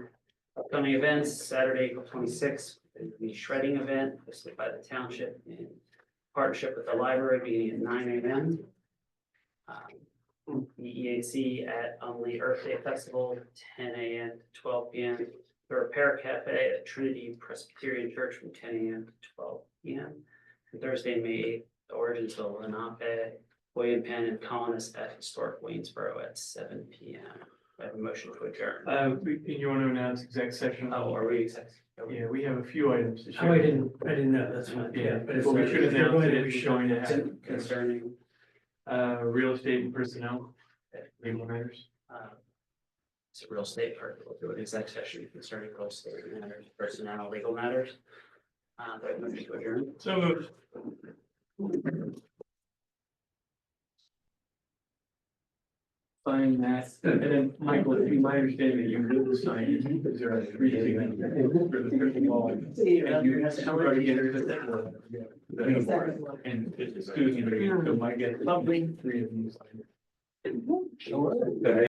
S1: Upcoming events, Saturday, April 26th, the shredding event hosted by the township in partnership with the library beginning at 9 a.m. The EAC at the Earth Day Festival, 10 a.m. to 12 p.m. The Repair Cafe at Trinity Presbyterian Church from 10 a.m. to 12 p.m. And Thursday, May 8th, the Origins of Lenape, William Penn and Colonists at Historic Waynesboro at 7 p.m. I have a motion to adjourn.
S3: You want to announce exec session?
S1: Oh, are we?
S3: Yeah, we have a few items to
S8: Oh,
S3: share.
S8: I didn't know, that's fine.
S3: Yeah,
S8: But if
S3: well, we
S8: they're-
S3: should
S8: if they're
S3: announce
S8: going to
S3: it,
S8: be
S3: we're going to
S8: showing-
S3: have,
S1: Concerning,
S3: real estate and personnel, legal matters.
S1: it's a real estate part, we'll do an exec session concerning real estate matters, personnel, legal matters. Do I have a motion to adjourn?
S3: So moved. Sign that, and then Michael, it'd be my understanding that you did the sign, because there are three signatures for the pickleball. And you have somebody get it. And it's Susan, so might get three of you.